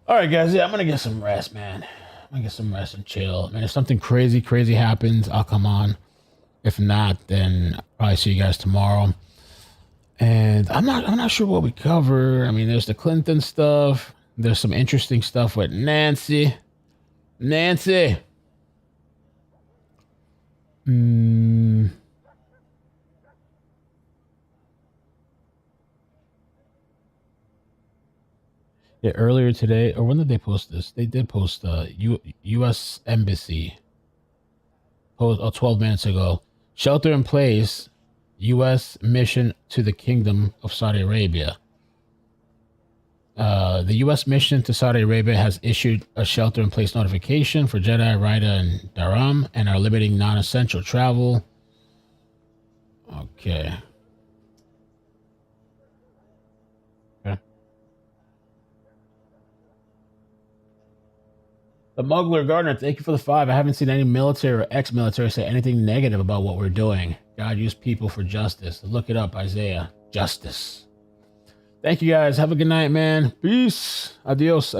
All right, guys. Yeah, I'm going to get some rest, man. I'm going to get some rest and chill. I mean, if something crazy happens, I'll come on. If not, then I'll probably see you guys tomorrow. And I'm not sure what we cover. I mean, there's the Clinton stuff. There's some interesting stuff with Nancy. Yeah, earlier today, or when did they post this? They did post U.S. Embassy. 12 minutes ago. Shelter in place, U.S. mission to the Kingdom of Saudi Arabia. The U.S. mission to Saudi Arabia has issued a shelter-in-place notification for Jeddah, Ryder, and Durham, and are limiting non-essential travel. Okay. The Muggler Gardner, thank you for the 5. I haven't seen any military or ex-military say anything negative about what we're doing. God used people for justice. Look it up, Isaiah. Justice. Thank you, guys. Have a good night, man. Peace. Adios.